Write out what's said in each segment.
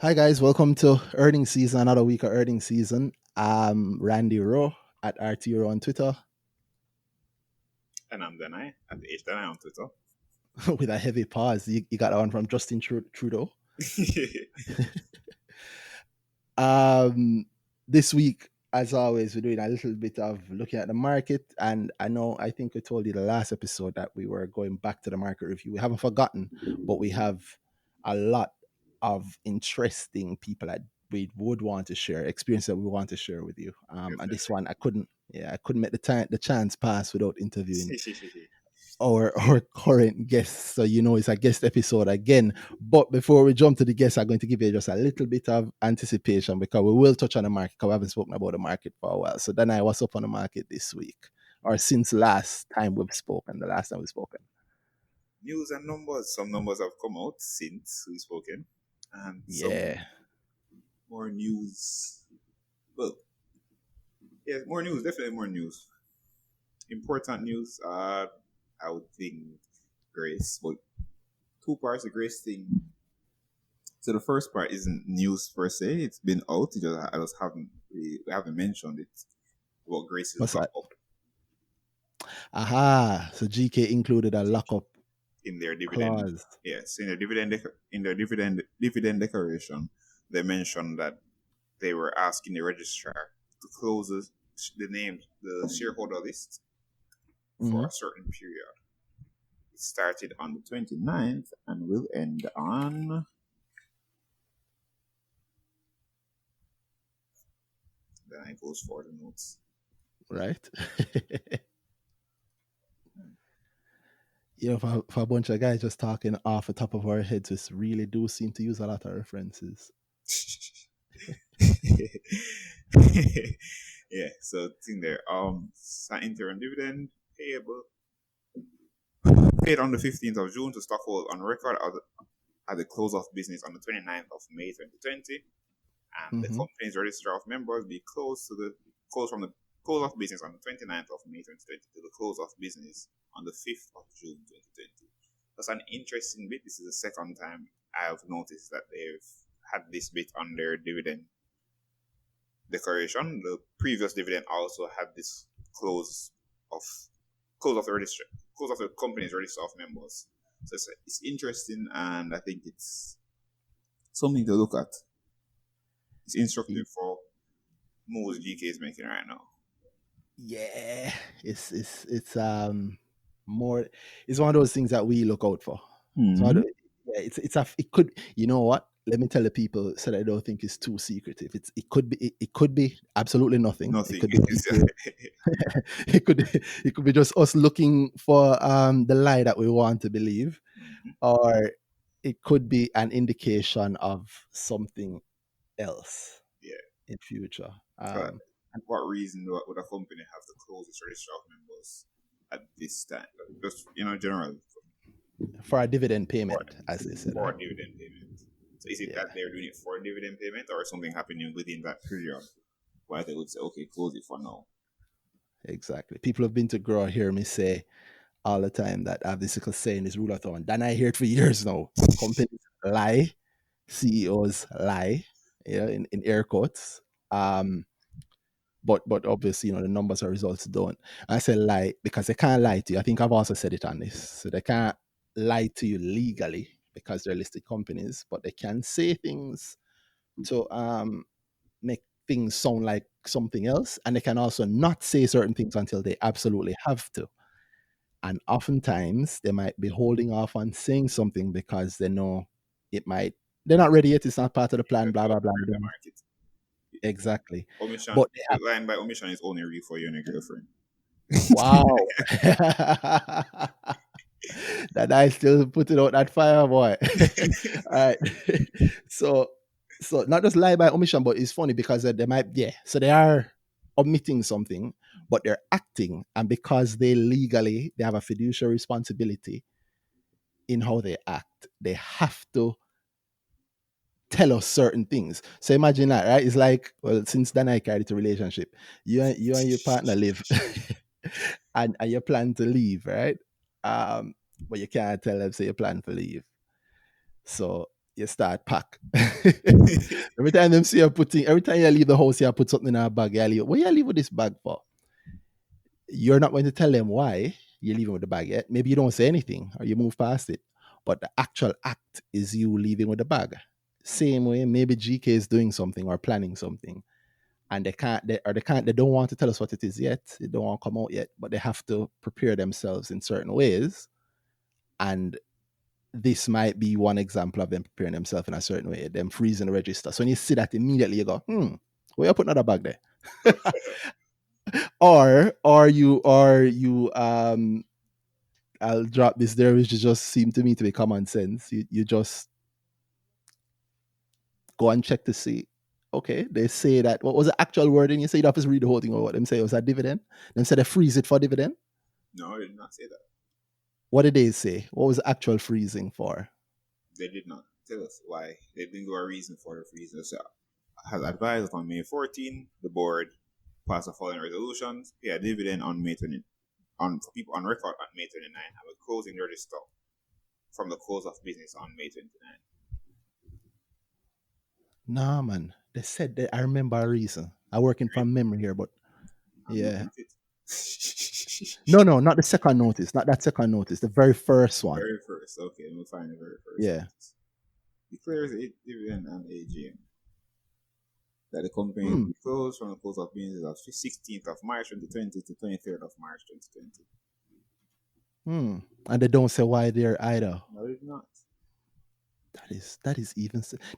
Hi guys, welcome to earnings season, another week of earnings season. I'm Randy Rowe at RT Rowe on Twitter And I'm Danai at the H Danai on Twitter. with a heavy pause. You got that one from Justin Trudeau. This week, as always, we're doing a little bit of looking at the market. And I think we told you the last episode that we were going back to the market review. We haven't forgotten, but we have a lot of interesting people that we would want to share, experience that we want to share with you. And this one, I couldn't make the chance pass without interviewing our current guest. So it's a guest episode again. But before we jump to the guest, I'm going to give you just a little bit of anticipation because we will touch on the market because we haven't spoken about the market for a while. So then what's up on the market this week or since last time we've spoken, the last time we've spoken? News and numbers. Some numbers have come out since we've spoken. And Yeah. some more news. Well, yeah, more news. Definitely more news. Important news. I would think Grace. But two parts of Grace thing. So the first part isn't news per se. It's been out. We haven't mentioned it. What Grace is What's that? up Aha. So GK included a lockup in their dividend. clause. Yes, in their dividend declaration, they mentioned that they were asking the registrar to close the shareholder list for a certain period. It started on the 29th and will end on. Then I goes for the notes. Right. For a bunch of guys just talking off the top of our heads, we really do seem to use a lot of references. Yeah, so it's in there. Interim dividend payable paid on the 15th of June to stockholders on record at the close of business on the 29th of May 2020. And the company's register of members be closed from the close of business on the 29th of May 2020 to the close of business on the 5th of June 2020. That's an interesting bit. This is the second time I've noticed that they've had this bit on their dividend declaration. The previous dividend also had this close of the company's register of members. So it's interesting, and I think it's something to look at. It's instructive for moves GK is making right now. Yeah, it's more. It's one of those things that we look out for. So it could. You know what? Let me tell the people so that I don't think it's too secretive. It could be absolutely nothing. Nothing. It could be just us looking for the lie that we want to believe, or it could be an indication of something else. Yeah. In future. And what reason would a company have to close its register of members at this time? Just generally for a dividend payment, as they said. For a dividend payment. So is it that they're doing it for a dividend payment, or something happening within that period why they would say, okay, close it for now? Exactly. People have been to grow hear me say all the time that I have this saying, this rule of thumb. And I hear it for years now. Companies lie, CEOs lie, in air quotes. But obviously, the numbers or results don't. I say lie because they can't lie to you. I think I've also said it on this. So they can't lie to you legally because they're listed companies, but they can say things to make things sound like something else, and they can also not say certain things until they absolutely have to. And oftentimes they might be holding off on saying something because they know they're not ready yet, it's not part of the plan, blah blah blah. Exactly. Omission, but line by omission is only real for you and your girlfriend. Wow. That I still put it out that fire, boy. All right. So not just lie by omission, but it's funny because they might, so they are omitting something, but they're acting, and because they have a fiduciary responsibility in how they act, they have to tell us certain things. So imagine that, right? It's like, well, since then I carried a relationship, you and your partner live and you plan to leave, right? But you can't tell them, say you plan to leave. So you start pack. Every time them see you putting, every time you leave the house, you put something in a bag. You leave. What you leave with this bag for? You're not going to tell them why you're leaving with the bag yet. Maybe you don't say anything or you move past it. But the actual act is you leaving with the bag. Same way, maybe GK is doing something or planning something, and they don't want to tell us what it is yet. They don't want to come out yet, but they have to prepare themselves in certain ways. And this might be one example of them preparing themselves in a certain way, them freezing the register. So when you see that immediately, you go, where you put another bag there? or you I'll drop this there, which just seemed to me to be common sense. You just go and check to see. Okay, they say that, what was the actual wording? You say you don't have to read the whole thing, or what them say? Was that dividend? Them say they freeze it for dividend. No, I did not say that. What did they say? What was the actual freezing for? They did not tell us why. They didn't give a reason for the freezing. So, as advised on May 14, the board passed the following resolutions: pay a dividend on May 20, for people on record at May 29, have a closing register from the close of business on May 29. Nah, man. They said that. I remember a reason. I working Right? from memory here, but I'm yeah. looking at it. No, not the second notice. Not that second notice. The very first one. Very first. Okay, we'll find the very first Yeah. notice. Declares a dividend and AGM that the company will Hmm. be closed from the close of business of 16th of March 2020 to 23rd of March 2020. And they don't say why they're either. No, it's not.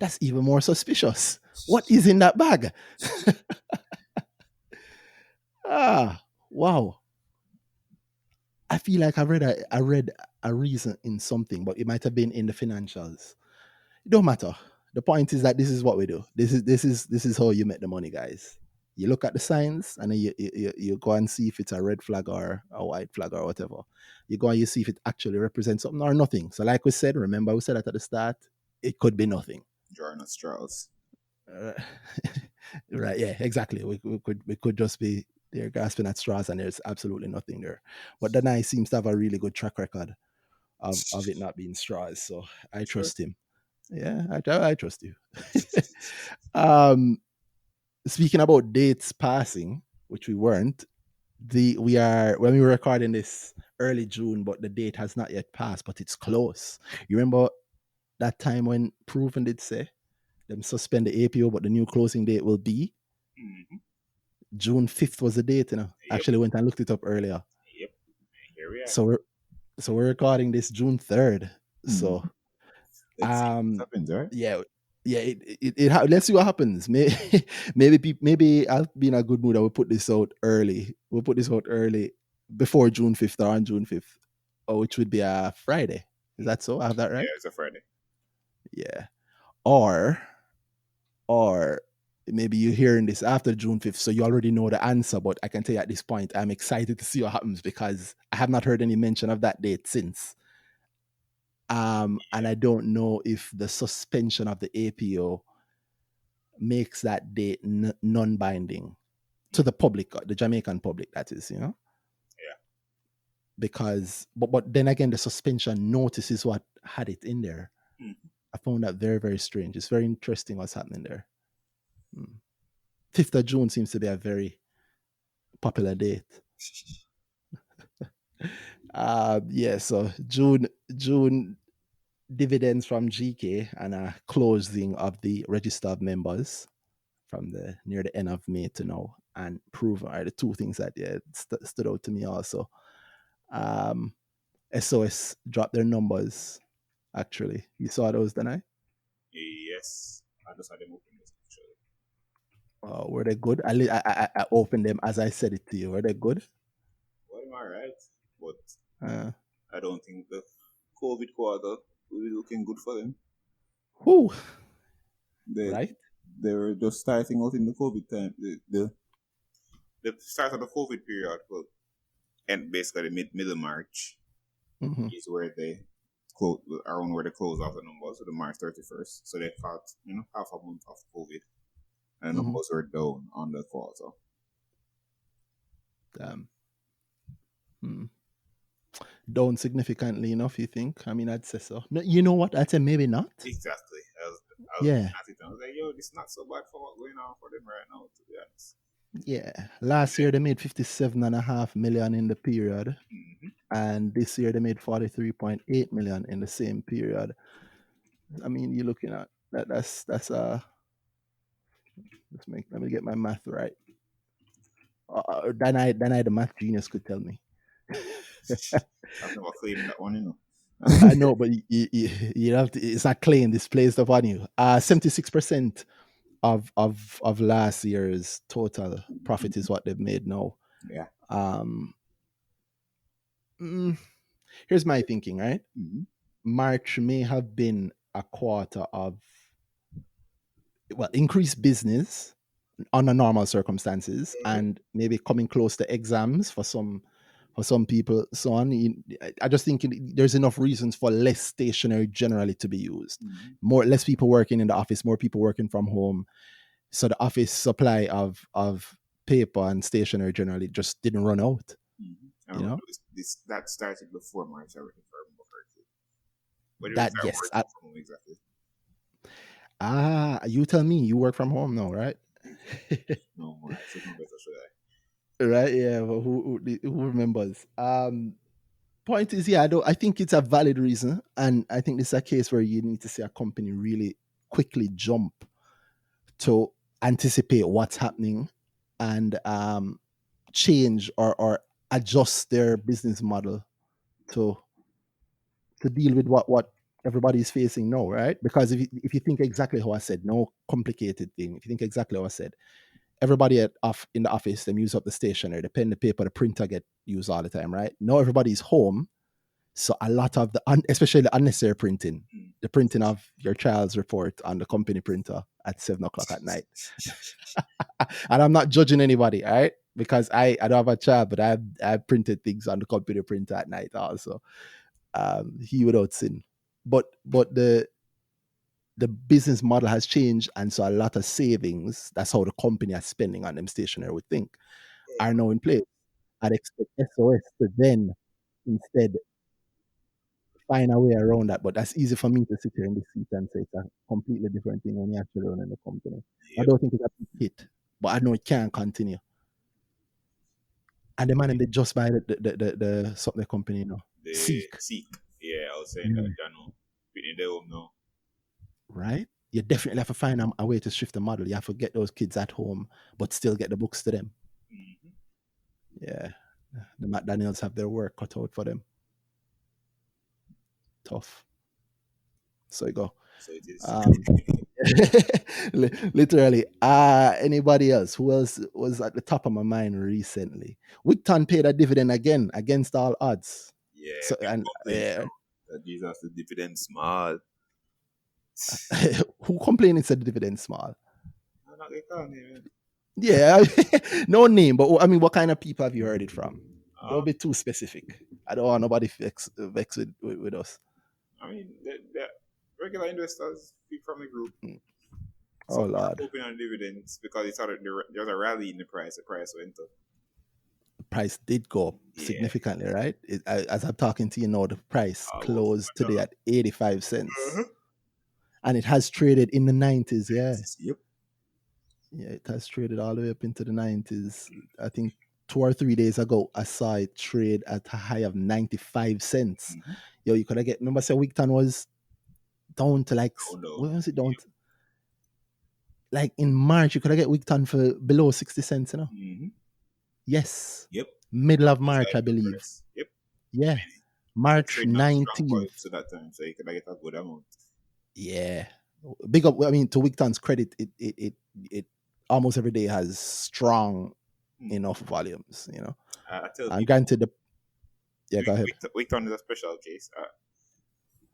That's even more suspicious. What is in that bag? Wow. I feel like I read a reason in something, but it might have been in the financials. It don't matter. The point is that this is what we do. This is how you make the money, guys. You look at the signs and then you go and see if it's a red flag or a white flag or whatever. You go and you see if it actually represents something or nothing. So like we said, remember we said that at the start, it could be nothing. Jordan Strauss. Uh, right, yeah, exactly. We could just be there grasping at straws and there's absolutely nothing there. But Danai seems to have a really good track record of it not being straws. So I Sure. trust him. Yeah, I trust you. um, Speaking about dates passing, which we weren't, we are when we were recording this early June, but the date has not yet passed, but it's close. You remember that time when Proven did say them suspend the APO, but the new closing date will be Mm-hmm. June 5th was the date, Yep. Actually went and looked it up earlier. Yep. Here we are. So we're recording this June 3rd. So Mm. Let's see what um happens, right? yeah, let's see what happens. Maybe I'll be in a good mood. I will put this out early. We'll put this out early before June 5th or on June 5th, which would be a Friday. Is that so? I have that right? Yeah, it's a Friday. Yeah. Or maybe you're hearing this after June 5th, so you already know the answer. But I can tell you at this point, I'm excited to see what happens because I have not heard any mention of that date since. And I don't know if the suspension of the APO makes that date non-binding to the public, the Jamaican public, that is, Yeah. because but then again, the suspension notice is what had it in there. Mm-hmm. I found that very, very strange. It's very interesting what's happening there. 5th of June seems to be a very popular date. Yeah, so June dividends from GK and a closing of the register of members from the near the end of May to now, and Proven are the two things that stood out to me also. SOS dropped their numbers. Actually, you saw those, didn't I? Yes. I just had them open this actually. Were they good? I opened them as I said it to you. Were they good? Well, I'm alright, but Uh, I don't think the COVID quarter will be looking good for them. whew, They right? they were just starting out in the COVID time. The start of the COVID period, well, and basically the middle March Mm-hmm. is where they quote around where they close out the numbers, so the March 31st. So they caught half a month of COVID, and the Mm-hmm. numbers were down on the quarter. Damn. Hmm. Down significantly enough, you think? I mean, I'd say so. No, you know what? I'd say maybe not. Exactly. Yeah, at it, and I was like, yo, this is not so bad for what's going on for them right now, to be honest. yeah. Last year they made 57.5 million in the period, Mm-hmm. and this year they made 43.8 million in the same period. I mean, you're looking at that. That's let me get my math right. Then I the math genius could tell me. I've never claimed that one, you know. I know, but you have to. It's not claim this placed upon you. 76% of last year's total profit is what they've made now. Yeah. Um, mm, Here's my thinking. Right, Mm-hmm. March may have been a quarter of increased business under normal circumstances, and maybe coming close to exams for some people, so on. I just think there's enough reasons for less stationery generally to be used. Mm-hmm. Less people working in the office, more people working from home. So the office supply of paper and stationery generally just didn't run out. Mm-hmm. I You remember know this that started before March, I remember correctly. When did we that start yes. working from home exactly? You tell me. You work from home now, right? No more. I should know better, should I? Right? Yeah. Well, who remembers? Point is, yeah, I think it's a valid reason, and I think this is a case where you need to see a company really quickly jump to anticipate what's happening and change or adjust their business model to deal with what everybody's facing now, right? Because if you think exactly how I said, no complicated thing. If you think exactly how I said, everybody in the office, them use up the stationery, the pen, the paper, the printer get used all the time, right? Now everybody's home. So a lot of especially the unnecessary printing, Mm. the printing of your child's report on the company printer at 7 o'clock at night. And I'm not judging anybody, all right? Because I don't have a child, but I printed things on the computer printer at night also. He without sin. But the business model has changed, and so a lot of savings, that's how the company is spending on them stationery, would think, are now in place. I'd expect SOS to then instead find a way around that. But that's easy for me to sit here in the seat and say it's a completely different thing when you actually run in the company. I Yep. don't think it's a big hit, but I know it can continue. And the man they just buy the software company, The Seek. Seek. Yeah, I was saying that, Mm. Jano. Pitting the home now. Right? You definitely have to find a way to shift the model. You have to get those kids at home, but still get the books to them. Mm-hmm. Yeah. The Matt Daniels have their work cut out for them. Tough. So you go. So it is. Um, literally. Anybody else? Who else was at the top of my mind recently? Wicton paid a dividend again against all odds. Yeah, So people and complain, that Jesus, the dividend small. who complained it's a dividend small? I'm not gonna call me, man. Yeah, no name, but I mean, what kind of people have you heard it from? Um, Don't be too specific. I don't want nobody vex with us. I mean, the regular investors, people from the group, Oh some are Lord, hoping on dividends because it's sort of there's a rally in the price. The price went up. price did go up Yeah, significantly, right? As I'm talking to you now, the price almost closed today at 85 cents, $1. and it has traded in the 90s. Yeah, Yep. yeah, it has traded all the way up into the 90s. I think 2 or 3 days ago, I saw it trade at a high of 95 cents. Mm-hmm. Yo, you could have get. Remember, say Wigton was down to like Oh no. what was it down to? Like in March, you could have get Wigton for below 60 cents. Mm-hmm. Yes, Yep. middle of It's March, like I the believe. price. Yep. Yeah, It was March trading on strong 19th. vibes at that time, so you could get a good amount. Yeah, big up. I mean, to Wigton's credit, it almost every day has strong Mm. enough volumes. I tell And people, granted, yeah, go ahead. Wigton is a special case.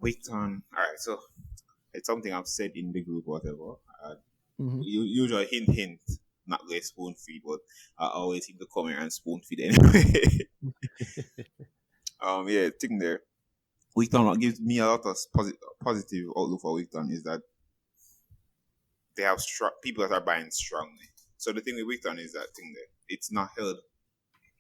Wigton, all right. So it's something I've said in the group, whatever. Hmm. Usually hint, not go spoon feed, but I always seem to come here and spoon feed anyway. Yeah, thing there. Wigton, what gives me a lot of positive outlook for Wigton is that they have people that are buying strongly. So the thing with Wigton is that thing there, it's not held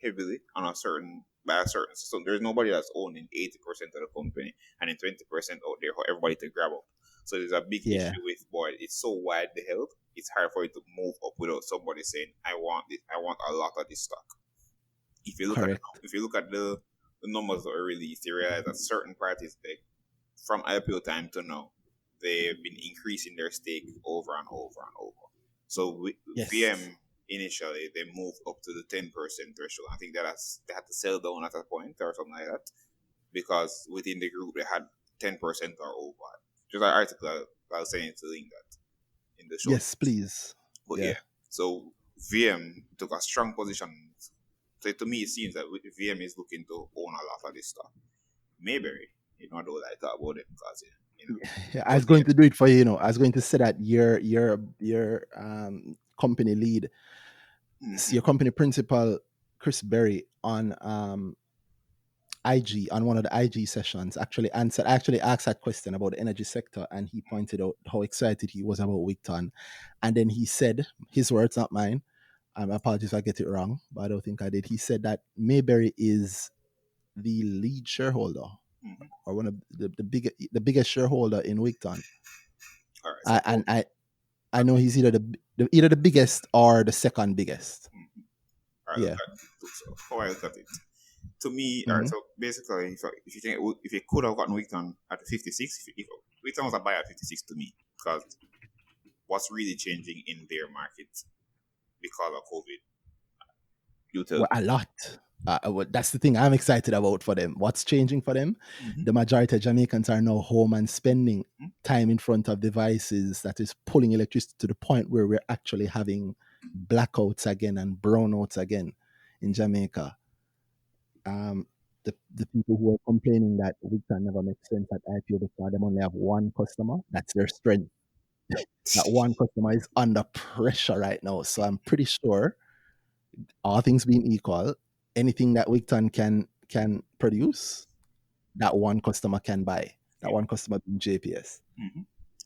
heavily on a certain by a certain. So there's nobody that's owning 80% of the company and then 20% out there for everybody to grab up. So there's a big Yeah. issue with boy. It's so widely held. It's hard for it to move up without somebody saying, "I want this. I want a lot of this stock." If you look at Correct. if you look at the numbers that are released, you realize that certain parties, from IPO time to now, they've been increasing their stake over and over and over. So Yes. VM initially they moved up to the 10% threshold. I think they had to sell down at a point or something like that because within the group they had 10% or over. Just an article I was saying to link that in the show Yes, notes. please. But Yeah. yeah, so VM took a strong position. So to me, it seems that VM is looking to own a lot of this stuff. Mayberry, I don't like talk about it because Yeah, I but was going to do it for you, I was going to say that your company lead, mm-hmm, your company principal, Chris Berry, on IG, on one of the IG sessions, actually answered. I actually asked that question about the energy sector, and he pointed out how excited he was about Wigton, and then he said, his words, not mine. Apologies if I get it wrong, but I don't think I did. He said that Mayberry is the lead shareholder, mm-hmm. or one of the biggest shareholder in Wigton. All right, so And I know he's either the biggest or the second biggest. mm-hmm. All right, look Yeah. at so how I look at it. To me, all right. Hmm. So basically, if you could have gotten Wigton at 56, if Wigton was a buy at 56 to me, because what's really changing in their market because of COVID, you tell Well, me. a lot. That's the thing I'm excited about for them. What's changing for them? Mm-hmm. The majority of Jamaicans are now home and spending Mm-hmm. time in front of devices that is pulling electricity to the point where we're actually having blackouts again and brownouts again in Jamaica. Um, the people who are complaining that we can never make sense at IPO because they only have one customer, that's their strength. That one customer is under pressure right now. So I'm pretty sure, all things being equal, anything that Wigton can produce, that one customer can buy. That Yeah. one customer being JPS Mm-hmm. All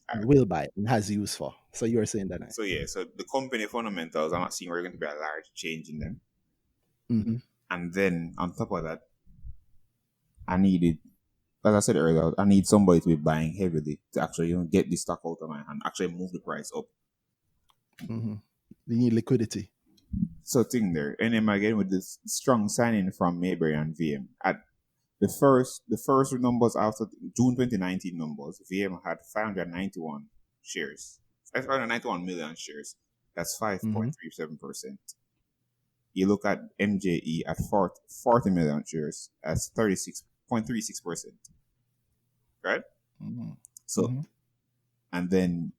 and right. will buy and has use for. So you're saying that, So yeah, so the company fundamentals, I'm not seeing where going to be a large change in them. mm-hmm. And then on top of that, I needed, as I said earlier, I need somebody to be buying heavily to actually get this stock out of my hand, actually move the price up. Mm-hmm. You need liquidity. So thing there, and then again with this strong signing from Mayberry and VM at the first numbers after June 2019 numbers, VM had 591 shares, 591 million shares. That's Mm-hmm. 5.37%. You look at MJE at 40 million shares, that's 36.36%, right? Mm-hmm. So, Mm-hmm. and then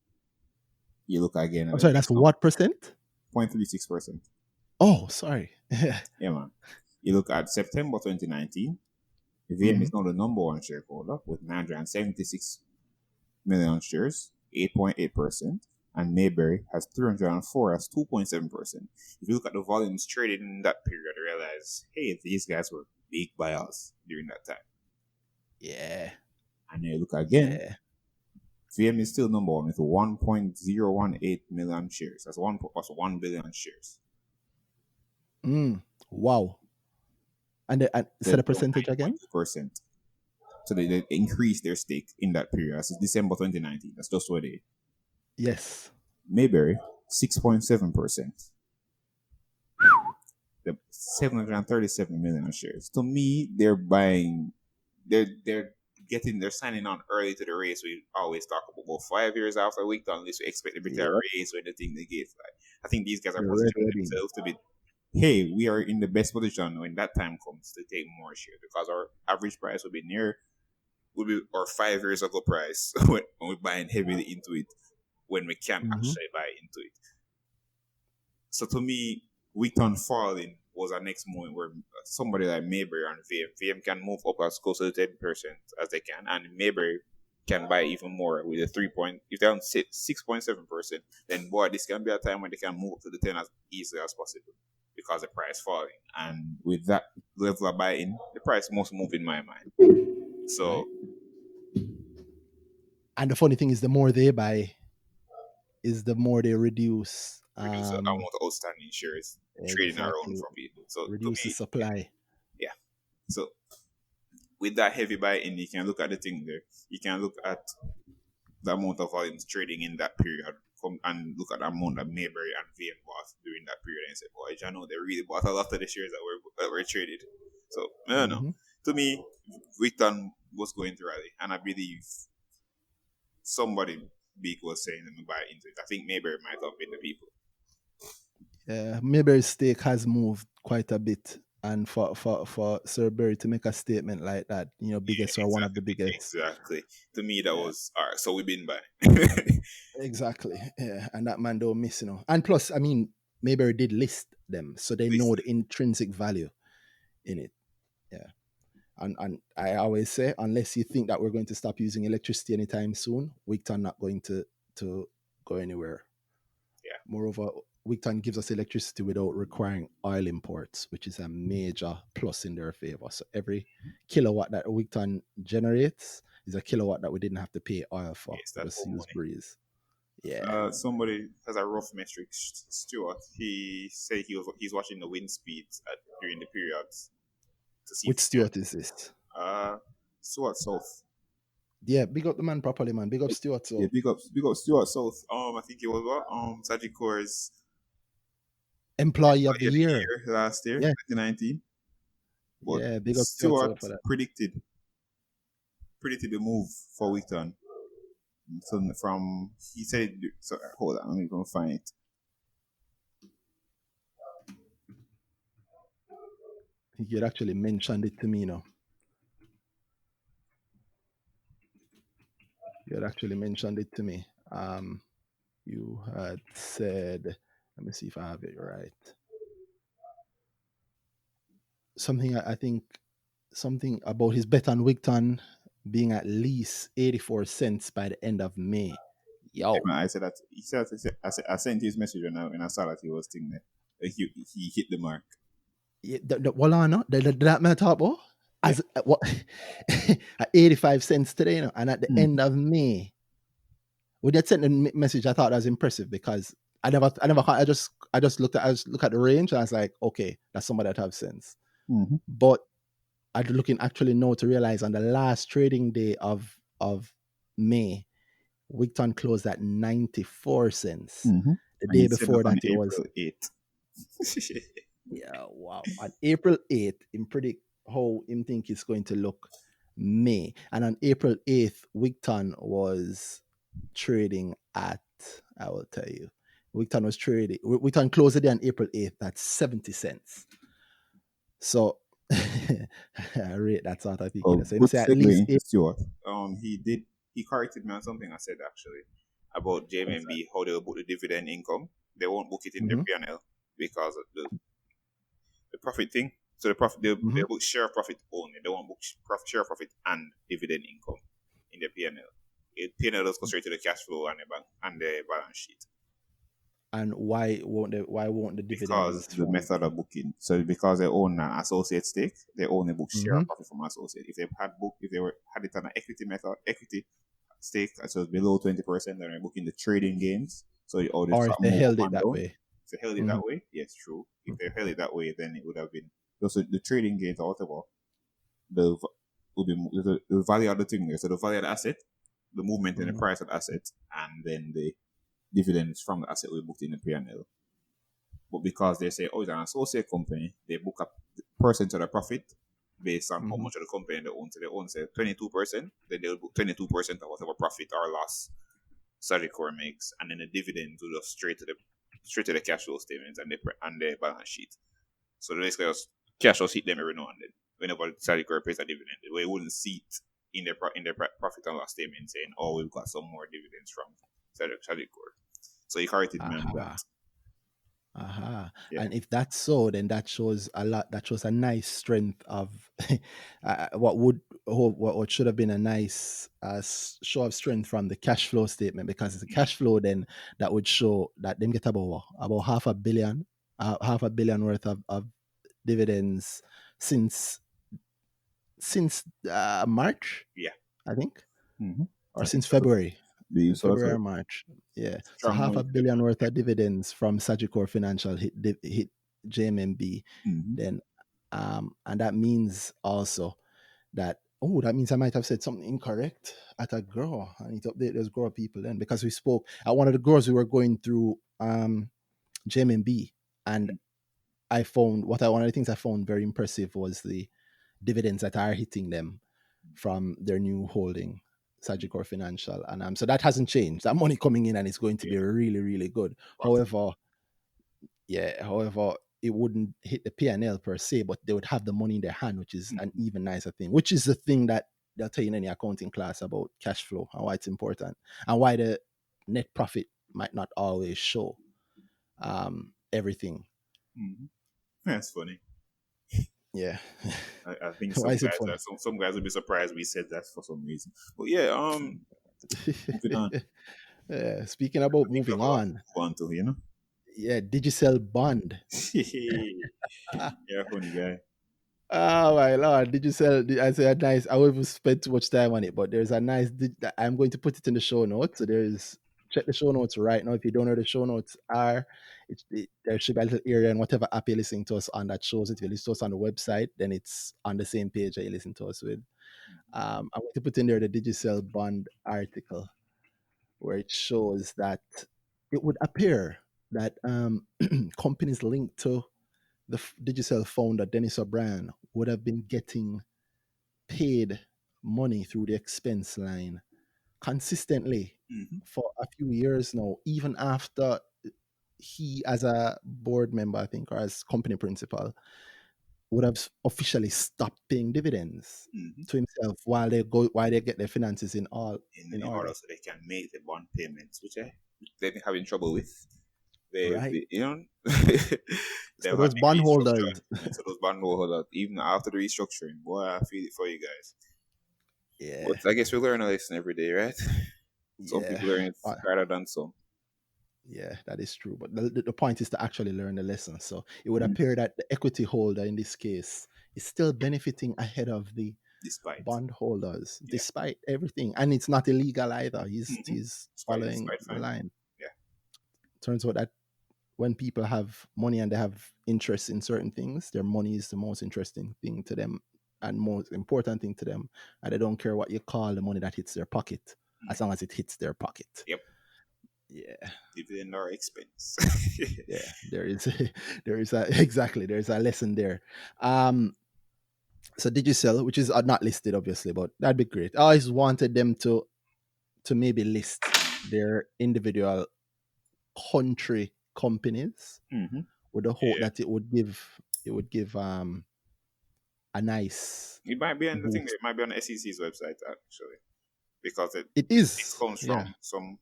you look again at I'm the sorry, that's next number, what percent? 0.36%. Oh, sorry. Yeah, man. You look at September 2019, VM Mm-hmm. is now the number one shareholder with 976 million shares, 8.8%, and Mayberry has 304, that's 2.7%. If you look at the volumes traded in that period, you realize, hey, these guys were big buyers during that time. Yeah. And then you look again, Yeah. VM is still number one with 1.018 million shares. That's 1 billion shares. Wow. And They're set a down percentage again? 9.2%. So they increased their stake in that period. That's December 2019. That's just what they. Yes. Mayberry, 6.7%. The 737 million shares. To me, they're buying, they're signing on early to the race. We always talk about 5 years after a week on this, we expect to be a Yep. race when the thing they get. Like, I think these guys are They're positioning ready. themselves to be, hey, we are in the best position when that time comes to take more share because our average price will be our 5 years ago price when we're buying heavily into it when we can Mm-hmm. actually buy into it. So to me, Wheaton falling was our next moment where somebody like Mayberry and VM can move up as close to the 10% as they can, and Mayberry can buy even more with a 3 point. If they're on 6.7%, then boy, this can be a time when they can move up to the 10 as easily as possible because the price falling. And with that level of buy-in, the price must move in my mind. Right. So And the funny thing is, the more they buy, is the more they reduce. reduce the amount of outstanding shares trading around Exactly. from people. So to Reduce the me, supply. yeah. So with that heavy buy in, you can look at the thing there. You can look at the amount of volumes trading in that period, come and look at the amount that Mayberry and VM bought during that period and say, boy, I know they really bought a lot of the shares that were traded. So I don't know. Mm-hmm. To me, Wheaton was going to rally, and I believe somebody big was saying them to buy into it. I think Mayberry might have been the people. Yeah, Mayberry's stake has moved quite a bit. And for Sir Berry to make a statement like that, biggest or one of the Exactly. biggest. Exactly. To me, that Yeah, was all right. So we've been by. exactly. Yeah, and that man don't miss. And plus, I mean, Mayberry did list them, so they know the intrinsic value in it. Yeah. And I always say, unless you think that we're going to stop using electricity anytime soon, Wigton not going to go anywhere. Yeah. Moreover, Wigton gives us electricity without requiring oil imports, which is a major plus in their favor. So every kilowatt that Wigton generates is a kilowatt that we didn't have to pay oil for. Yes, We that just old use money. breeze. Yeah. Somebody has a rough metric. Stuart. He said he's watching the wind speeds during the periods to see if Which it's still. Stuart is this? Stuart South. Yeah, big up the man properly, man. Big up Stuart. Yeah, So big up Stuart South. I think it was what Sagicor's employee of the employee of the year. year last year, Yeah. 2019. But Yeah, big up Stuart Stuart so for that. predicted the move for Wheaton. So from he said, so hold on, let me go find it. He had actually mentioned it to me, You had actually mentioned it to me. You had said, let me see if I have it right. Something I think something about his bet on Wigton being at least 84 cents by the end of May. Yeah, Yo. man, I said that I sent his message and I saw that he was thinking that he hit the mark. Yeah, well, no, that man talk about Yeah. as what at 85 cents today, and at the Mm. end of May, when they sent the message, I thought that was impressive because I just looked at the range and I was like, okay, that's somebody that have sense. Mm-hmm. But I'm looking actually now to realize on the last trading day of May, Wigton closed at 94 cents. Mm-hmm. The And he day said that before on that, it was, April 8th. yeah, wow. On April 8th, him predict how him think it's going to look May. And on April 8th, Wigton was trading at, I will tell you, Wigton closed the day on April 8th at 70 cents. So I rate that sort of Oh, thinking. So him good say at segue least into Stuart. He corrected me on something I said actually about JMB, how they'll book the dividend income. They won't book it in their mm-hmm, P&L because of the profit thing. So the profit they mm-hmm, book share profit only. They won't book share profit and dividend income in their P&L. P&L does go straight to the cash flow and the bank and the balance sheet and why won't the because dividends the from method of booking. So because they own an associate stake, they only book share mm-hmm, profit from associate. If they had it on an equity stake, so it's below 20%, then they're booking the trading gains. So all this or if start they move up held it and that down. way? If they held it Mm-hmm, that way, yes, true. If they held it that way, then it would have been so the trading gains or whatever the would be the value of the thing there. So the value of the asset, the movement in the mm-hmm, price of the asset, and then the dividends from the asset will be booked in the P&L. But because they say, oh, it's an associate company, they book a percent of the profit based on how mm-hmm, much of the company they own. So they own, say, 22%, then they'll book 22% of whatever profit or loss Sagicor makes, and then the dividends will go straight to the cash flow statements and the balance sheet. So basically, cash flow hit them every now and then. Whenever Sagicor pays a dividend, we wouldn't see it in their profit and loss statement saying, "Oh, we've got some more dividends from Sagicor." So he corrected me on that. aha, aha. Yeah. And if that's so, then that shows a lot. That shows a nice strength of what should have been a nice show of strength from the cash flow statement, because it's a cash flow then that would show that them get about what? About half a billion worth of dividends since March, Yeah. I think, Mm-hmm. or I think since so. February. The Since so that's February a or March. Yeah. So strong half money a to them. billion worth of dividends from Sagicor Financial hit JMMB. Mm-hmm. Then and that means also that Oh, that means I might have said something incorrect at a grow. I need to update those grower people then, because we spoke at one of the growers. We were going through JMB, and I found one of the things I found very impressive was the dividends that are hitting them from their new holding, Sagicor Financial, and so that hasn't changed. That money coming in and it's going to be Yeah, really, really good. bottom. However, it wouldn't hit the P&L per se, but they would have the money in their hand, which is an Mhm. even nicer thing. Which is the thing that they'll tell you in any accounting class about cash flow and why it's important, and why the net profit might not always show everything. Mhm. That's funny. Yeah. I think Why some is it guys funny? are some guys will be surprised we said that for some reason. But yeah, moving on. Yeah, speaking I about think we moving have a lot to on, move on to, you know. yeah, Digicel Bond. Yeah, funny guy. Oh my lord! Did you sell? I say a nice. I won't even spend too much time on it, but there's a nice. I'm going to put it in the show notes. So there's check the show notes right now. If you don't know where the show notes are, there should be a little area in whatever app you're listening to us on that shows it. If you listen to us on the website, then it's on the same page that you listen to us with. I'm going to put in there the Digicel Bond article where it shows that it would appear that companies linked to the Digicel founder Dennis O'Brien would have been getting paid money through the expense line consistently Mm-hmm. for a few years now, even after he, as a board member, I think, or as company principal, would have officially stopped paying dividends Mm-hmm. to himself while they get their finances in In order order. so they can make the bond payments, which they've been having trouble with. Right. They you know, So they've had those big bondholders, restructure. So those bondholders, even after the restructuring, boy, I feel it for you guys. yeah, But I guess we learn a lesson every day, right? Some yeah. people learn it Uh, harder than some. Yeah, that is true. But the point is to actually learn the lesson. So it would Mm. appear that the equity holder in this case is still benefiting ahead of the Despite, bondholders, yeah, despite everything. And it's not illegal either. mm-hmm. He's following Despite the fine, line. yeah. Turns out that when people have money and they have interest in certain things, their money is the most interesting thing to them and most important thing to them. And they don't care what you call the money that hits their pocket, as Mm. long as it hits their pocket. Yep, Yeah. dividend or expense. Yeah, there is there is a exactly there's a lesson there. um so Digicel, which is not listed obviously, but that'd be great. I always wanted them to maybe list their individual country companies Mm-hmm. with the hope Yeah, that it would give a nice it might be on the thing. boost. It might be on the SEC's website actually, because It it is, comes yeah. from some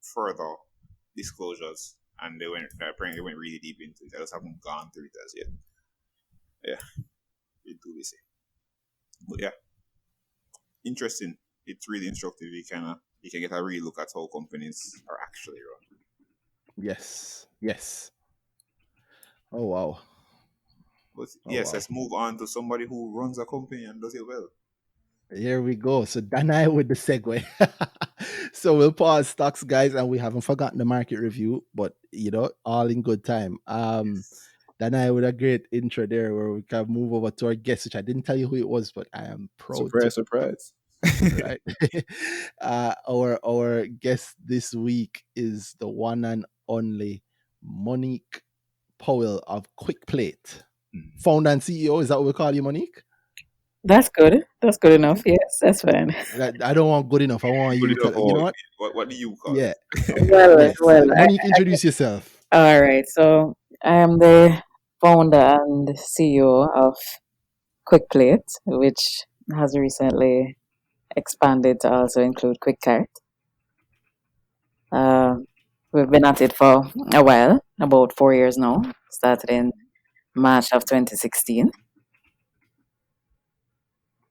further disclosures, and they apparently went really deep into it. I just haven't gone through it as yet. Yeah, it do we say. But yeah, interesting. It's really instructive. You can get a real look at how companies are actually run. Yes, yes. Oh wow. But Oh yes, wow. let's move on to somebody who runs a company and does it well. Here we go. So Danai with the segue. So we'll pause stocks, guys, and we haven't forgotten the market review, but all in good time. Yes. Danai with a great intro there where we can move over to our guest, which I didn't tell you who it was, but I am proud to. Surprise, surprise. Right. Our guest this week is the one and only Monique Powell of QuickPlate. Hmm. Founder and CEO, is that what we call you, Monique? That's good. That's good enough. Yes, that's fine. I don't want good enough. I want Good you enough. to, you know what? What do you call Yeah. it? Well, Yes. well, Monique, introduce yourself. all right. So I am the founder and CEO of QuickPlate, which has recently expanded to also include QuickCart. Uh, we've been at it for a while, about 4 years now. Started in March of 2016.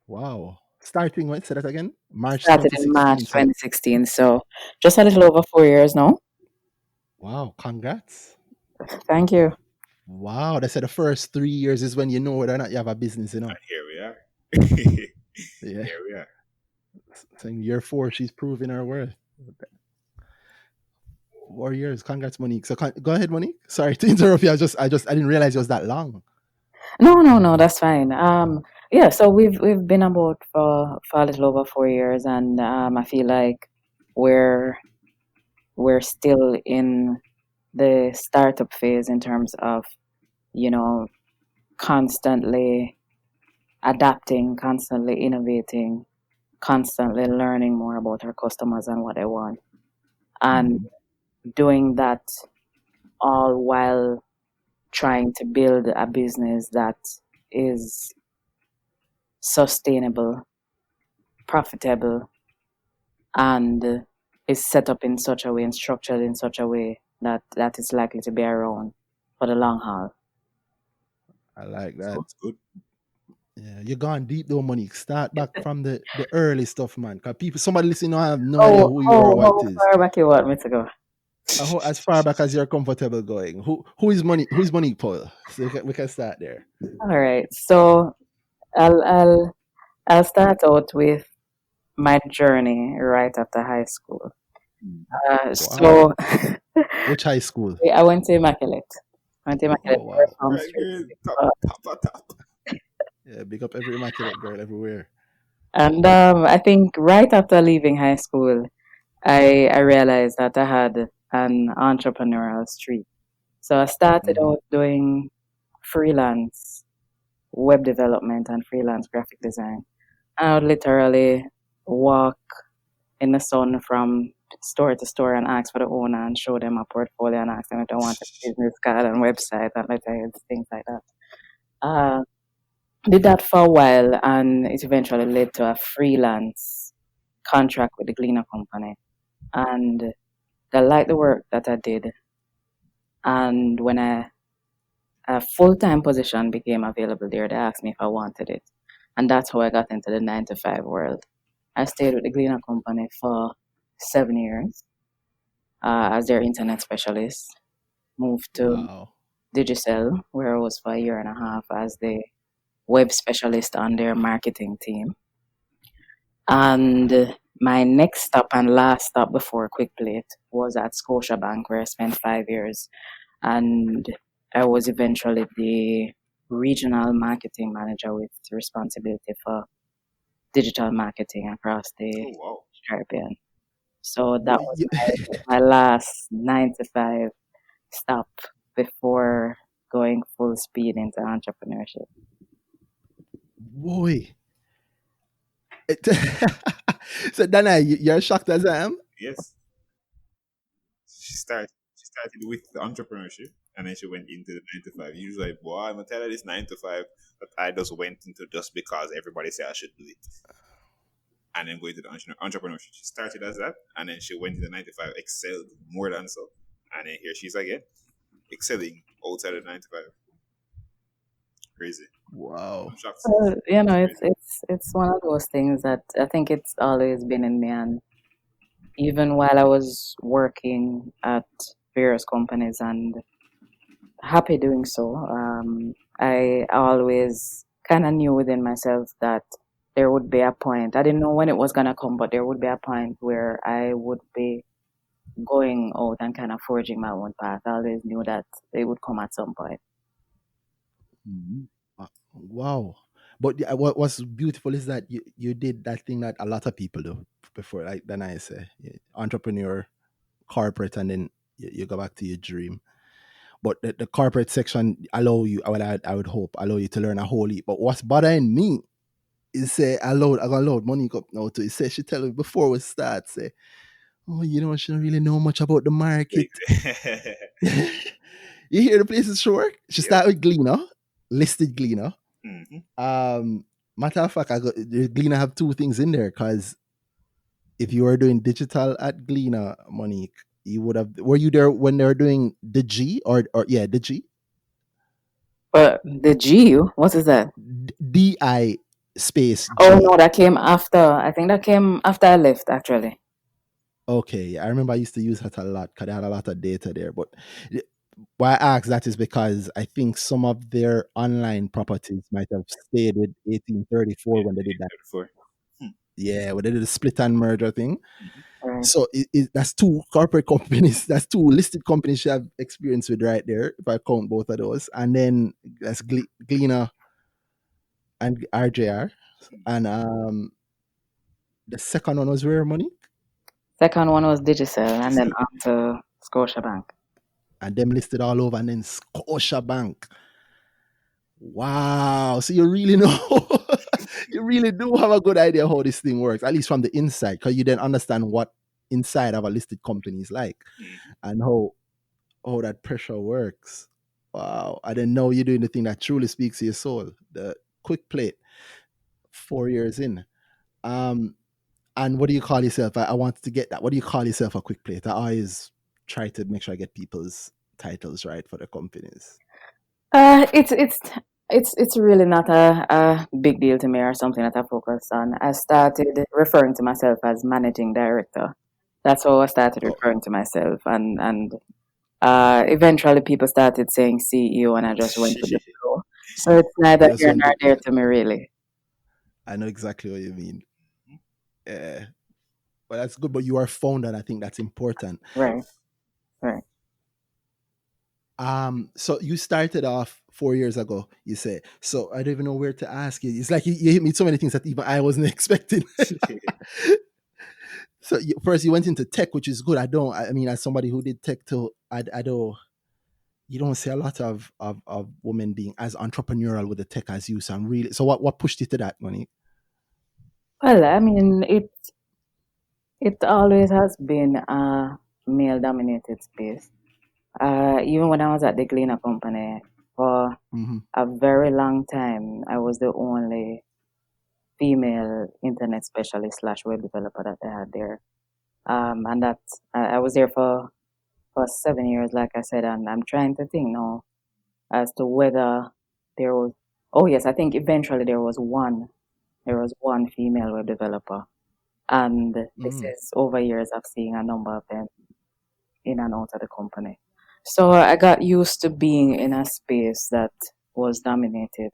Wow. Starting when? Say that again. March Started in March 2016. So, 2016. So just a little over 4 years now. wow. Congrats. Thank you. Wow. They said the first 3 years is when you know whether or not you have a business, And here we are. Yeah. Here we are. Saying year four, she's proving her worth. 4 years. Congrats, Monique. So go ahead, Monique. Sorry to interrupt you. I didn't realize it was that long. No, no, no, that's fine. Yeah, so we've been about for a little over 4 years, and I feel like we're we're still in the startup phase in terms of, you know, constantly adapting, constantly innovating, constantly learning more about our customers and what they want, and doing that all while trying to build a business that is sustainable, profitable, and is set up in such a way and structured in such a way that that is likely to be around for the long haul. I like that. Sounds good. Yeah, you're gone deep though, Monique. Start back from the early stuff, man. Cause people, somebody listening, don't have no idea Oh, who you are or what it how is. far back you want me to go? As far back as you're comfortable going. Who is Monique? Who is Monique Paul? So we can start there. All right, so I'll I'll I'll start out with my journey right after high school. Wow. So Which high school? I went to Immaculate. I went to Immaculate Oh for wow. Farm Right, Street. girl. Top, Uh, top, top. Yeah, big up every immaculate girl everywhere. And I think right after leaving high school, I realized that I had an entrepreneurial streak. So I started Mm-hmm. out doing freelance web development and freelance graphic design. I would literally walk in the sun from store to store and ask for the owner and show them a portfolio and ask them if they want a business card and website and letterheads, things like that. Uh, did that for a while, and it eventually led to a freelance contract with the Gleaner company. And they liked the work that I did. And when a full time position became available there, they asked me if I wanted it. And that's how I got into the 9 to 5 world. I stayed with the Gleaner company for 7 years as their internet specialist. Moved to Wow. Digicel, where I was for a year and a half as the web specialist on their marketing team. And my next stop and last stop before QuickPlate was at Scotiabank, where I spent 5 years. And I was eventually the regional marketing manager with responsibility for digital marketing across the Oh, wow. Caribbean. So that Boy, was my last 9 to 5 stop before going full speed into entrepreneurship. boy. So Dana, you're shocked as I am? Yes. She started with the entrepreneurship and then she went into the 9 to 5. Usually, like, boy, I'm gonna tell her this 9 to 5, but I just went into just because everybody said I should do it. And then going to the entrepreneurship. She started as that and then she went to the 9 to 5, excelled more than so. And then here she's again, excelling outside of 9 to 5. Crazy. Wow. I'm shocked. You know, It's crazy. it's one of those things that I think it's always been in me, and even while I was working at various companies and happy doing so, I always kind of knew within myself that there would be a point. I didn't know when it was gonna come, but there would be a point where I would be going out and kind of forging my own path. I always knew that they would come at some point. Mhm. Wow. But what's beautiful is that you did that thing that a lot of people do before, like then I say, entrepreneur, corporate, and then you go back to your dream. But the corporate section allow you, I would hope, allow you to learn a whole heap. But what's bothering me is say, I got load money up now too. It say she tell me before we start, say, oh, she don't really know much about the market. You hear the places she work? She Yep. start with Gleaner, listed Gleaner. Mm-hmm. Matter of fact, the Gleaner have two things in there because if you were doing digital at Gleaner, Monique, you would have. Were you there when they were doing the G or yeah, the G? But the GU, what is that? DI space Oh G. no, that came after. I think that came after I left, actually. Okay, yeah, I remember I used to use that a lot because they had a lot of data there. But why I ask that is because I think some of their online properties might have stayed with 1834 when they did that. Before. Yeah, when they did the split and merger thing. Mm-hmm. Right. So that's two corporate companies, that's two listed companies you have experience with right there, if I count both of those. And then that's Gleaner and RJR. And the second one was Rare Money. Second one was Digicel, and then on to Scotiabank. And them listed all over, and then Scotiabank. Wow. So you really know, you really do have a good idea how this thing works, at least from the inside, because you then understand what inside of a listed company is like and how that pressure works. Wow. I didn't know you're doing the thing that truly speaks to your soul. The QuickPlate, 4 years in. And what do you call yourself? I wanted to get that. What do you call yourself a QuickPlate? I always try to make sure I get people's titles right for the companies. It's really not a big deal to me or something that I focus on. I started referring to myself as managing director. That's how I started referring to myself, and eventually people started saying CEO, and I just went with the flow. So it's neither Just here went nor with there the to me, really. I know exactly what you mean. Yeah. Well, that's good, but you are founder, and I think that's important. Right, right. So you started off 4 years ago, you say. So I don't even know where to ask you. It's like you hit me with so many things that even I wasn't expecting. So first you went into tech, which is good. I mean, as somebody who did tech too, I don't, you don't see a lot of women being as entrepreneurial with the tech as you. So I'm really, so what pushed you to that, Monique? Well, I mean, it always has been a male-dominated space. Even when I was at the cleaner company for Mm-hmm. a very long time, I was the only female internet specialist slash web developer that they had there. And that I was there for 7 years, like I said, and I'm trying to think now as to whether there was. Oh yes, I think eventually there was one female web developer, and this Mm, is over years of seeing a number of them in and out of the company. So I got used to being in a space that was dominated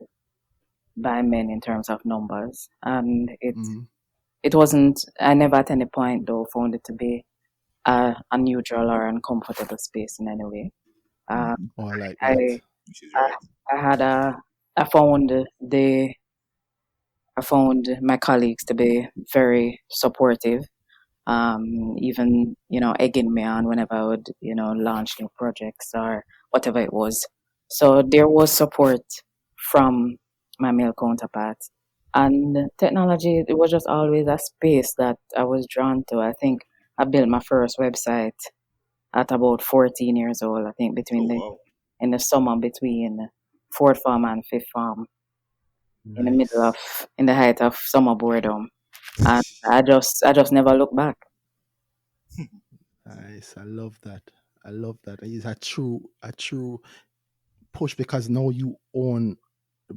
by men in terms of numbers, and it mm, it wasn't. I never at any point though found it to be a neutral or uncomfortable space in any way. Um, oh, I like I, that. Which is I right. I had a I found the I found my colleagues to be very supportive, even egging me on whenever I would launch new projects or whatever it was. So there was support from my male counterparts, and technology, it was just always a space that I was drawn to. I think I built my first website at about 14 years old. I think Oh between the wow. in the summer between fourth form and fifth form, Nice. in the height of summer boredom, and I just never looked back. Nice. I love that. I love that. It's a true push because now you own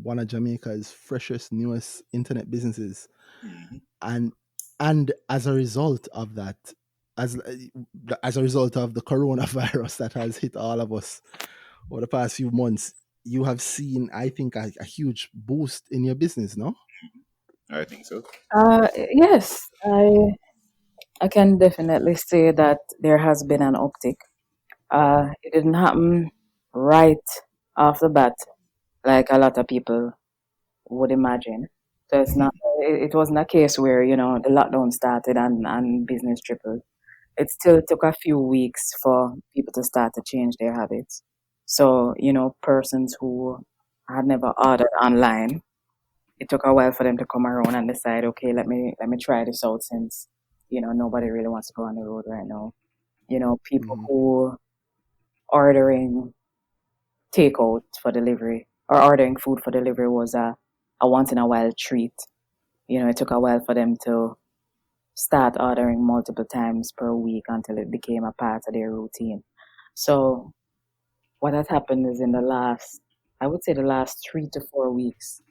one of Jamaica's freshest, newest internet businesses, Mm-hmm. and as a result of that, as as a result of the coronavirus that has hit all of us over the past few months, you have seen, I think, a huge boost in your business, no? I think so. Yes, I can definitely say that there has been an uptick. It didn't happen right off the bat, like a lot of people would imagine. So it wasn't a case where, the lockdown started and business tripled. It still took a few weeks for people to start to change their habits. So, persons who had never ordered online, it took a while for them to come around and decide, okay, let me try this out since, nobody really wants to go on the road right now. People Hmm. who ordering takeout for delivery or ordering food for delivery was a once in a while treat. It took a while for them to start ordering multiple times per week until it became a part of their routine. So what has happened is I would say the last 3 to 4 weeks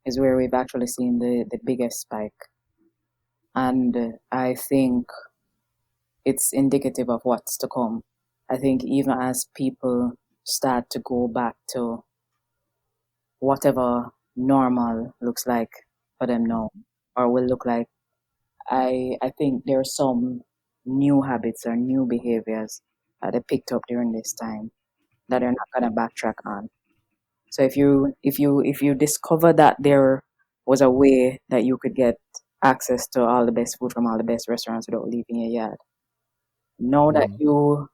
is where we've actually seen the biggest spike. And I think it's indicative of what's to come. I think even as people start to go back to whatever normal looks like for them now or will look like, I think there are some new habits or new behaviors that they picked up during this time that they're not gonna backtrack on. So if you discover that there was a way that you could get access to all the best food from all the best restaurants without leaving your yard. Now that you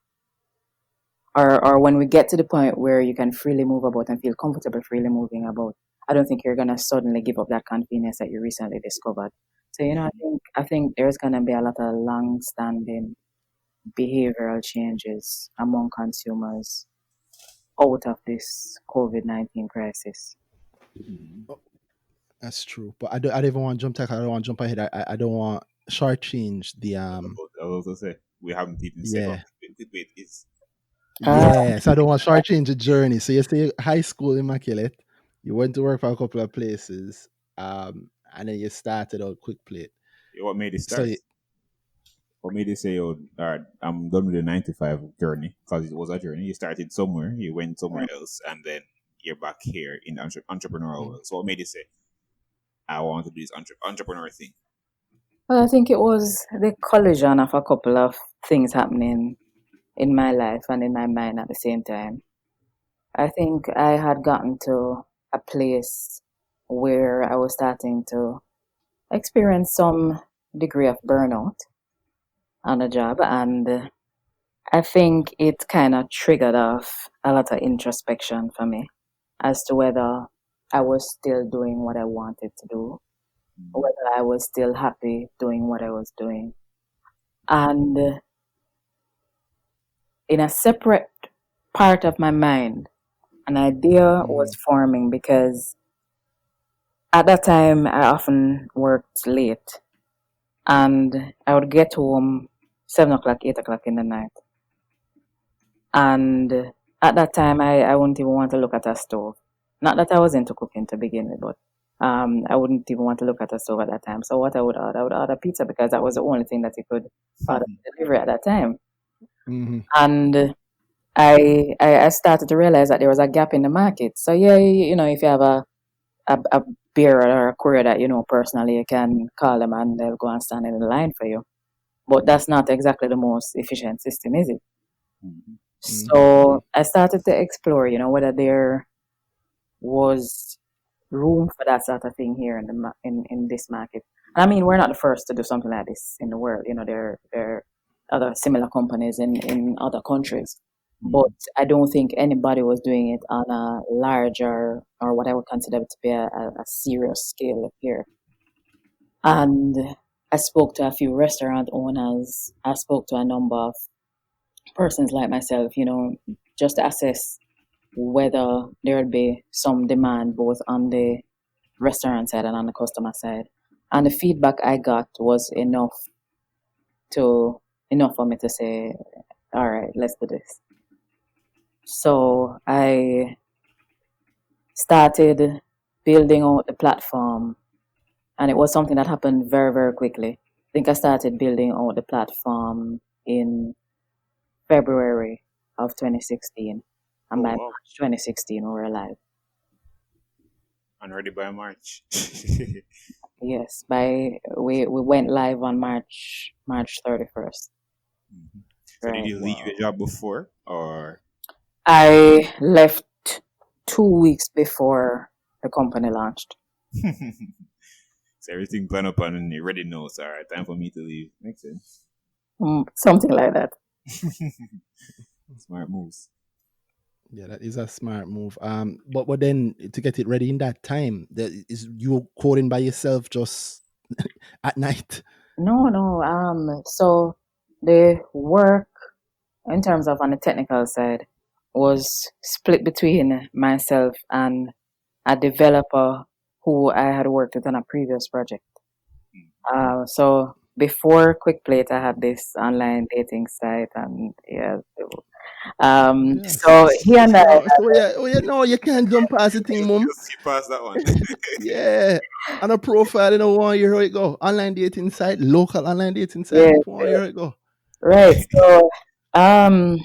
or when we get to the point where you can freely move about and feel comfortable freely moving about, I don't think you're gonna suddenly give up that convenience that you recently discovered. So I think there's gonna be a lot of long-standing behavioral changes among consumers out of this COVID-19 crisis. That's true. But I don't even want to jump. I don't want to jump ahead. I don't want shortchange the I was also say we haven't even set up. QuickPlate is Yes, I don't want to shortchange the journey. So you say high school immaculate, you went to work for a couple of places, and then you started out QuickPlate. what made it So start. What made you say, "Oh, all right, I'm done with the 9 to 5 journey"? Because it was a journey. You started somewhere, you went somewhere else, and then you're back here in the entrepreneurial world. So what made you say, "I want to do this entrepreneur thing"? Well, I think it was the collision of a couple of things happening in my life and in my mind at the same time. I think I had gotten to a place where I was starting to experience some degree of burnout on the job, and I think it kind of triggered off a lot of introspection for me as to whether I was still doing what I wanted to do, whether I was still happy doing what I was doing. And in a separate part of my mind, an idea was forming because at that time I often worked late and I would get home 7 o'clock, 8 o'clock in the night. And at that time I wouldn't even want to look at a stove. Not that I was into cooking to begin with, but I wouldn't even want to look at a stove at that time. So what I would order pizza because that was the only thing that you could order delivery at that time. And I started to realize that there was a gap in the market. So yeah, if you have a beer or a courier that you know personally, you can call them and they'll go and stand in the line for you. But that's not exactly the most efficient system, is it? So I started to explore, whether there was room for that sort of thing here in this market. I mean, we're not the first to do something like this in the world. There are other similar companies in other countries. But I don't think anybody was doing it on a larger or what I would consider to be a serious scale here. And I spoke to a few restaurant owners. I spoke to a number of persons like myself, just to assess whether there would be some demand both on the restaurant side and on the customer side. And the feedback I got was enough for me to say, all right, let's do this. So I started building out the platform, and it was something that happened very, very quickly. I think I started building out the platform in February of 2016, and by March 2016 we were live. And ready by March. Yes, we went live on March 31st. So did you leave your job before, or? I left 2 weeks before the company launched. So everything planned up and you already know, all right, time for me to leave. Makes sense. Something like that. Smart moves. Yeah, that is a smart move. But then to get it ready in that time, is you coding by yourself just at night? No. So the work in terms of on the technical side was split between myself and a developer who I had worked with on a previous project. So before QuickPlate, I had this online dating site, and so he and I. You can't jump past the thing, mum. Just skip past that one. Yeah, on a profile, you don't want to hear how it go. Online dating site, local online dating site. Yeah, Want to hear how it go. right. So about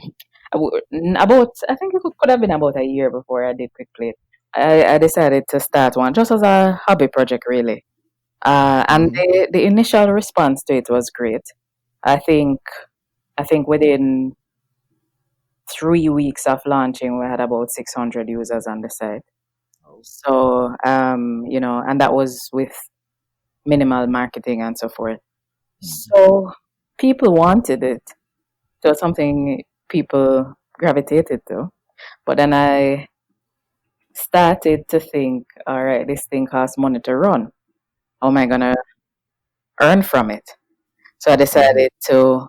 I think it could have been about a year before I did QuickPlate. I decided to start one just as a hobby project, really. And the initial response to it was great. I think within 3 weeks of launching, we had about 600 users on the site. So, and that was with minimal marketing and so forth. So people wanted it. So something people gravitated to. But then I started to think, all right, this thing costs money to run. How am I gonna earn from it? So I decided to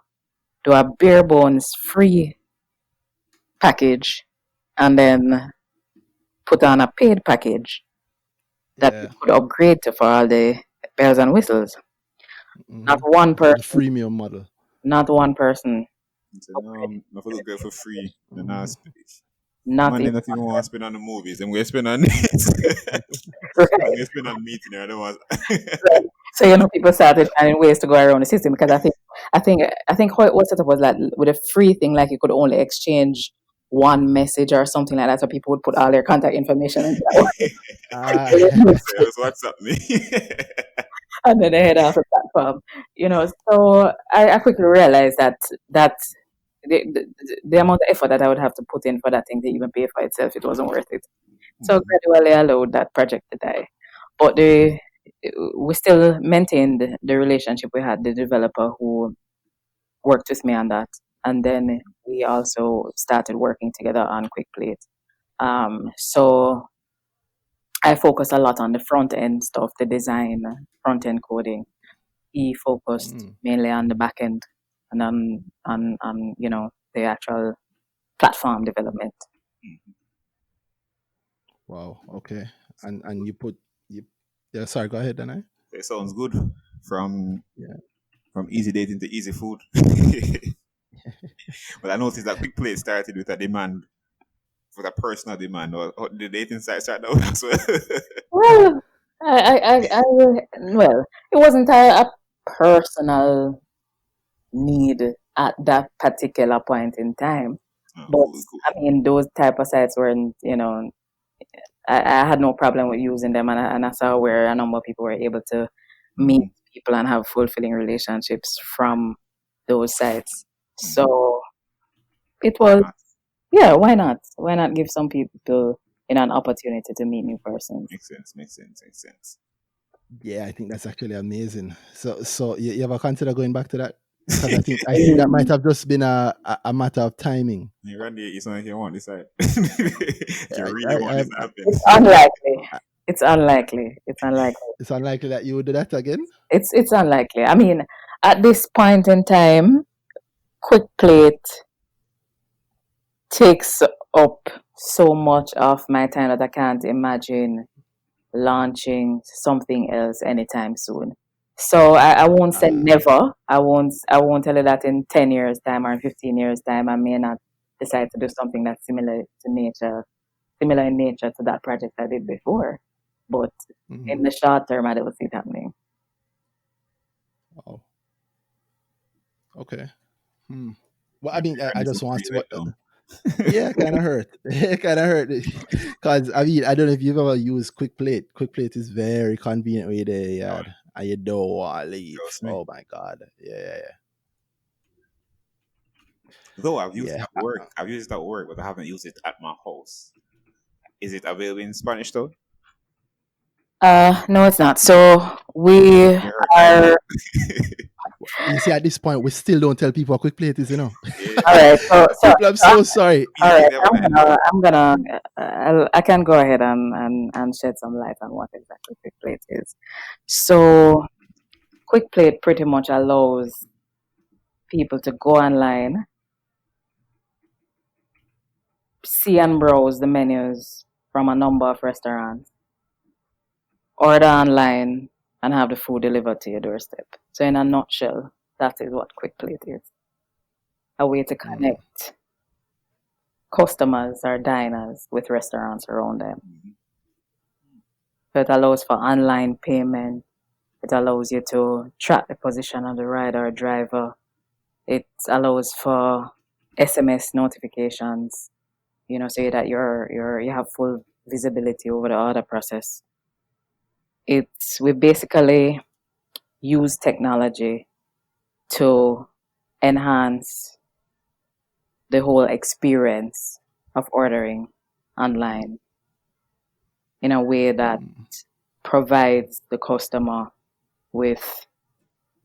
do a bare bones free package and then put on a paid package that Yeah. people could upgrade to for all the bells and whistles. Not one The person, freemium model. not one person, So now I'm not for go for free. And now not money even not even one want to spend on the movies. And we spend on this. person. I'm Right. gonna spend on meeting here. I don't want. So people started finding ways to go around the system because I think how it was set up was that with a free thing, like you could only exchange one message or something like that, so people would put all their contact information in that Ah, one. So just WhatsApp me. And then they head off the platform. So I quickly realized that the amount of effort that I would have to put in for that thing to even pay for itself, it wasn't worth it. So gradually I allowed that project to die. But we still maintained the relationship we had, the developer who worked with me on that. And then we also started working together on QuickPlate. So I focused a lot on the front end stuff, the design, front end coding. He focused mainly on the back end and on the actual platform development. wow. Okay. And you put you. Yeah. Sorry. Go ahead, Danai. It sounds good. From Yeah. from easy dating to easy food. But I noticed that QuickPlate started with a demand for the personal demand, or the dating site started out as well. Well, well, it wasn't a personal need at that particular point in time, Oh, but cool. I mean, those type of sites weren't, I had no problem with using them, and I saw where a number of people were able to meet people and have fulfilling relationships from those sites. So it Why was, not? yeah, why not? Why not give some people an opportunity to meet new persons? Makes sense. Makes sense. Makes sense. Yeah. I think that's actually amazing. So you ever consider going back to that? Because I think that might have just been a matter of timing. You Randy, it's not like you want this side. You I, really want I, this to happen. It's unlikely. It's unlikely. It's unlikely. it's unlikely that you would do that again. It's unlikely. I mean, at this point in time, QuickPlate takes up so much of my time that I can't imagine launching something else anytime soon. So I won't say never. I won't tell you that in 10 years time or in 15 years time I may not decide to do something that's similar in nature to that project I did before. But in the short term I don't see it happening. Oh, okay. Well, I mean, I just want to. Yeah, kind of hurt. It kind of hurt because I mean, I don't know if you've ever used QuickPlate. QuickPlate is very convenient with the yard, and you don't want to leave. Oh my god, yeah. Though I've used it Yeah. at work. I've used it at work, but I haven't used it at my house. Is it available in Spanish though? No, it's not. So we You heard are You see, at this point, we still don't tell people what QuickPlate is, you know. all right. People, I'm so sorry. All right. I can go ahead and shed some light on what exactly QuickPlate is. So QuickPlate pretty much allows people to go online, see and browse the menus from a number of restaurants, order online, and have the food delivered to your doorstep. So in a nutshell, that is what QuickPlate is. A way to connect customers or diners with restaurants around them. So it allows for online payment. It allows you to track the position of the rider or driver. It allows for SMS notifications, so that you have full visibility over the order process. We basically use technology to enhance the whole experience of ordering online. in a way that provides the customer with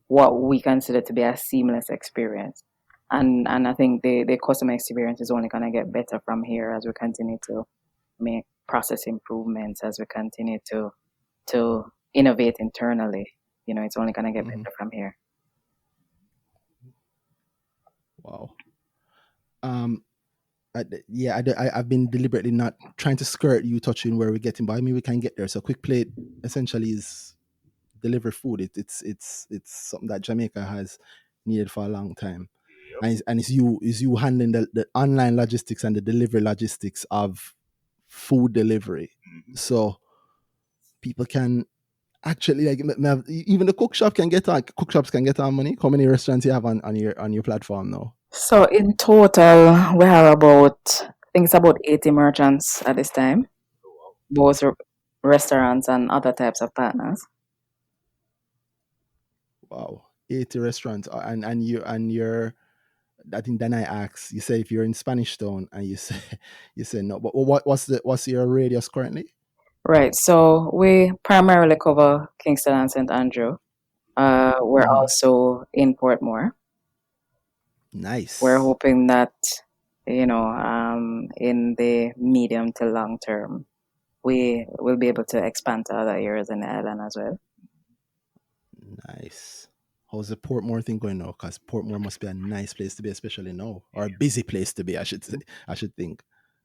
what we consider to be a seamless experience. And I think the customer experience is only gonna get better from here as we continue to make process improvements, as we continue to innovate internally. It's only gonna get better from here. Wow. I've been deliberately not trying to skirt you touching where we're getting, but I mean we can get there. So QuickPlate essentially is deliver food. It's something that Jamaica has needed for a long time, Yep. and it's you handling the online logistics and the delivery logistics of food delivery. So people can actually even the cook shops can get on money. How many restaurants you have on your platform now? So in total, we have I think it's about 80 merchants at this time, both restaurants and other types of partners. Wow, 80 restaurants, and you're. I think then I asked. You say if you're in Spanish Town, and you say no. But what's your radius currently? Right. So we primarily cover Kingston and St. Andrew. We're also in Portmore. Nice. We're hoping that in the medium to long term, we will be able to expand to other areas in the island as well. Nice. How's the Portmore thing going now? Because Portmore must be a nice place to be, especially now, or a busy place to be. I should think.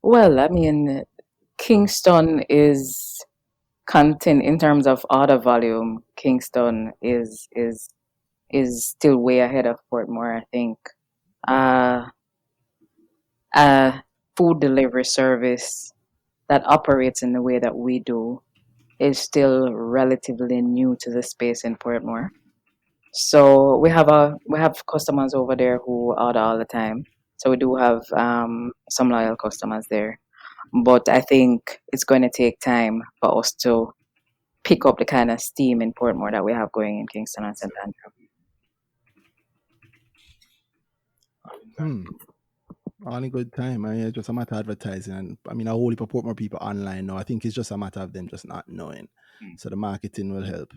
Well, I mean, Kingston is content in terms of order volume. Kingston is still way ahead of Portmore, I think. A food delivery service that operates in the way that we do is still relatively new to the space in Portmore. So we have customers over there who order all the time. So we do have some loyal customers there. But I think it's going to take time for us to pick up the kind of steam in Portmore that we have going in Kingston and St. Andrew. Only good time. I mean, it's just a matter of advertising, and I mean, a whole heap of Portmore people online now. I think it's just a matter of them just not knowing. So the marketing will help.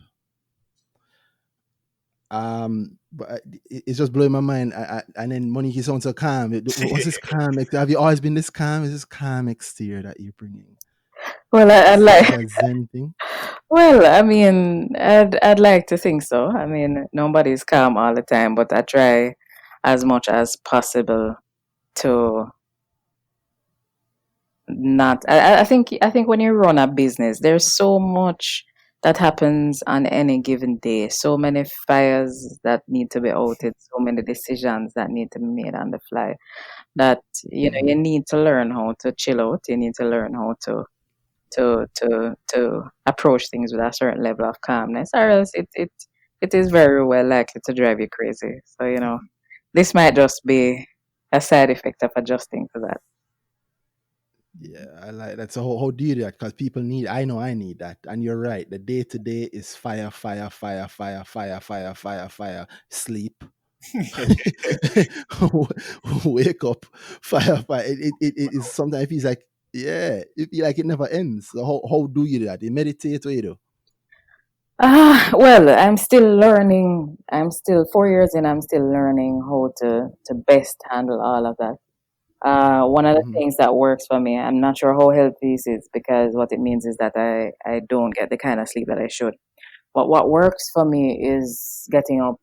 But it's just blowing my mind. And then Monique sounds so calm. What's this calm? Have you always been this calm? Is this calm exterior that you're bringing? Well, I'd like. Is that Zen thing? Well, I mean, I'd like to think so. I mean, nobody's calm all the time, but I try as much as possible to not. I think when you run a business, there's so much that happens on any given day. So many fires that need to be outed, so many decisions that need to be made on the fly. That you need to learn how to chill out. You need to learn how to approach things with a certain level of calmness, or else it is very well likely to drive you crazy. So this might just be a side effect of adjusting to that. Yeah, I like that. So how do you do that? Because people need. I know I need that, and you're right. The day to day is fire, fire, fire, fire, fire, fire, fire, fire. Sleep. Wake up, fire, fire. It is sometimes it feels like it feels like it never ends. So how do you do that? You meditate, what you do? Well, I'm still learning. I'm still 4 years in. I'm still learning how to best handle all of that. One of the things that works for me, I'm not sure how healthy this is because what it means is that I don't get the kind of sleep that I should. But what works for me is getting up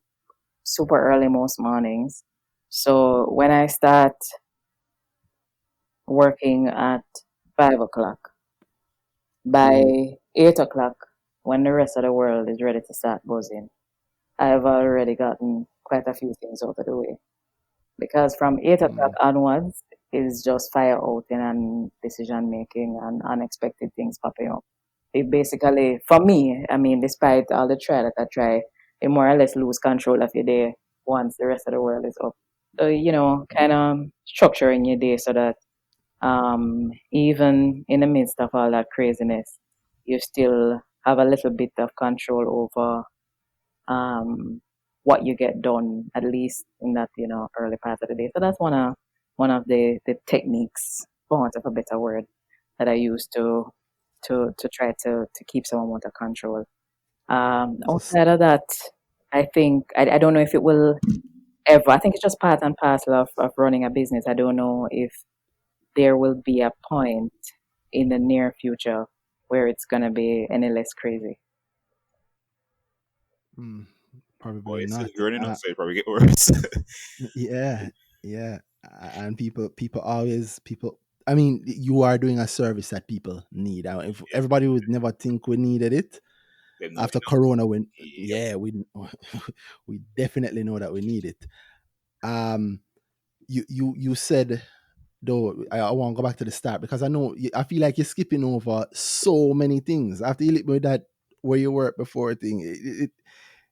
super early most mornings. So when I start working at 5 o'clock, by 8 o'clock, when the rest of the world is ready to start buzzing, I've already gotten quite a few things out of the way. Because from 8 o'clock onwards is just fire outing and decision making and unexpected things popping up. It basically, for me, I mean, despite all the try that I try, you more or less lose control of your day once the rest of the world is up. So, kind of structuring your day so that even in the midst of all that craziness, you still have a little bit of control over what you get done, at least in that early part of the day. So that's one of the techniques, for want of a better word, that I use to to try to keep some under control. So Outside of that, I think I don't know if it will ever. I think it's just part and parcel of running a business. I don't know if there will be a point in the near future where it's gonna be any less crazy. mm, Oh, probably it's still not. growing enough, so it probably get worse. Yeah, yeah. And people always people. I mean, you are doing a service that people need. If Yeah, everybody would never think we needed it they know after enough. Corona, when Yep. yeah, we we definitely know that we need it. Um, you said though, I want to go back to the start because I know I feel like you're skipping over so many things after you with that where you worked before thing.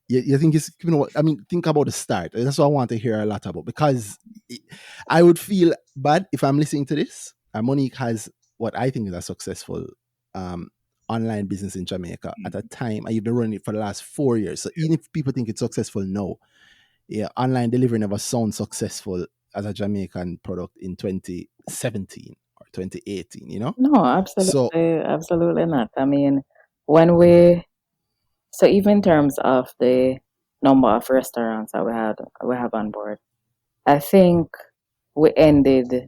You think it's, I mean, think about the start. That's what I want to hear a lot about because it, I would feel bad if I'm listening to this. And Monique has what I think is a successful um, online business in Jamaica at a time, and you've been running it for the last 4 years. So even if people think it's successful now, yeah, online delivery never sounds successful as a Jamaican product in 2017 or 2018. No, So absolutely not. I mean, when we so even in terms of the number of restaurants that we have on board, I think we ended.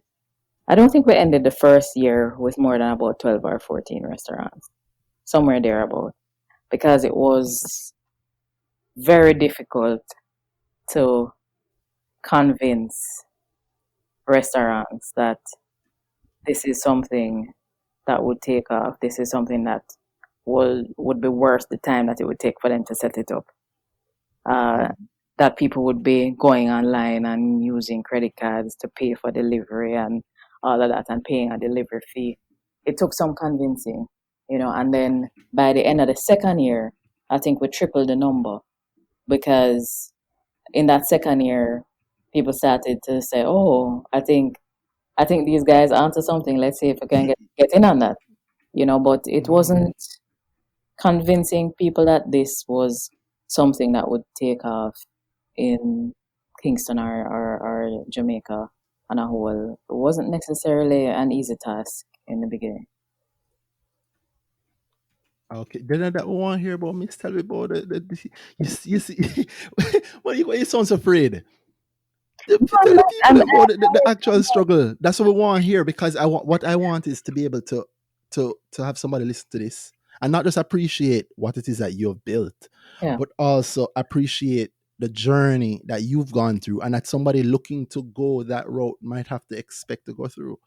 I don't think we ended the first year with more than about 12 or 14 restaurants, somewhere thereabout, because it was very difficult to convince restaurants that this is something that would take off. This is something that would be worth the time that it would take for them to set it up. Uh, that people would be going online and using credit cards to pay for delivery and all of that and paying a delivery fee. It took some convincing, and then by the end of the second year, I think we tripled the number because in that second year, people started to say, "Oh, I think these guys are onto something. Let's see if we can get in on that." But it wasn't convincing people that this was something that would take off in Kingston or Jamaica on a whole. It wasn't necessarily an easy task in the beginning. okay, then that one here about me. Tell me about you see, why you sound so afraid? You tell the people I'm, about the actual struggle. That's what we want here because what I want is to be able to have somebody listen to this and not just appreciate what it is that you have built, yeah. but also appreciate the journey that you've gone through and that somebody looking to go that route might have to expect to go through.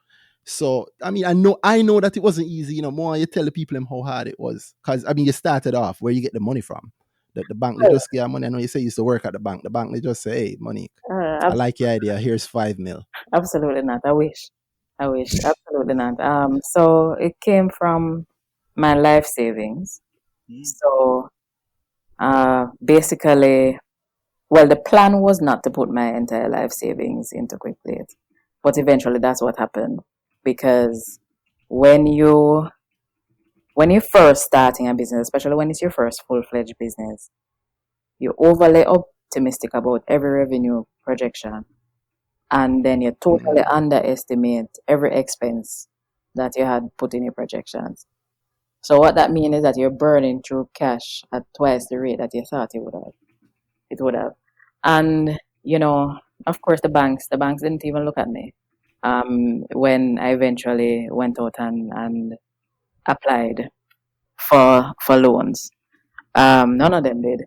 So I mean, I know that it wasn't easy. More you tell the people them how hard it was because I mean, you started off where you get the money from. The bank they just give you money. I know you say you used to work at the bank. The bank they just say, "Hey, money, I like your idea. Here's 5 mil." Absolutely not. I wish. I wish. Absolutely not. So it came from my life savings. So basically, well, the plan was not to put my entire life savings into QuickPlate, but eventually that's what happened because when you when you're first starting a business, especially when it's your first full-fledged business, you're overly optimistic about every revenue projection, and then you totally Mm. underestimate every expense that you had put in your projections. So what that means is that you're burning through cash at twice the rate that you thought it would have. And, of course the banks didn't even look at me. When I eventually went out and applied for loans. None of them did.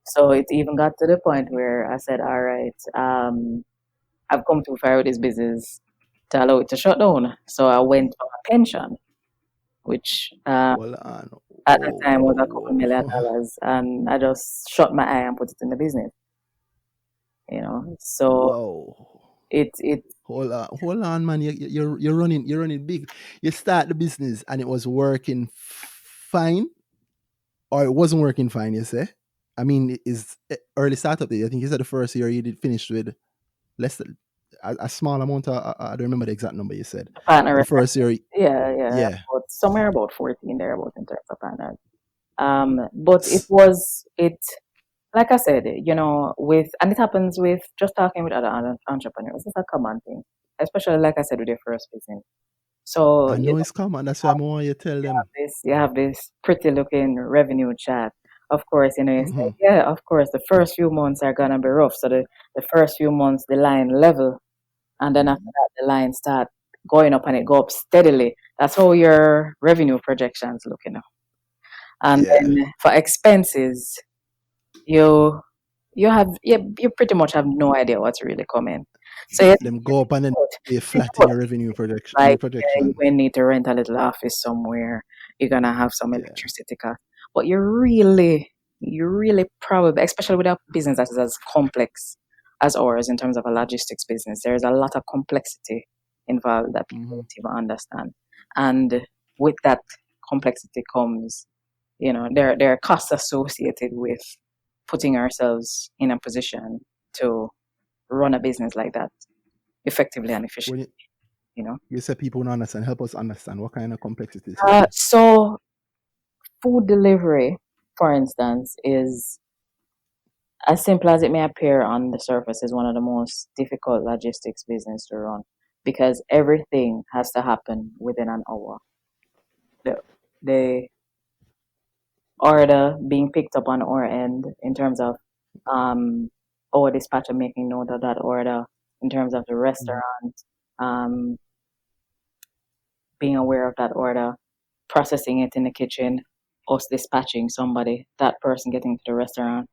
So it even got to the point where I said, all right, I've come too far with this business to allow it to shut down. So I went for a pension, which Hold on. at that time was a couple million Whoa. dollars, and I just shut my eye and put it in the business. So Whoa. it Hold on, man. You're running big. You start the business and it was working fine, or it wasn't working fine. You say? I mean, it is early startup day. I think you said the first year you did finish with less than a small amount. I don't remember the exact number you said, the but the partner, first year, yeah, yeah. about somewhere about 14 there about in terms of partners. But it like I said, with and it happens with just talking with other entrepreneurs. It's a common thing, especially like I said with your first business. So I know it's common. That's why I want you to tell them. you have this pretty looking revenue chart. Of course, you say, Mm-hmm. yeah, of course, the first few months are gonna be rough. So the first few months the line level, and then after that the line start going up and it go up steadily. That's how your revenue projections look, And Yeah. then for expenses, you you pretty much have no idea what's really coming. So Them go up and then they think flat in about your revenue projection in your like you projections. may need to rent a little office somewhere. You're gonna have some Yeah. electricity cost, but you really probably, especially with a business that is as complex as ours in terms of a logistics business, there is a lot of complexity involved that people Mm-hmm. don't even understand, and with that complexity comes, there are costs associated with putting ourselves in a position to run a business like that effectively and When efficiently. You know. you say people don't understand, help us understand what kind of complexities. So food delivery, for instance, is as simple as it may appear on the surface, is one of the most difficult logistics business to run because everything has to happen within an hour. The, the order being picked up on our end in terms of our dispatcher making note of that order, in terms of the Mhm. restaurant um, being aware of that order, processing it in the kitchen, us dispatching somebody, that person getting to the restaurant,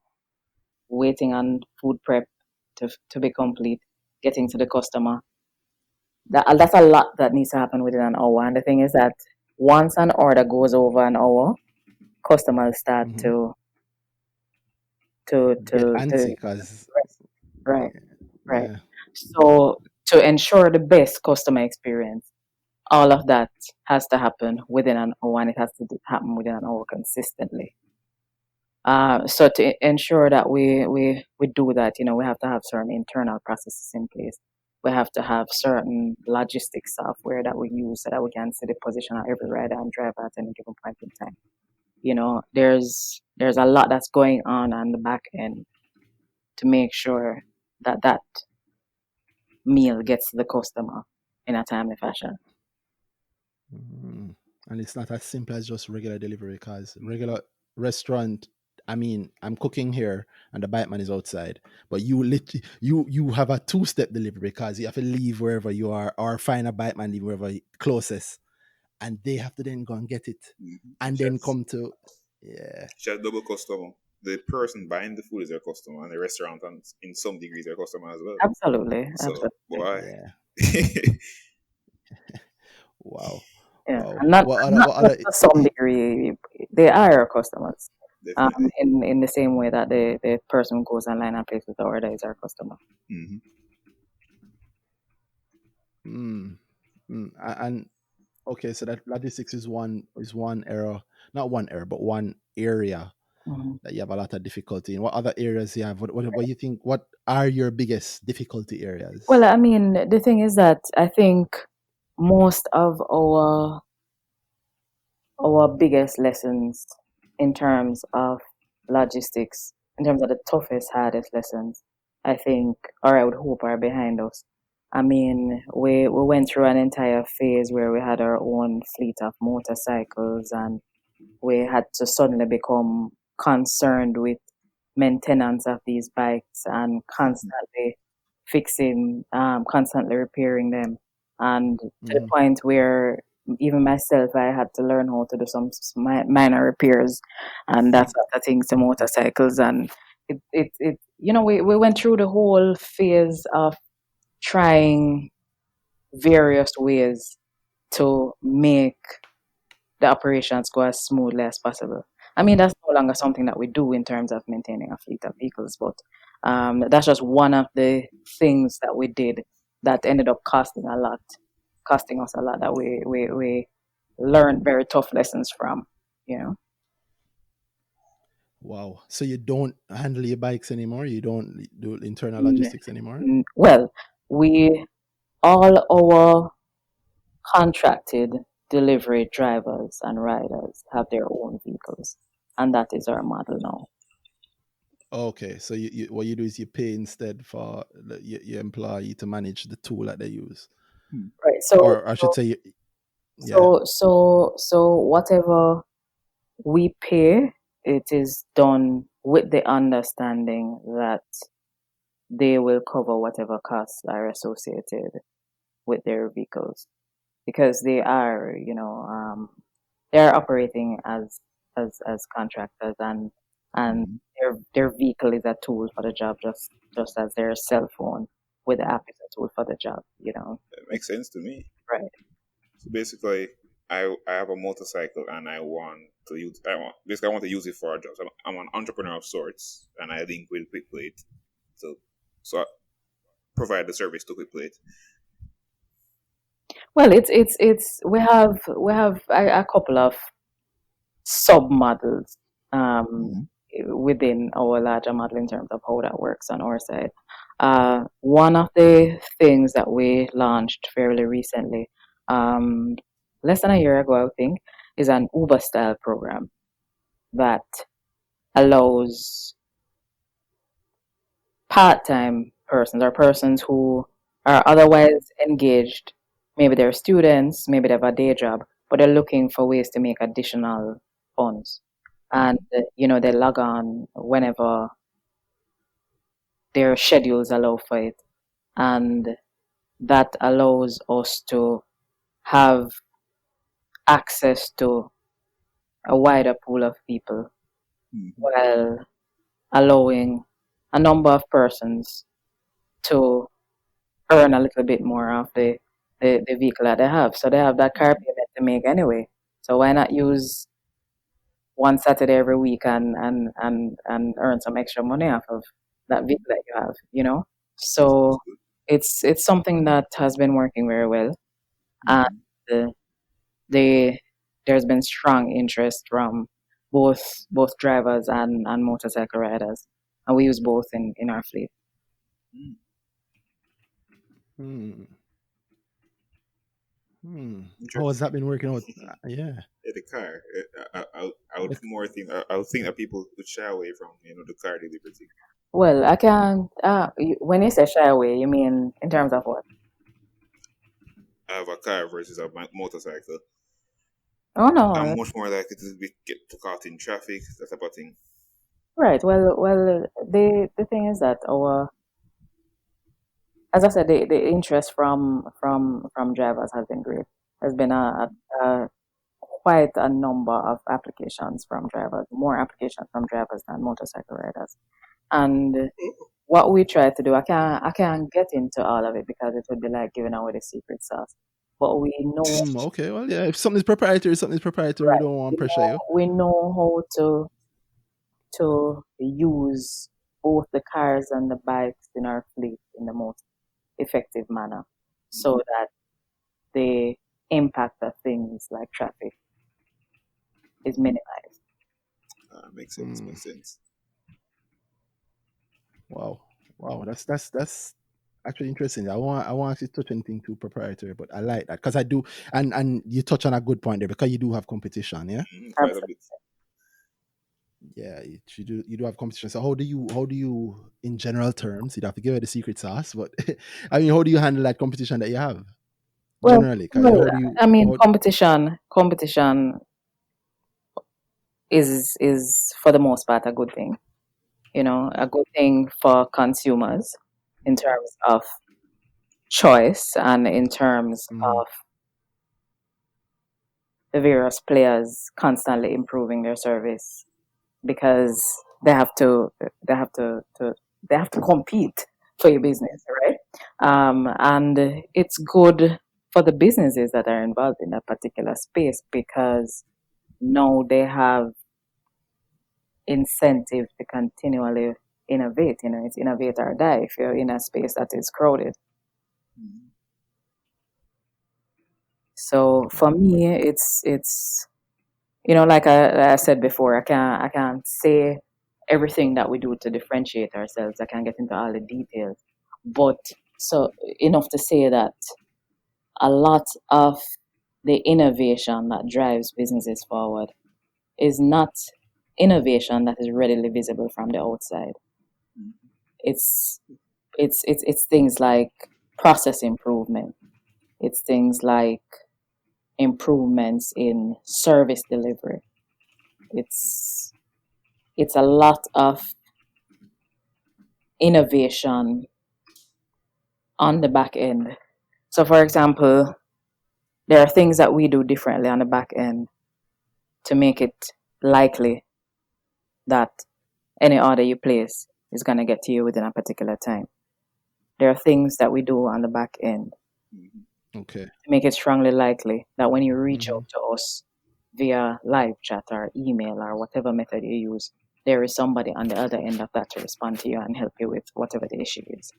waiting on food prep to be complete, getting to the customer. That's a lot that needs to happen within an hour. And the thing is that once an order goes over an hour, customers start Mhm. Get to antsy because right, right. yeah. So to ensure the best customer experience, all of that has to happen within an hour, and it has to happen within an hour consistently. So to ensure that we do that, we have to have certain internal processes in place. We have to have certain logistics software that we use so that we can see the position of every rider and driver at any given point in time. There's a lot that's going on the back end to make sure that that meal gets to the customer in a timely fashion. Mm. And it's not as simple as just regular delivery because regular restaurant, I mean, I'm cooking here and the bite man is outside, but you literally you have a two-step delivery because you have to leave wherever you are or find a bite man leave wherever closest, and they have to then go and get it and then Just, come to yeah. just double customer. The person buying the food is their customer, and the restaurant, and in some degree, their customer as well. Absolutely, So, absolutely. boy, Yeah. Wow. Yeah, Wow. and not What and other not what just other to some degree, they are our customers. definitely. In the same way that the person who goes online and places the order is our customer. Hmm. mm, and okay, so that logistics is one error, not one error, but one area Mhm. that you have a lot of difficulty in. What other areas you have? What you think? What are your biggest difficulty Well, areas? I mean, the thing is that I think most of our biggest lessons in terms of logistics, in terms of the toughest, hardest lessons, I think, or I would hope, are behind us. I mean, we went through an entire phase where we had our own fleet of motorcycles, and we had to suddenly become concerned with maintenance of these bikes and constantly fixing, constantly repairing them, and to the Hmm. point where even myself, I had to learn how to do some minor repairs, and that sort of things to motorcycles. And we went through the whole phase of trying various ways to make the operations go as smoothly as possible. I mean, that's no longer something that we do in terms of maintaining a fleet of vehicles, but that's just one of the things that we did that ended up costing us a lot that we learned very tough lessons from, you know. Wow. So you don't handle your bikes anymore? You don't do internal Mm, logistics anymore? Well, we all our contracted delivery drivers and riders have their own vehicles, and that is our model now. Okay. So what you do is you pay instead for your employee to manage the tool that they use, Right. So or I should say, Yeah. So whatever we pay, it is done with the understanding that they will cover whatever costs are associated with their vehicles, because they are, they are operating as contractors, and Mhm. their vehicle is a tool for the job, just as their cell phone with the app is a tool for the job. That makes sense to me. Right. So basically, I have a motorcycle and I want to use. I want to use it for a job. So I'm an entrepreneur of sorts, and I link with QuickPlate. So I provide the service to QuickPlate. Well, it's we have a couple of sub models um, Mhm. within our larger model in terms of how that works on our side. One of the things that we launched fairly recently, um, less than a year ago, I think, is an Uber style program that allows part-time persons or persons who are otherwise engaged. Maybe they're students, maybe they have a day job, but they're looking for ways to make additional funds. And they log on whenever their schedules allow for it, and that allows us to have access to a wider pool of people, Mhm. while allowing a number of persons to earn a little bit more off the vehicle that they have. So they have that car payment to make anyway. So why not use one Saturday every week and earn some extra money off of that vehicle that you have? Sounds So good. it's something that has been working very well, and Mhm. uh, they there's been strong interest from both drivers and motorcycle riders, and we use both in our fleet. Mm. Hmm. Hmm. How has that Interesting. been working out? Yeah. Yeah, the car. I would more think. I would think that people would shy away from the car delivery thing. Well, I can. When you say shy away, you mean in terms of what? I have a car versus a motorcycle. Oh I'm no, much more likely to get caught in traffic, that type of thing. right. Well, the thing is that as I said, the interest from drivers has been great. There's been a quite a number of applications from drivers, more applications from drivers than motorcycle riders. And what we try to do, I can't get into all of it because it would be like giving away the secret sauce. But we know, Okay. Well, yeah. If something's proprietary, something's proprietary. We right? don't want We to pressure know you. we know how to use both the cars and the bikes in our fleet in the most effective manner, so that the impact of things like traffic is minimized. Makes sense. Hmm. Makes sense. Wow. Wow. That's actually interesting. I want to touch anything too proprietary, but I like that because I do, and you touch on a good point there because you do have competition. Yeah. Quite a bit. Yeah. You do have competition. So how do you in general terms? You'd have to give it the secret sauce, but I mean, how do you handle that competition that you have Well, generally? well, How do you I mean, how competition is for the most part a good thing. A good thing for consumers in terms of choice, and in terms Mhm. of the various players constantly improving their service, because they have to they have to they have to compete for your business, right? And it's good for the businesses that are involved in that particular space, because now they have incentive to continually innovate. It's innovate or die if you're in a space that is crowded. Mhm. So for me, it's like I said before, I can't say everything that we do to differentiate ourselves. I can't get into all the details, but so enough to say that a lot of the innovation that drives businesses forward is not innovation that is readily visible from the outside. It's it's things like process improvement. It's things like improvements in service delivery. It's it's a lot of innovation on the back end. So, for example, there are things that we do differently on the back end to make it likely that any order you place is going to get to you within a particular time. There are things that we do on the back end Okay. to make it strongly likely that when you reach Mhm. out to us via live chat or email or whatever method you use, there is somebody on the other end of that to respond to you and help you with whatever the issue is.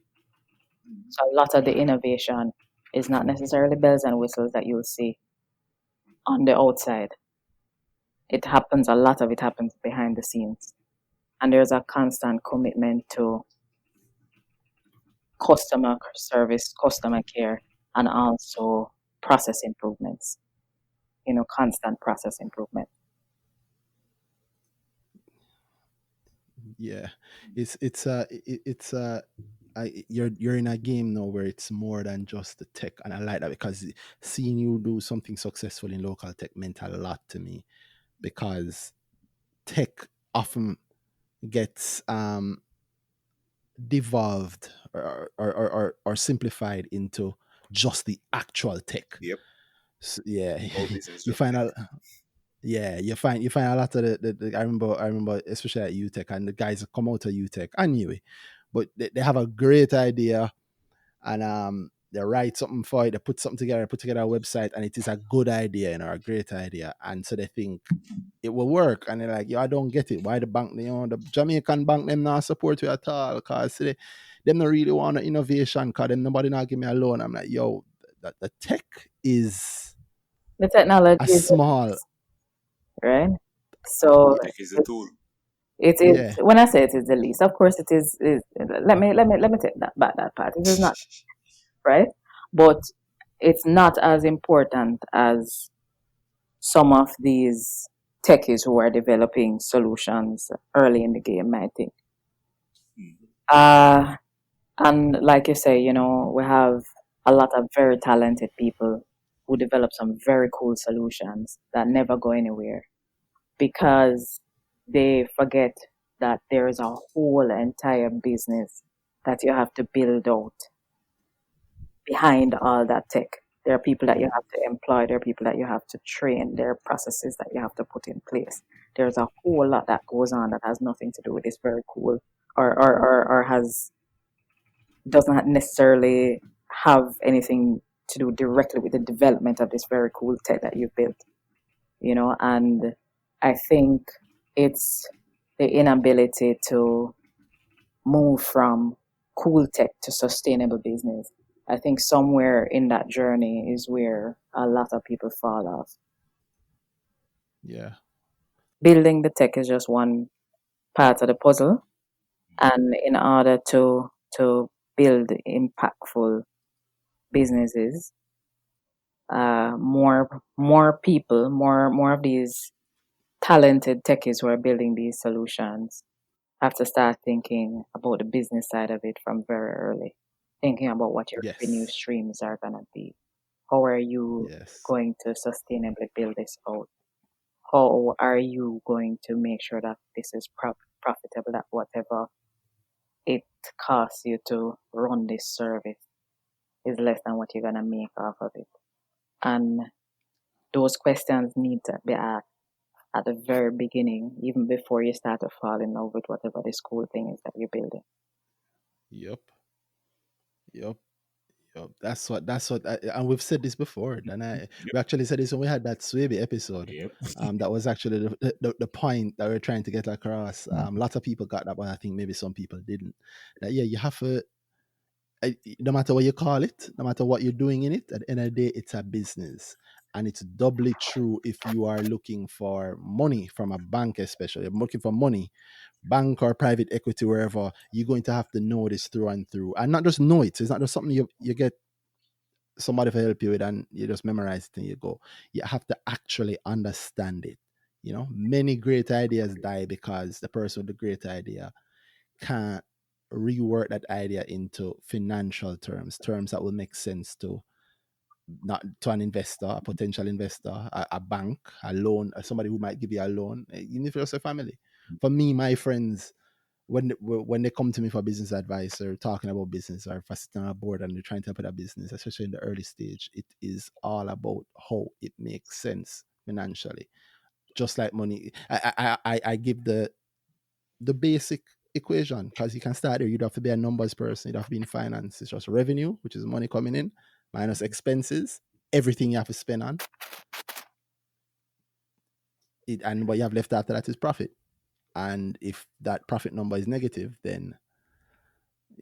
So a lot of the innovation is not necessarily bells and whistles that you'll see on the outside. It happens, a lot of it happens behind the scenes. And there's a constant commitment to customer service, customer care, and also process improvements, constant process improvement. Yeah, it's you're in a game now where it's more than just the tech, and I like that because seeing you do something successful in local tech meant a lot to me, because tech often gets devolved or simplified into just the actual tech. Yep. So, yeah, All business you just find tech. out. Yeah, you find a lot of I remember especially at UTech, and the guys that come out of UTech anyway, but they have a great idea, and they write something for it, they put something together, put together a website, and it is a good idea, a great idea, and so they think it will work, and they're like, yo, I don't get it. Why the bank, the Jamaican bank, them not support you at all? Cause them not really want innovation, cause them nobody not give me a loan. I'm like, yo, the tech is The technology a is small, right. So Tech is the tool. it is yeah, when I say it is the least, of course it is let me take that back that part. It is not right, but it's not as important as some of these techies who are developing solutions early in the game, I think. Mhm. Uh, and like you say, we have a lot of very talented people who develop some very cool solutions that never go anywhere because they forget that there is a whole entire business that you have to build out behind all that tech. There are people that you have to employ, there are people that you have to train, there are processes that you have to put in place. There's a whole lot that goes on that has nothing to do with this very cool or has doesn't necessarily have anything to do directly with the development of this very cool tech that you've built, and I think it's the inability to move from cool tech to sustainable business. I think somewhere in that journey is where a lot of people fall off. yeah, Building the tech is just one part of the puzzle, and in order to build impactful businesses, more people, more of these talented techies who are building these solutions have to start thinking about the business side of it from very early, thinking about what your revenue yes, streams are going to be. How are you yes, going to sustainably build this out? How are you going to make sure that this is profitable at whatever it costs you to run this service is less than what you're going to make off of it? And those questions need to be asked at the very beginning, even before you start to fall in love with whatever this cool thing is that you're building. yep, yep. Yep. And we've said this before. And Yep. we actually said this when we had that Swaby episode. Yep. That was actually the point that we're trying to get across. Lots of people got that, but I think maybe some people didn't. That yeah, you have to. No matter what you call it, no matter what you're doing in it, at the end of the day, it's a business. And it's doubly true if you are looking for money from a bank, especially. I'm looking for money, bank or private equity, wherever, you're going to have to know this through and through. And not just know it. It's not just something you get somebody to help you with and you just memorize it and you go. You have to actually understand it. Many great ideas die because the person with the great idea can't rework that idea into financial terms that will make sense to not to an investor, a potential investor, a bank, a loan, somebody who might give you a loan. You need for your family. For me, my friends, when they come to me for business advice or talking about business or if I sit on a board and they're trying to put a business, especially in the early stage, it is all about how it makes sense financially. Just like money, I give the basic equation because you can start there. You don't have to be a numbers person. You don't have to be in finance. It's just revenue, which is money coming in, minus expenses, everything you have to spend on it, and what you have left after that is profit. And if that profit number is negative, then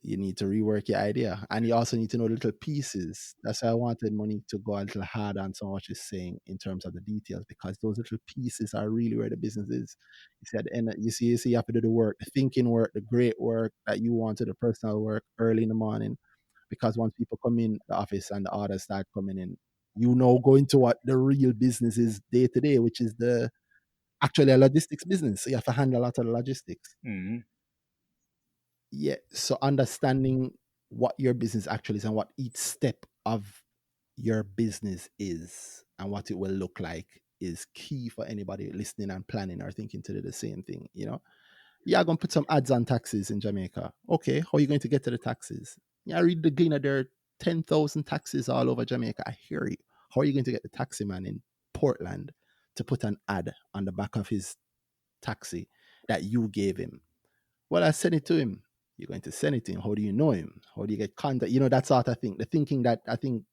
you need to rework your idea. And you also need to know little pieces. That's why I wanted money to go a little harder on some of what you're saying in terms of the details, because those little pieces are really where the business is. You said, and you see, you have to do the work, the thinking work, the great work that you want to, the personal work early in the morning. Because once people come in the office and the orders start coming in, you know, going to what the real business is day to day, which is the actually a logistics business. So you have to handle a lot of the logistics. Mm-hmm. Yeah. So understanding what your business actually is and what each step of your business is and what it will look like is key for anybody listening and planning or thinking to do the same thing. You know, yeah, I'm gonna put some ads on taxes in Jamaica. Okay, how are you going to get to the taxes? Yeah, I read the Gleaner, there are 10,000 taxis all over Jamaica. I hear you. How are you going to get the taxi man in Portland to put an ad on the back of his taxi that you gave him? Well, I sent it to him. You're going to send it to him. How do you know him? How do you get contact? You know, that sort of thing. The thinking that I think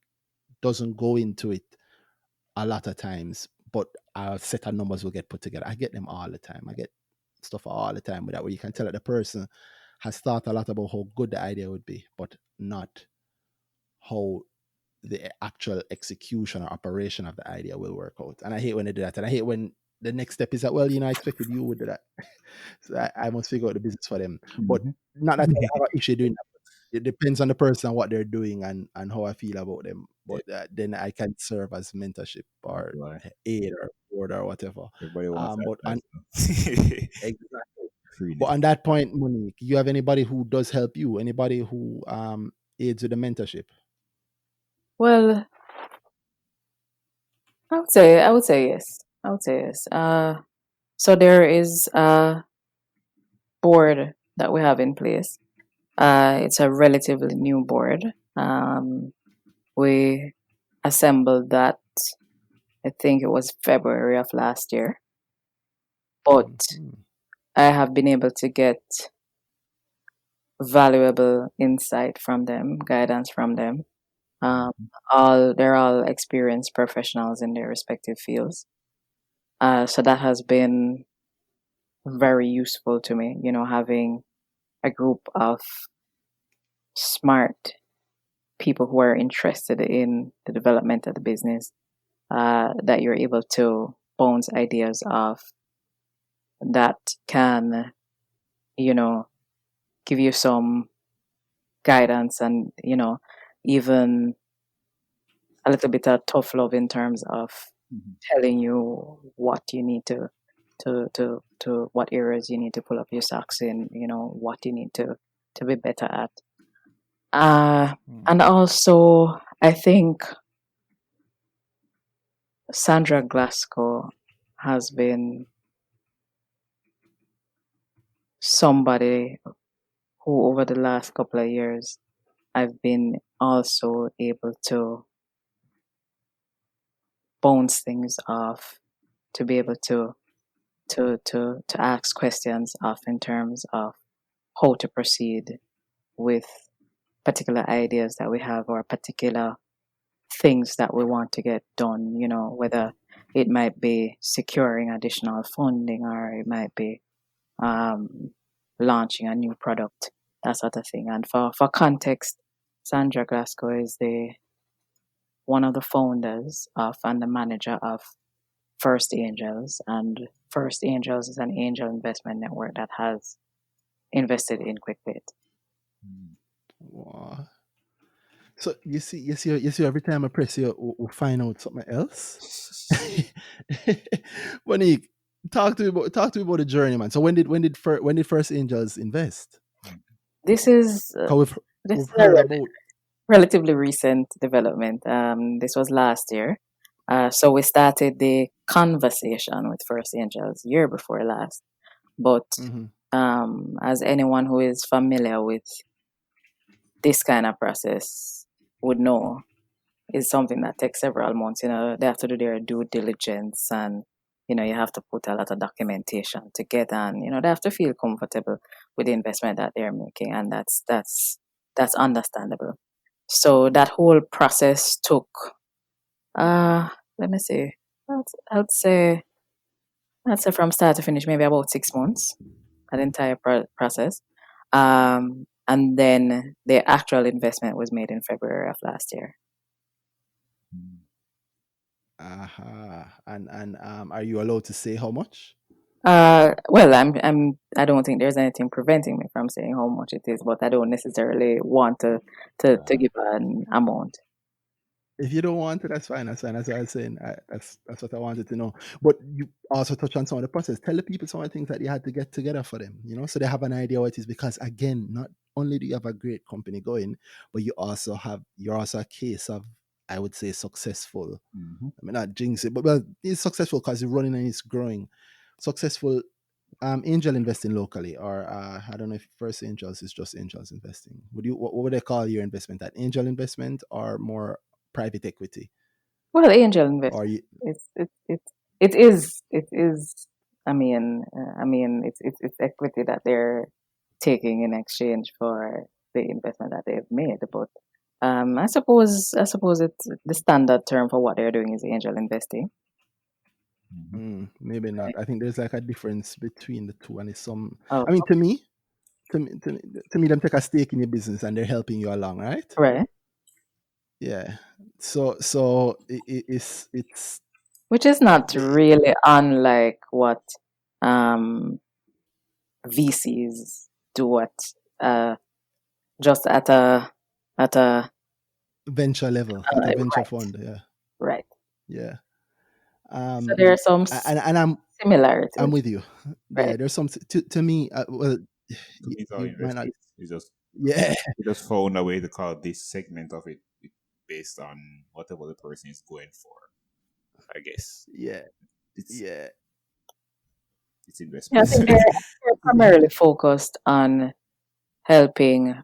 doesn't go into it a lot of times, but a set of numbers will get put together. I get them all the time. I get stuff all the time with that, where you can tell that the person has thought a lot about how good the idea would be, but not how the actual execution or operation of the idea will work out. And I hate when they do that. And I hate when the next step is that, well, you know, I expected you would do that. So I must figure out the business for them. But not that I have an issue doing that. It depends on the person and what they're doing and how I feel about them. But then I can serve as mentorship or Right. aid or board or whatever. Everybody wants But that. on exactly. But Freedom. on that point, Monique, you have anybody who does help you? Anybody who aids with the mentorship? Well, I would say yes. I would say yes. So there is a board that we have in place. It's a relatively new board. We assembled that, I think it was February of last year. But I have been able to get valuable insight from them, guidance from them. They're all experienced professionals in their respective fields. So that has been very useful to me, you know, having a group of smart people who are interested in the development of the business, that you're able to bounce ideas off that can, you know, give you some guidance and, you know, even a little bit of tough love in terms of telling you what you need to what areas you need to pull up your socks in, you know, what you need to be better at. And also, I think Sandra Glasgow has been somebody who, over the last couple of years, I've been also able to bounce things off, to be able to ask questions off in terms of how to proceed with particular ideas that we have or particular things that we want to get done, you know, whether it might be securing additional funding or it might be launching a new product, that sort of thing. And for context, Sandra Glasgow is one of the founders of and the manager of First Angels, and First Angels is an angel investment network that has invested in QuickPlate. Wow. So you see, every time I press you, we'll find out something else. Monique, talk to me about the journey, man. So when did First Angels invest? This is Because this we've is heard about. relatively recent development. This was last year. So we started the conversation with First Angels year before last. But Mm-hmm. as anyone who is familiar with this kind of process would know, is something that takes several months. They have to do their due diligence, and you have to put a lot of documentation together, and they have to feel comfortable with the investment that they're making, and that's understandable. So that whole process took, let me see, I'd say from start to finish, maybe about 6 months, that entire process. And then the actual investment was made in February of last year. Aha. And are you allowed to say how much? Well, I don't think there's anything preventing me from saying how much it is, but I don't necessarily want to give an amount. If you don't want to, that's fine. That's fine. That's what I was saying. That's what I wanted to know. But you also touch on some of the process. Tell the people some of the things that you had to get together for them, so they have an idea what it is. Because again, not only do you have a great company going, but you're also a case of, I would say, successful. Mm-hmm. I mean, not jinx it, but well, it's successful because it's running and it's growing. Successful angel investing locally, or I don't know if First Angels is just angels investing. What would they call your investment? That angel investment or more private equity? Well, angel Or investment, you, it is. It's equity that they're taking in exchange for the investment that they've made. But I suppose it's the standard term for what they're doing is angel investing. maybe not. I think there's like a difference between the two, and it's some. Oh, I mean, to me, them take a stake in your business and they're helping you along, right? right. Yeah. So it's Which is not the really unlike what VCs do just at a venture level, at a venture right, fund. Yeah. right. Yeah. So there are some And I'm similarities, with you. right? Yeah, there's some to me. Well, To meet our you might not. investors, Yeah, we just found a way to call this segment of it based on whatever the person is going for. I guess yeah, it's yeah, it's Yeah, I investments. think they're yeah. primarily focused on helping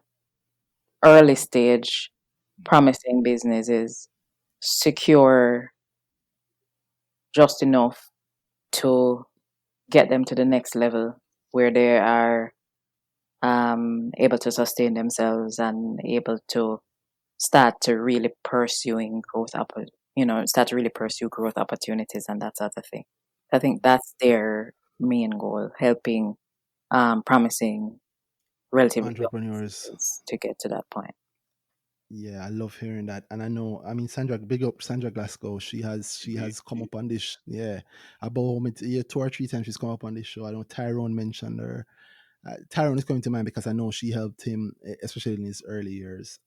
early stage promising businesses secure just enough to get them to the next level where they are able to sustain themselves and able to start to really pursuing start to really pursue growth opportunities and that sort of thing. I think that's their main goal, helping promising relatively young Entrepreneurs. businesses to get to that point. Yeah, I love hearing that, and I know. I mean, Sandra, big up Sandra Glasgow. Indeed, She has come indeed. up on this. Yeah, about yeah, 2 or 3 times she's come up on this show. I know Tyrone mentioned her. Tyrone is coming to mind because I know she helped him, especially in his early years.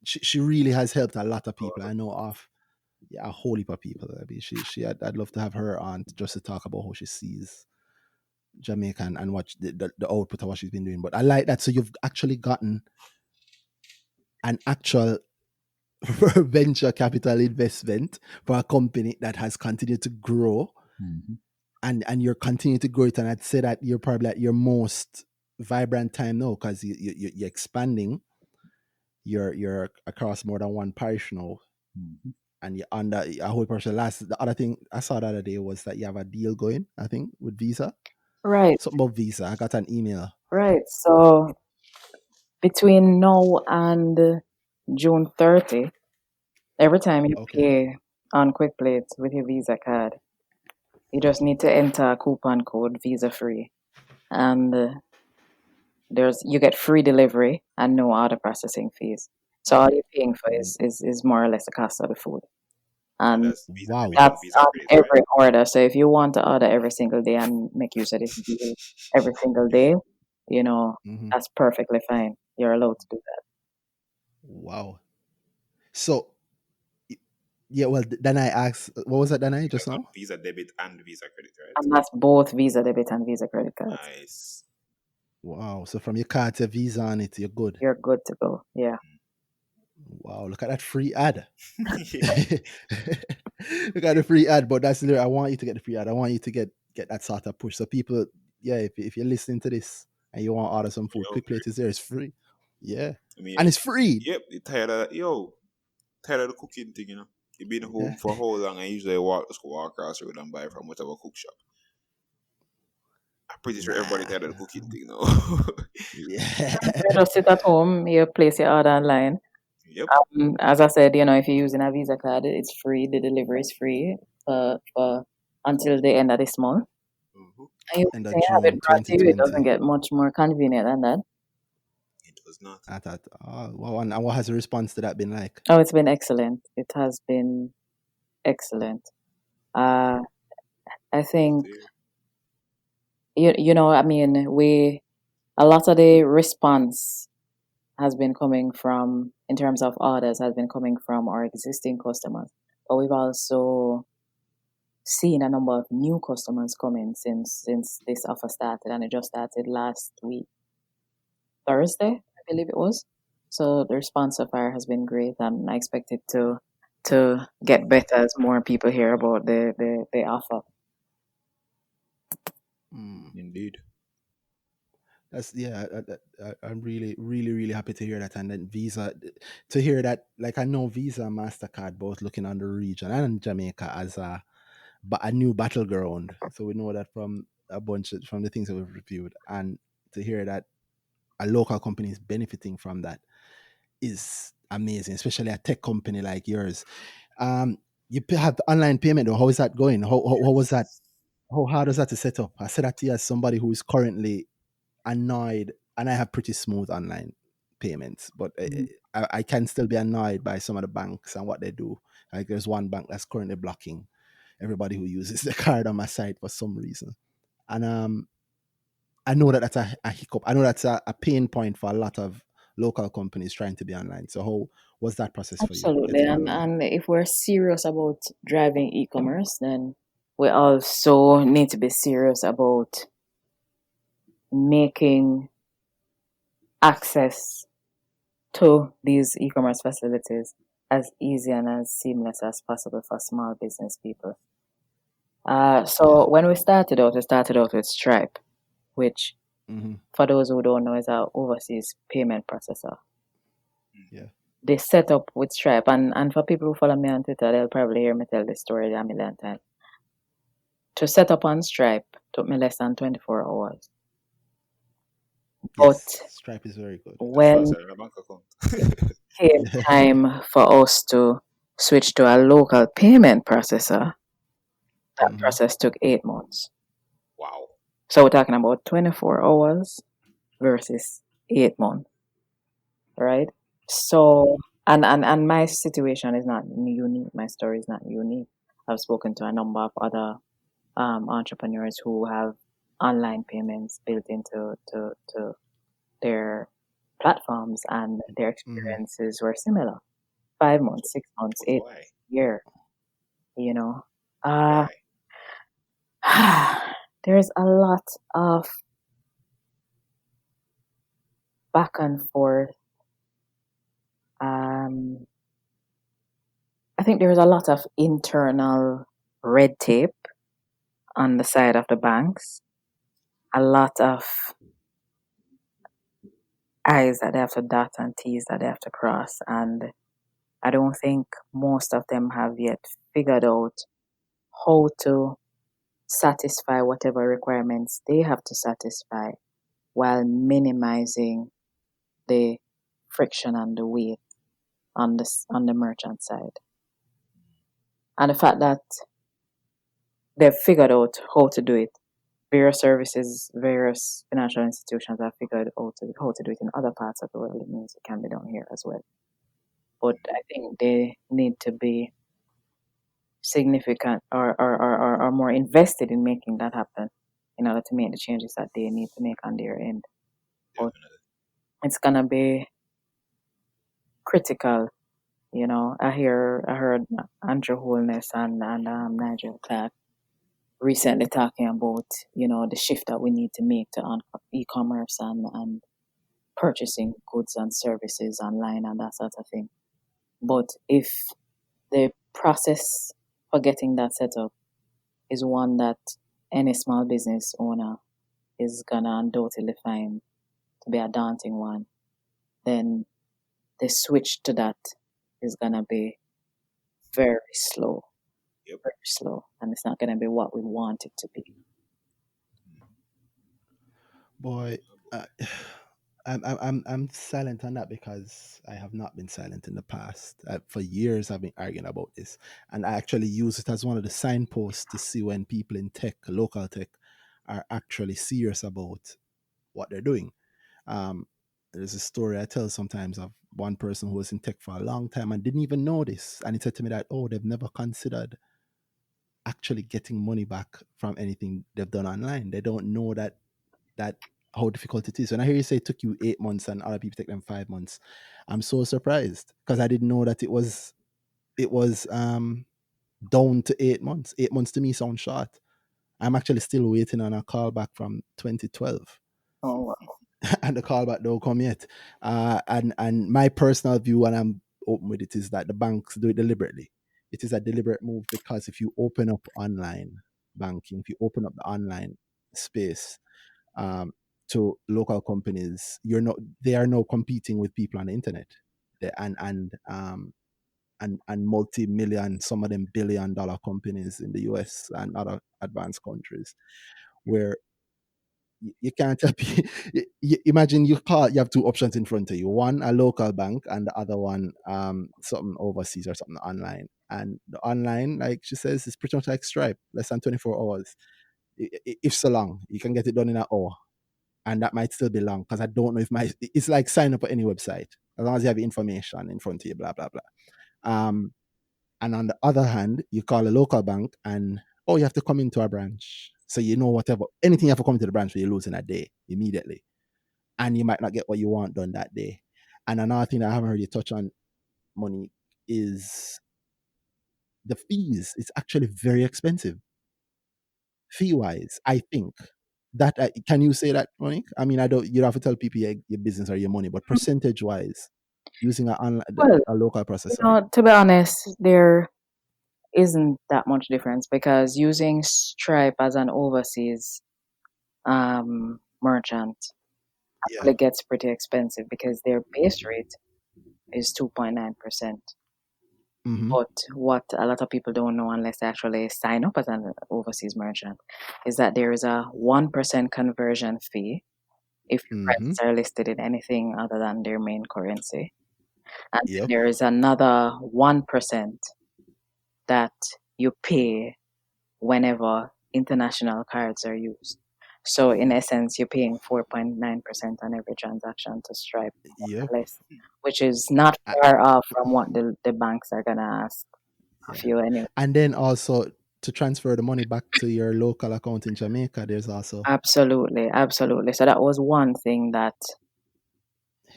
She really has helped a lot of people. I know of, yeah, a whole heap of people. I mean, I'd love to have her on just to talk about how she sees Jamaica and what the output of what she's been doing. But I like that. So you've actually gotten an actual venture capital investment for a company that has continued to grow, Mm-hmm. and you're continuing to grow it. And I'd say that you're probably at your most vibrant time now because you're expanding. You're across more than one parish now, Mm-hmm. and you're under a whole parish. The other thing I saw the other day was that you have a deal going, I think, with Visa. Right, Something about Visa. I got an email. right. So between now and June 30, every time you Okay. pay on QuickPlate with your Visa card, you just need to enter a coupon code Visa free, and you get free delivery and no other processing fees. So all you're paying for is more or less the cost of the food, And and that's Visa Wow. debit and that's Visa on credit, right? every order. So if you want to order every single day and make use of this deal every single day, you know Hmm. that's perfectly fine. You're allowed to do that. Wow. So yeah, well, then I asked, what was that? Then I just That's now. Visa debit and Visa credit, right? And that's both Visa debit and Visa credit cards. Nice. Wow. So from your card to Visa on it, you're good. You're good to go. Yeah. Wow, look at that free ad. Yeah. Look at the free ad, but that's literally, I want you to get the free ad. I want you to get that sort of push. So people, yeah, if you're listening to this and you want to order some food, Yo, QuickPlate is there. It's free. Yeah, I mean, and it's free. yep, tired of the cooking thing, You've been Yeah, home for how long? I usually walk across the road and buy from whatever cook shop. I'm pretty sure everybody nah. tired of the cooking thing now. Yeah, You just sit at home, you place your order online. Yep. As I said, if you're using a Visa card, it's free. The delivery is free for until the end of this month. Mm-hmm. And you end of can have it June brought to you. It doesn't 2020. get much more convenient than that. It was not. I thought, oh, wow, and what has the response to that been like? Oh, it's been excellent. It has been excellent. I think I mean, a lot of the response has been coming from, in terms of orders, has been coming from our existing customers, but we've also seen a number of new customers coming since this offer started, and it just started last week, Thursday, I believe it was. So the response so far has been great, and I expect it to get better as more people hear about the offer. Indeed. That's yeah. I'm really, really, really happy to hear that. And then Visa, to hear that, like I know Visa and Mastercard both looking on the region and Jamaica as a new battleground. So we know that from from the things that we've reviewed, and to hear that a local company is benefiting from that is amazing, especially a tech company like yours. You have the online payment, though. How is that going? How was that? How hard was that to set up? I said that to you as somebody who is currently annoyed, and I have pretty smooth online payments, but I can still be annoyed by some of the banks and what they do. Like there's one bank that's currently blocking everybody who uses the card on my site for some reason, and I know that that's a hiccup. I know that's a pain point for a lot of local companies trying to be online. So how was that process for you Absolutely. getting And, online? and if we're serious about driving e-commerce, then we also need to be serious about making access to these e-commerce facilities as easy and as seamless as possible for small business people. Yeah. So when we started out with Stripe, which, Mm-hmm. for those who don't know, is our overseas payment processor. Yeah. They set up with Stripe, and for people who follow me on Twitter, they'll probably hear me tell this story a million times. To set up on Stripe took me less than 24 hours. But Yes. Stripe is very good. That's when faster than a bank account. came time for us to switch to a local payment processor, that Mm-hmm. process took 8 months. Wow. So we're talking about 24 hours versus 8 months, right? So, and my situation is not unique. My story is not unique. I've spoken to a number of other entrepreneurs who have online payments built into to their platforms, and their Mm-hmm. experiences were similar. 5 months, 6 months, But eight why? year, you know. Uh, Why? there's a lot of back and forth. I think there's a lot of internal red tape on the side of the banks, a lot of I's that they have to dot and T's that they have to cross. And I don't think most of them have yet figured out how to satisfy whatever requirements they have to satisfy while minimizing the friction and the weight on the merchant side. And the fact that they've figured out how to do it, various services, various financial institutions have figured out how to do it in other parts of the world. It means it can be done here as well. But I think they need to be significant or more invested in making that happen in order to make the changes that they need to make on their end. But Definitely. it's gonna be critical. I heard Andrew Holness and Nigel Clark recently talking about the shift that we need to make to e-commerce and purchasing goods and services online and that sort of thing. But if the process for getting that set up is one that any small business owner is gonna undoubtedly find to be a daunting one, then the switch to that is gonna be very slow, Yep. very slow, and it's not gonna be what we want it to be. Boy, uh, I'm silent on that because I have not been silent in the past. For years, I've been arguing about this, and I actually use it as one of the signposts to see when people in tech, local tech, are actually serious about what they're doing. Um, there's a story I tell sometimes of one person who was in tech for a long time and didn't even know this, and he said to me that, oh, they've never considered actually getting money back from anything they've done online. They don't know that how difficult it is. When I hear you say it took you 8 months and other people take them 5 months, I'm so surprised because I didn't know that it was down to 8 months. 8 months to me sounds short. I'm actually still waiting on a call back from 2012. Oh, wow. And the callback don't come yet. And my personal view, and I'm open with it, is that the banks do it deliberately. It is a deliberate move because if you open up online banking, if you open up the online space, um, to local companies, they are now competing with people on the internet. And multi-million, some of them billion-dollar companies in the US and other advanced countries, where you can't help imagine you have two options in front of you, one a local bank and the other one something overseas or something online. And the online, like she says, is pretty much like Stripe, less than 24 hours. If so long, you can get it done in an hour, and that might still be long because I don't know if it's like sign up at any website as long as you have information in front of you, blah blah blah. And on the other hand, you call a local bank and, oh, you have to come into a branch. So whatever, anything you have to come into the branch, you lose in a day immediately. And you might not get what you want done that day. And another thing that I haven't heard you touch on, money, is the fees. It's actually very expensive, fee-wise, I think. That can you say that, Monique? I mean, I don't. You don't have to tell people your business or your money, but percentage-wise, using Well, a local you processor. know, to be honest, there isn't that much difference because using Stripe as an overseas merchant Yeah. actually gets pretty expensive because their base rate is 2.9%. Mm-hmm. But what a lot of people don't know unless they actually sign up as an overseas merchant is that there is a 1% conversion fee if your Mm-hmm. prices are listed in anything other than their main currency. And then Yep. there is another 1% that you pay whenever international cards are used. So in essence, you're paying 4.9% on every transaction to Stripe, Yep. more or less, which is not I, far off from what the banks are gonna ask of yeah. you anyway. And then also to transfer the money back to your local account in Jamaica, there's also Absolutely, absolutely. So that was one thing that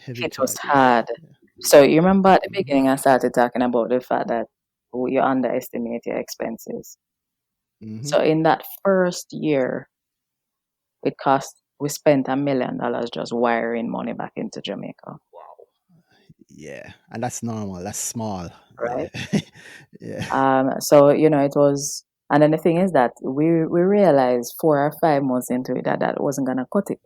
heavy hit us charges. hard. So you remember at the Mm-hmm. beginning, I started talking about the fact that you underestimate your expenses. Mm-hmm. So in that first year, we spent $1 million just wiring money back into Jamaica, Wow. Yeah. And that's normal. That's small. right? Yeah. Yeah. So it was, and then the thing is that we realized 4 or 5 months into it that wasn't gonna cut it.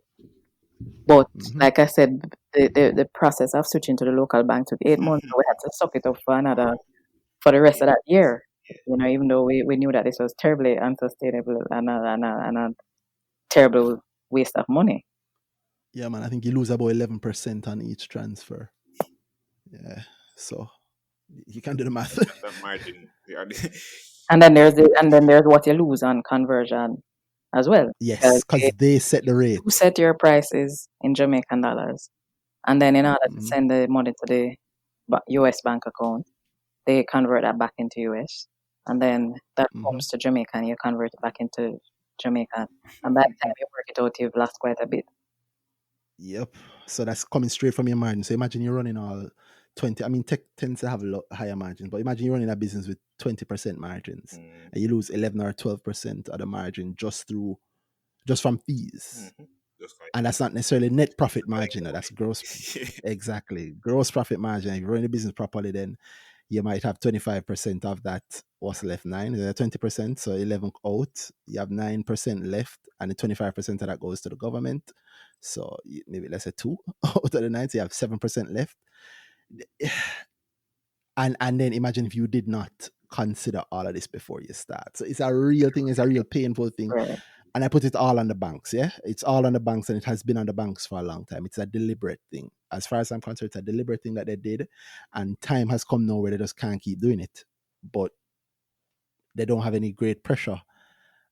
But Mm-hmm. like I said, the process of switching to the local bank took 8 months, so we had to suck it up for the rest of that year. Even though we knew that this was terribly unsustainable and a terrible waste of money. Yeah, man. I think you lose about 11% on each transfer. Yeah. So you can do the math. That margin. Yeah. And then there's what you lose on conversion as well. Because Yes, because they set the you rate. set your prices in Jamaican dollars, and then in order to Mm-hmm. send the money to the US bank account, they convert that back into US, and then that Mm-hmm. comes to Jamaica, and you convert it back into Jamaican. And by the time you work it out, you've lost quite a bit. Yep. So that's coming straight from your margin. So imagine you're running all 20. I mean, tech tends to have a lot higher margins, but imagine you're running a business with 20% margins Mm, and you lose 11 or 12% of the margin just from fees. mhm. Just like And that's not necessarily net profit going margin. down That's it. gross. Exactly. Gross profit margin. If you run the business properly, then you might have 25% of that. What's left? 9, 20%. So 11 out. You have 9% left, and the 25% of that goes to the government. So maybe let's say 2 out of the 9. So you have 7% left. And then imagine if you did not consider all of this before you start. So it's a real thing. It's a real painful thing. Right. And I put it all on the banks. Yeah, it's all on the banks, and it has been on the banks for a long time. It's a deliberate thing. As far as I'm concerned, it's a deliberate thing that they did, and time has come now where they just can't keep doing it. But they don't have any great pressure,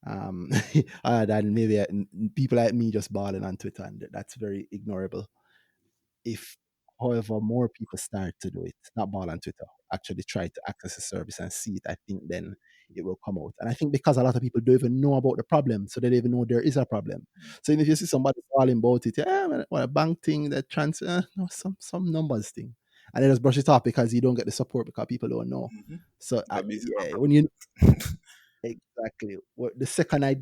other than maybe people like me just balling on Twitter, and that's very ignorable. If, however, more people start to do it, not ball on Twitter, actually try to access the service and see it, I think then it will come out. And I think because a lot of people don't even know about the problem, so they don't even know there is a problem. So if you see somebody falling about it, yeah, man, what a bank thing, that transfer, no, some numbers thing, and they just brush it off because you don't get the support because people don't know. Mm-hmm. So That means you yeah, have when you exactly the second I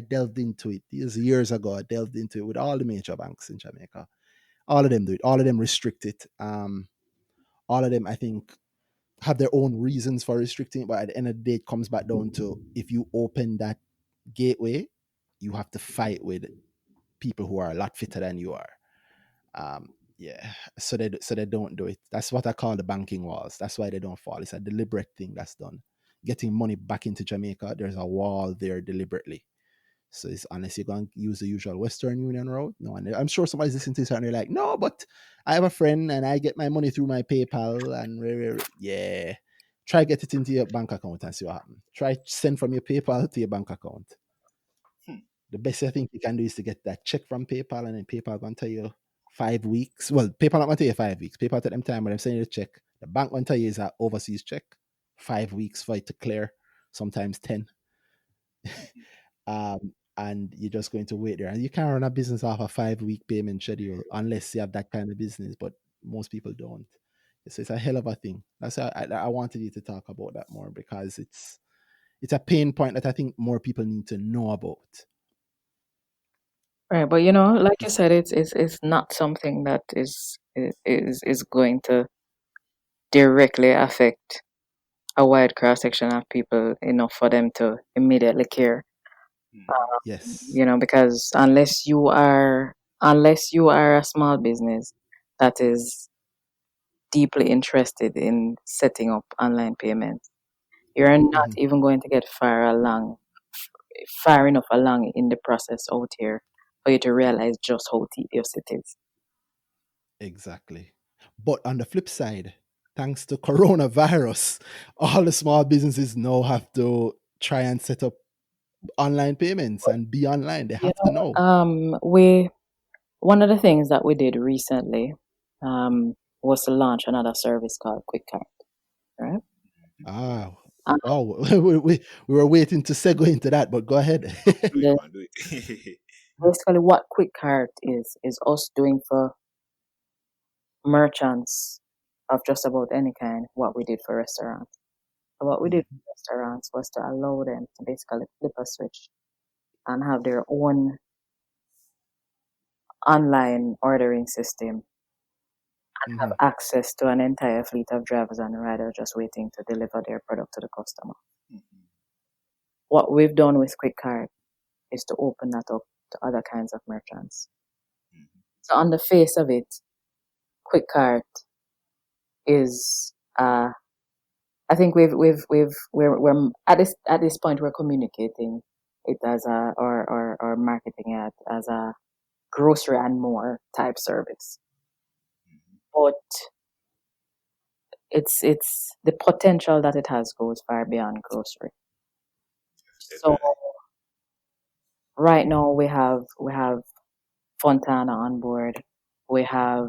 delved into it, these years ago, I delved into it with all the major banks in Jamaica. All of them do it. All of them restrict it. All of them, I think, have their own reasons for restricting it. But at the end of the day, it comes back down to if you open that gateway, you have to fight with people who are a lot fitter than you are. Yeah, so they don't do it. That's what I call the banking walls. That's why they don't fall. It's a deliberate thing that's done. Getting money back into Jamaica, there's a wall there deliberately. So it's unless you're going to use the usual Western Union route. No, and I'm sure somebody's listening to this and they're like, no, but I have a friend and I get my money through my PayPal and yeah. Try get it into your bank account and see what happens. Try send from your PayPal to your bank account. The best I think you can do is to get that check from PayPal, and then PayPal going to tell you 5 weeks. Well, PayPal not going to tell you 5 weeks. PayPal take them time when I'm sending you the check. The bank going to tell you is an overseas check. 5 weeks for it to clear, sometimes 10. And you're just going to wait there. And you can't run a business off a 5 week payment schedule unless you have that kind of business, but most people don't. So it's a hell of a thing. That's why I wanted you to talk about that more, because it's a pain point that I think more people need to know about. Right, but like you said, it's not something that is going to directly affect a wide cross section of people enough for them to immediately care. Yes. Because unless you are a small business that is deeply interested in setting up online payments, you're not Mhm. even going to get far enough along in the process out here for you to realize just how tedious it is. Exactly. But on the flip side, thanks to coronavirus, all the small businesses now have to try and set up online payments and be online. They You have to know. we One of the things that we did recently was to launch another service called QuickCart, right? Ah, And wow. We were waiting to segue into that, but go ahead. do it, the, man, do it. basically what QuickCart is us doing for merchants of just about any kind what we did for restaurants. So what we did for restaurants was to allow them to basically flip a switch and have their own online ordering system, have Mhm. access to an entire fleet of drivers and riders just waiting to deliver their product to the customer. What we've done with QuickCart is to open that up to other kinds of merchants. So on the face of it, QuickCart is I think we're at this point we're communicating it as or marketing it as a grocery and more type service. But it's the potential that it has goes far beyond grocery. So Definitely. right now we have Fontana on board. We have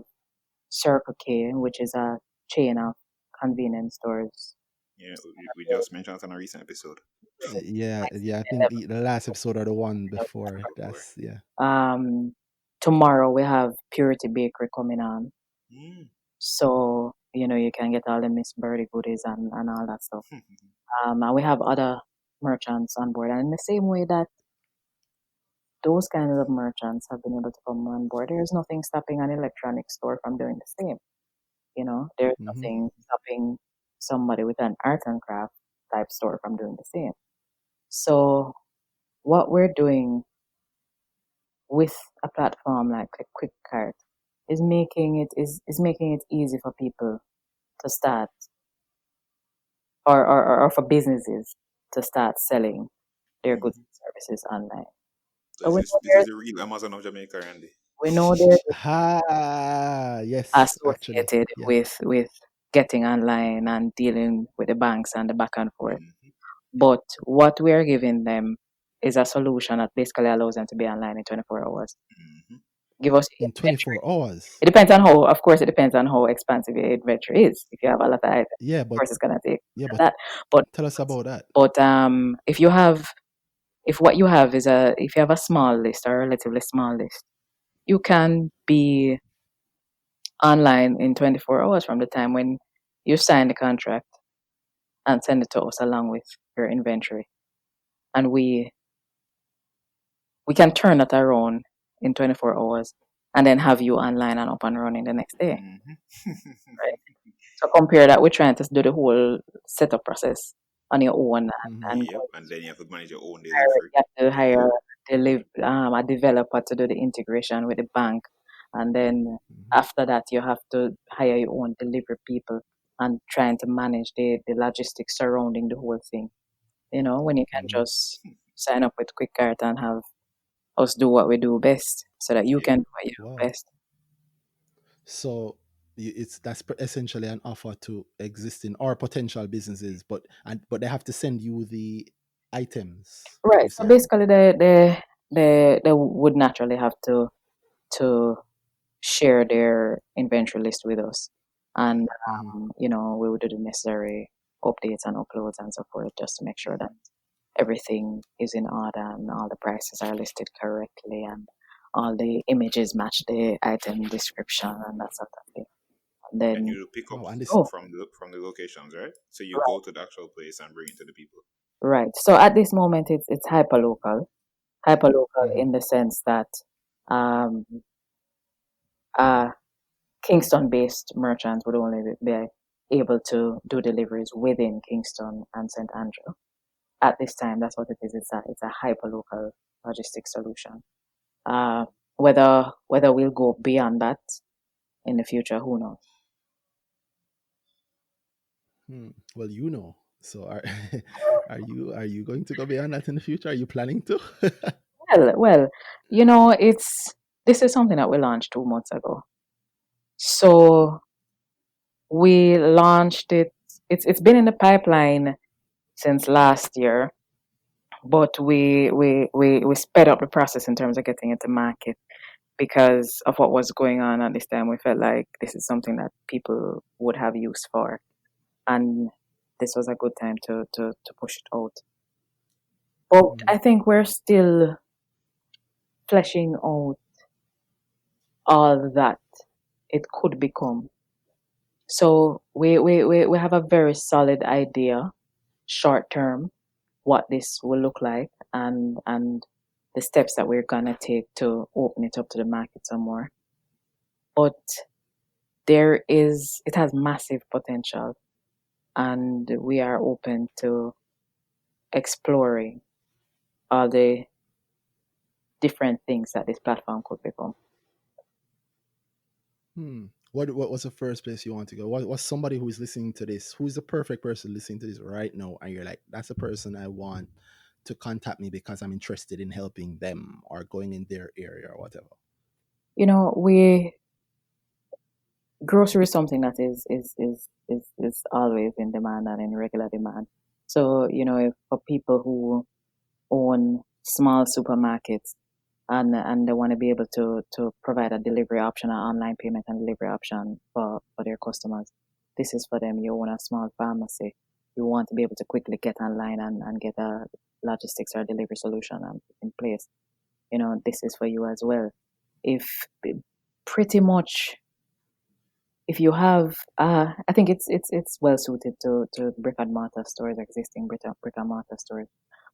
Circle K, which is a chain of convenience stores. Yeah, we just mentioned it on a recent episode. Yeah. I think the last episode or the one before. Before. That's yeah. Tomorrow we have Purity Bakery coming on. Mm. So, you can get all the Miss Birdie goodies and all that stuff. And we have other merchants on board. And in the same way that those kinds of merchants have been able to come on board, there's nothing stopping an electronics store from doing the same. There's Mhm. nothing stopping somebody with an art and craft type store from doing the same. So what we're doing with a platform like QuickCart is making it easy for people to start or for businesses to start selling their goods Mm-hmm. and services online. So So this is the real Amazon of Jamaica, Randy. we know there's Ah, yes, actually, associated yes. with getting online and dealing with the banks and the back and forth. Mm-hmm. But what we are giving them is a solution that basically allows them to be online in 24 hours. Mm-hmm. Give us In inventory. 24 hours. It depends on how, of course, it depends on how expansive your inventory is. If you have a lot of items, Yeah, of but course, it's gonna take yeah, but that. But tell us about that. if you have if what you have is if you have a small list or a relatively small list, you can be online in 24 hours from the time when you sign the contract and send it to us along with your inventory. And we can turn that around in 24 hours and then have you online and up and running the next day. Mm-hmm. Right? So compare that with trying to do the whole setup process on your own Mhm. and Yep. going And then you have to manage your own hire, delivery. you have to Yep. hire a developer to do the integration with the bank. And then Mhm. after that, you have to hire your own delivery people and trying to manage the logistics surrounding the whole thing. When you can Mhm. just sign up with QuickCart and have us do what we do best so that you Yep. can do what you do Wow. best. So essentially an offer to existing or potential businesses, but they have to send you the items. Right. You So said. basically, they would naturally have to share their inventory list with us, and Hmm. we would do the necessary updates and uploads and so forth just to make sure that everything is in order and all the prices are listed correctly and all the images match the item description and that sort of thing. And And then, you pick up Wow, and this. oh, from the locations, right? So you right, go to the actual place and bring it to the people. right. So at this moment, it's hyper local Hmm. in the sense that um, uh, Kingston-based merchants would only be able to do deliveries within Kingston and St. Andrew. At this time, that's what it is. It's a hyper-local logistics solution. Uh, whether we'll go beyond that in the future, who knows? Well, So are you going to go beyond that in the future? Are you planning to? Well, this is something that we launched 2 months ago. So we launched it. It's been in the pipeline since last year, but we sped up the process in terms of getting it to market because of what was going on at this time. We felt like this is something that people would have use for, and this was a good time to push it out. But Mm. I think we're still fleshing out all that it could become. So we have a very solid idea, short term, what this will look like and the steps that we're gonna take to open it up to the market some more. But it has massive potential and we are open to exploring all the different things that this platform could become. What was the first place you want to go? What's somebody who is listening to this? Who's the perfect person listening to this right now? And you're like, that's the person I want to contact me because I'm interested in helping them or going in their area or whatever. We grocery is something that is always in demand and in regular demand. So, if for people who own small supermarkets and they want to be able to provide a delivery option, an online payment and delivery option for their customers. This is for them. You own a small pharmacy. You want to be able to quickly get online and get a logistics or delivery solution in place. This is for you as well. If pretty much if you have I think it's well suited to brick and mortar stores, existing brick and mortar stores.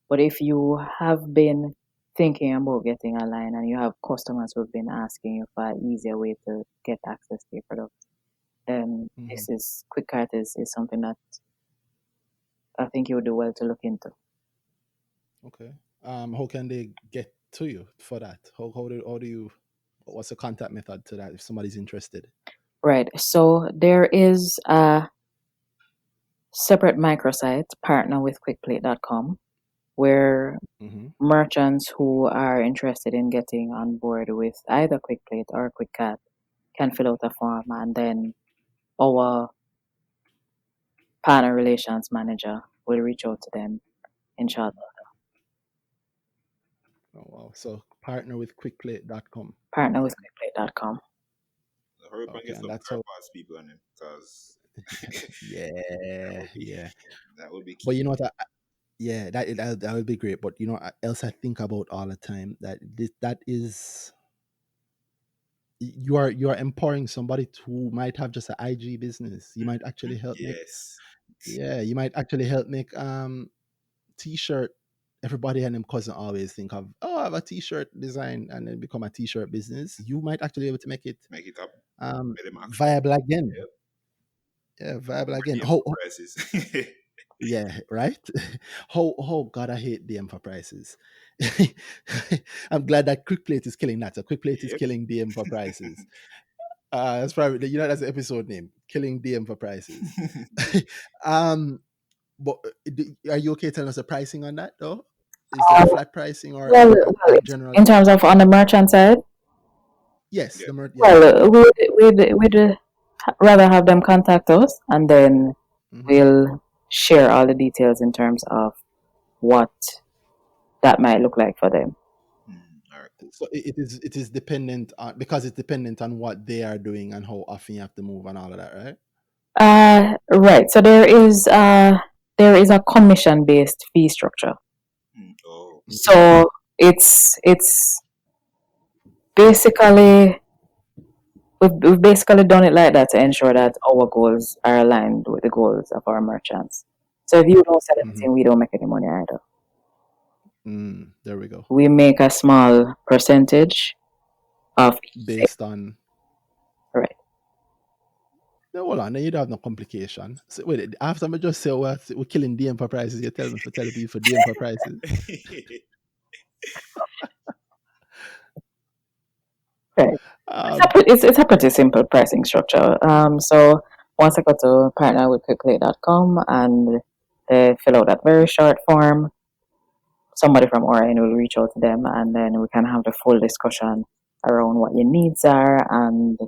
But if you have been thinking about getting online and you have customers who've been asking you for an easier way to get access to your product, then Mhm. this is QuickCart is something that I think you would do well to look into. Okay. How can they get to you for that? How do you what's the contact method to that if somebody's interested? Right. So there is a separate microsite, partner with quickplate.com, where Mm-hmm. merchants who are interested in getting on board with either QuickPlate or QuickCat can fill out a form, and then our partner relations manager will reach out to them in short. Oh wow. So partner with quickplate.com. Partner with quickplate.com. Hurry up and Okay, get and some that's car how parts people on it, because that yeah, would be yeah. that would be But you key. know what yeah, that would be great. But you know what else I think about all the time that that is you are empowering somebody who might have just an IG business. You might actually help make Yes. yeah, you might actually help make t-shirt. Everybody and them cousin always think of, oh, I have a t-shirt design and then become a t-shirt business. You might actually be able to make it Make it up. um Make them action. viable again. Yep. Yeah, viable More again. DM for prices. Yeah, right. God, I hate DM for prices. I'm glad that QuickPlate is killing that. So QuickPlate is Yep. killing DM for prices. That's probably that's the episode name, killing DM for prices. um, but are you okay telling us the pricing on that though? Is there a Um, flat pricing or well, a general? in terms of on the merchant side, Yes, Yep. the yes. well, we'd rather have them contact us, and then Hmm. we'll share all the details in terms of what that might look like for them. All right. Cool. So it is dependent on because it's dependent on what they are doing and how often you have to move and all of that, right? Right. So there is a commission based fee structure. Oh. Mhm. So it's basically we've basically done it like that to ensure that our goals are aligned with the goals of our merchants. So if you don't sell Mhm. anything, we don't make any money either. There we go. We make a small percentage of each sale. Based on Right. no, hold on, then you don't have no complication. So wait, after I just say we're killing DM for prices, you tell me for telling people for DM for prices. Right. Um, It's a pretty simple pricing structure. So once I go to partner with quickplate.com and they fill out that very short form, somebody from our end will reach out to them, and then we can have the full discussion around what your needs are and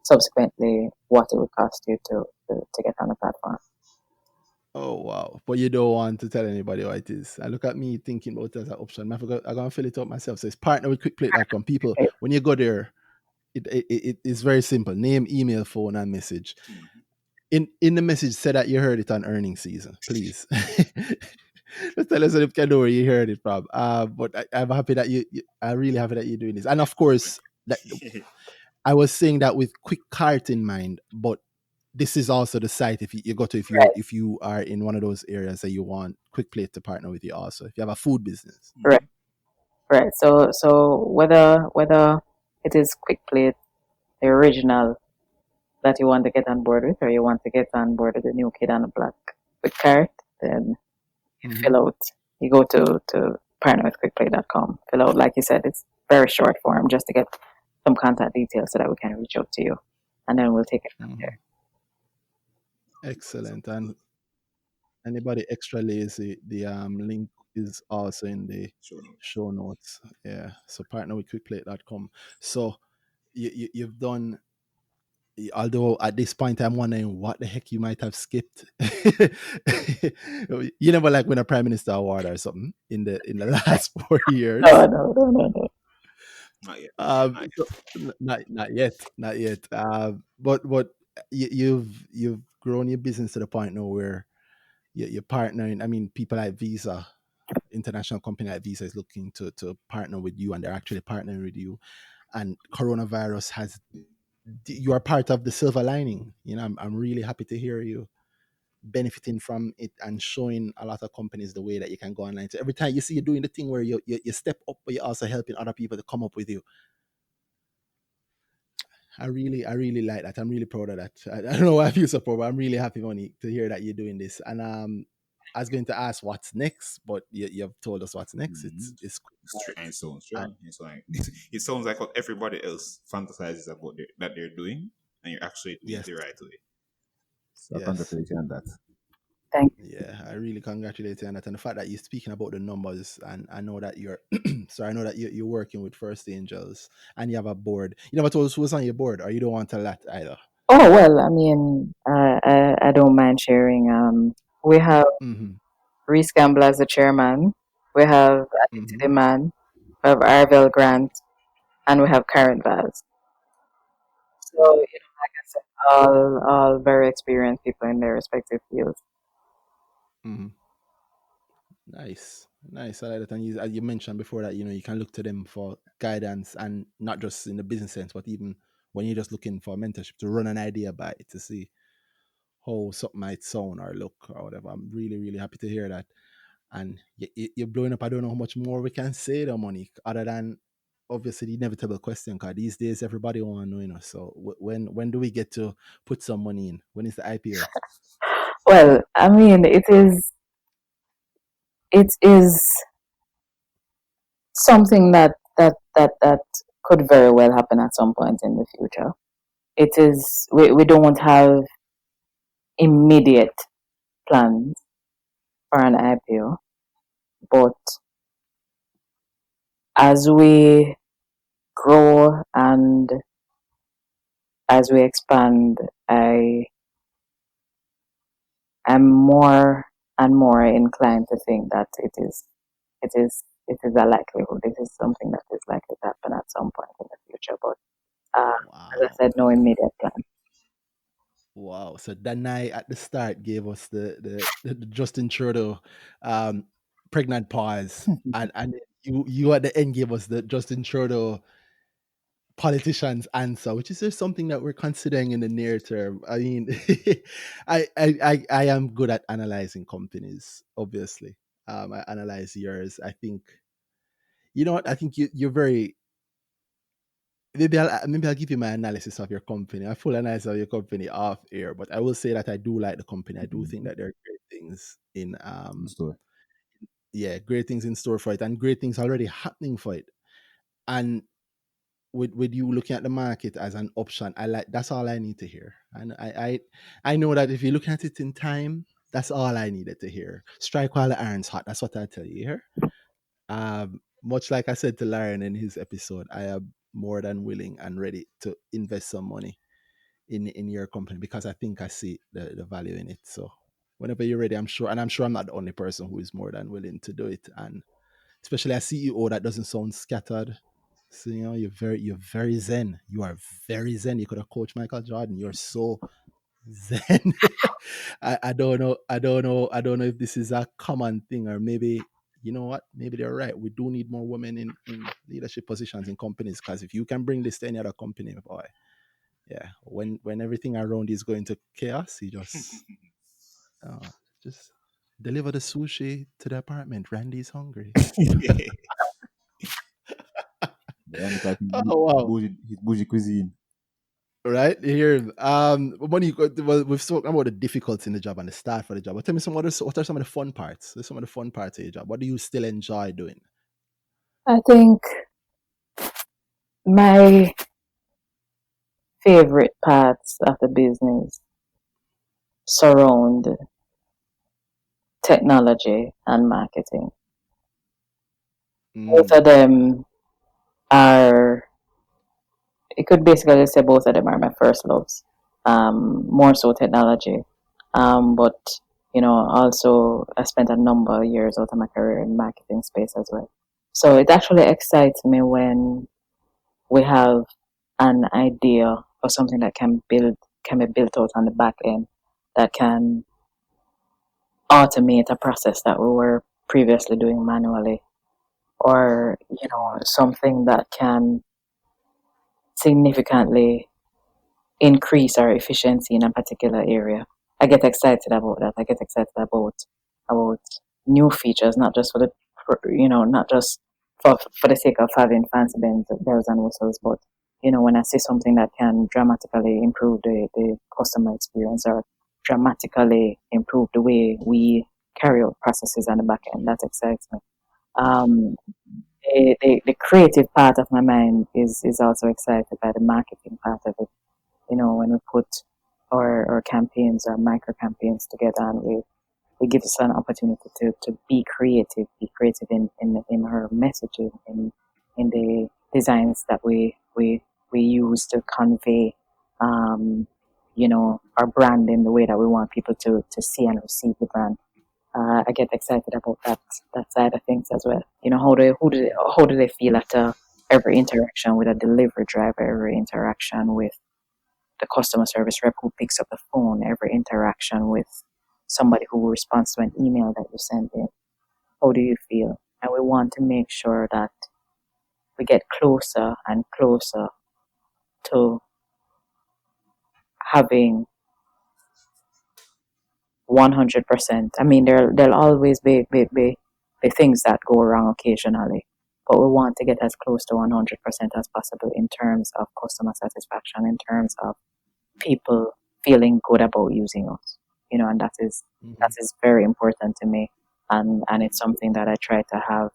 subsequently what it would cost you to get on the platform. oh wow. But you don't want to tell anybody what it is. I look at me thinking about it as an option. I forgot I'm gonna fill it up myself. So it's partner with quickplate.com. People, Okay. when you go there, it is very simple. Name, email, phone, and message. In the message, say that you heard it on earnings season, please. Just tell us if you can know where you heard it from. But I'm happy that I'm really happy that you're doing this. And of course, that I was saying that with quick cart in mind, but this is also the site if you go to Right, if you are in one of those areas that you want QuickPlate to partner with you also. If you have a food business. right, right. So whether it is QuickPlate, the original that you want to get on board with, or you want to get on board with the new kid on the block with cart, then you Hmm. fill out. You go to partnerwithquickplay.com. Fill out, like you said, it's very short form just to get some contact details so that we can reach out to you, and then we'll take it from Hmm. there. Excellent. And anybody extra lazy, the link is also in the Show notes. show notes. Yeah. So partner with quickplate.com. So you've done, although at this point I'm wondering what the heck you might have skipped. You never like win a prime minister award or something in the last 4 years. No. Not yet. Not So, not yet. But you've grown your business to the point now where you're partnering. I mean, people like Visa, international company like Visa, is looking to partner with you, and they're actually partnering with you. And coronavirus has you are part of the silver lining. I'm really happy to hear you benefiting from it and showing a lot of companies the way that you can go online. So every time you see you doing the thing where you step up, but you're also helping other people to come up with you. I really like that. I'm really proud of that. I don't know why I feel so proud, but I'm really happy, Monique, to hear that you're doing this. And I was going to ask what's next, but you've told us what's next. Mm-hmm. It's And it sounds and, strong. It's like it sounds like what everybody else fantasizes about that they're doing, and you're actually doing it yes, the right way. So yes. congratulations on that. Thank Yeah, I really congratulate you on that, and the fact that you're speaking about the numbers, and I know that you're, so I know that you're working with First Angels, and you have a board. You never told us who was on your board, or you don't want to tell that either. Oh well, I mean, I don't mind sharing. We have Mm-hmm. Reese Campbell as the chairman. We have Mm-hmm. Aditi Man. We have Arvel Grant, and we have Karen Vaz. So like I said, all very experienced people in their respective fields. Mm-hmm. Nice, nice. I like that. And as you mentioned before, that you can look to them for guidance, and not just in the business sense, but even when you're just looking for mentorship to run an idea by it, to see how something might sound or look or whatever. I'm really, really happy to hear that. And you're blowing up. I don't know how much more we can say, though, Monique, other than obviously the inevitable question. Because these days everybody want to know, So when do we get to put some money in? When is the IPO? Well, I mean, it is something that could very well happen at some point in the future. It is we don't have immediate plans for an IPO, but as we grow and as we expand, I am more and more inclined to think that it is a likelihood. It is something that is likely to happen at some point in the future. But as I Wow. said, no immediate plan. Wow. So Danai at the start gave us the Justin Trudeau pregnant pause. And you at the end gave us the Justin Trudeau politician's answer, which is just something that we're considering in the near term. I mean, I am good at analyzing companies, obviously. I analyze yours. I think you know what? I think you're very maybe I'll give you my analysis of your company. A full analysis of your company off air, but I will say that I do like the company. I do think Mm-hmm. that there are great things in In store. yeah, great things in store for it, and great things already happening for it. And with you looking at the market as an option, that's all I need to hear. And I know that if you're looking at it in time, that's all I needed to hear. Strike while the iron's hot. That's what I tell you here. Much like I said to Laren in his episode, I am more than willing and ready to invest some money in your company, because I think I see the value in it. So whenever you're ready, I'm sure I'm not the only person who is more than willing to do it. And especially a CEO that doesn't sound scattered. So you're very zen. You are very zen. You could have coached Michael Jordan. You're so zen. I don't know. I don't know if this is a common thing, or maybe you know what? Maybe they're right. We do need more women in leadership positions in companies, because if you can bring this to any other company, boy, yeah. When everything around is going to chaos, you uh, just deliver the sushi to the apartment. Randy's hungry. Yeah, because Oh wow. his bougie cuisine. Right here, money. Well, we've spoken about the difficulties in the job and the start for the job. But tell me what are some of the fun parts? Some of the fun parts of your job. What do you still enjoy doing? I think my favorite parts of the business surround technology and marketing. Both Mm, of them are, you could basically say both of them are my first loves. More so technology. But also I spent a number of years out of my career in marketing space as well. So it actually excites me when we have an idea or something that can be built out on the back end that can automate a process that we were previously doing manually, or mm, something that can significantly increase our efficiency in a particular area. I get excited about that. I get excited about new features, not just not just for the sake of having fancy bells and whistles, but when I see something that can dramatically improve the customer experience or dramatically improve the way we carry out processes on the back end, that excites me. Um, the creative part of my mind is also excited by the marketing part of it. When we put our campaigns or micro campaigns together, and we give us an opportunity to be creative in her messaging, in the designs that we use to convey, our brand in the way that we want people to see and receive the brand. I get excited about that side of things as well. How do they feel after every interaction with a delivery driver, every interaction with the customer service rep who picks up the phone, every interaction with somebody who responds to an email that you send in. How do you feel? And we want to make sure that we get closer and closer to having 100%. I mean, there'll always be things that go wrong occasionally, but we want to get as close to 100% as possible in terms of customer satisfaction, in terms of people feeling good about using us. And that is Mm-hmm. that is very important to me, and it's something that I try to have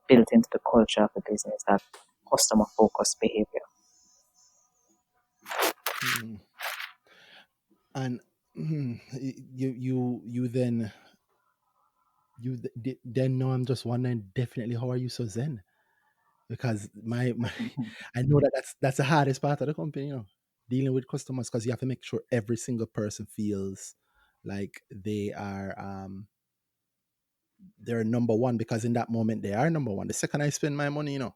built into the culture of the business, that customer focused behavior. Mm-hmm. And you then then know, I'm just wondering definitely how are you so zen? Because my I know that that's the hardest part of the company, dealing with customers, because you have to make sure every single person feels like they're number one, because in that moment they are number one. The second I spend my money, you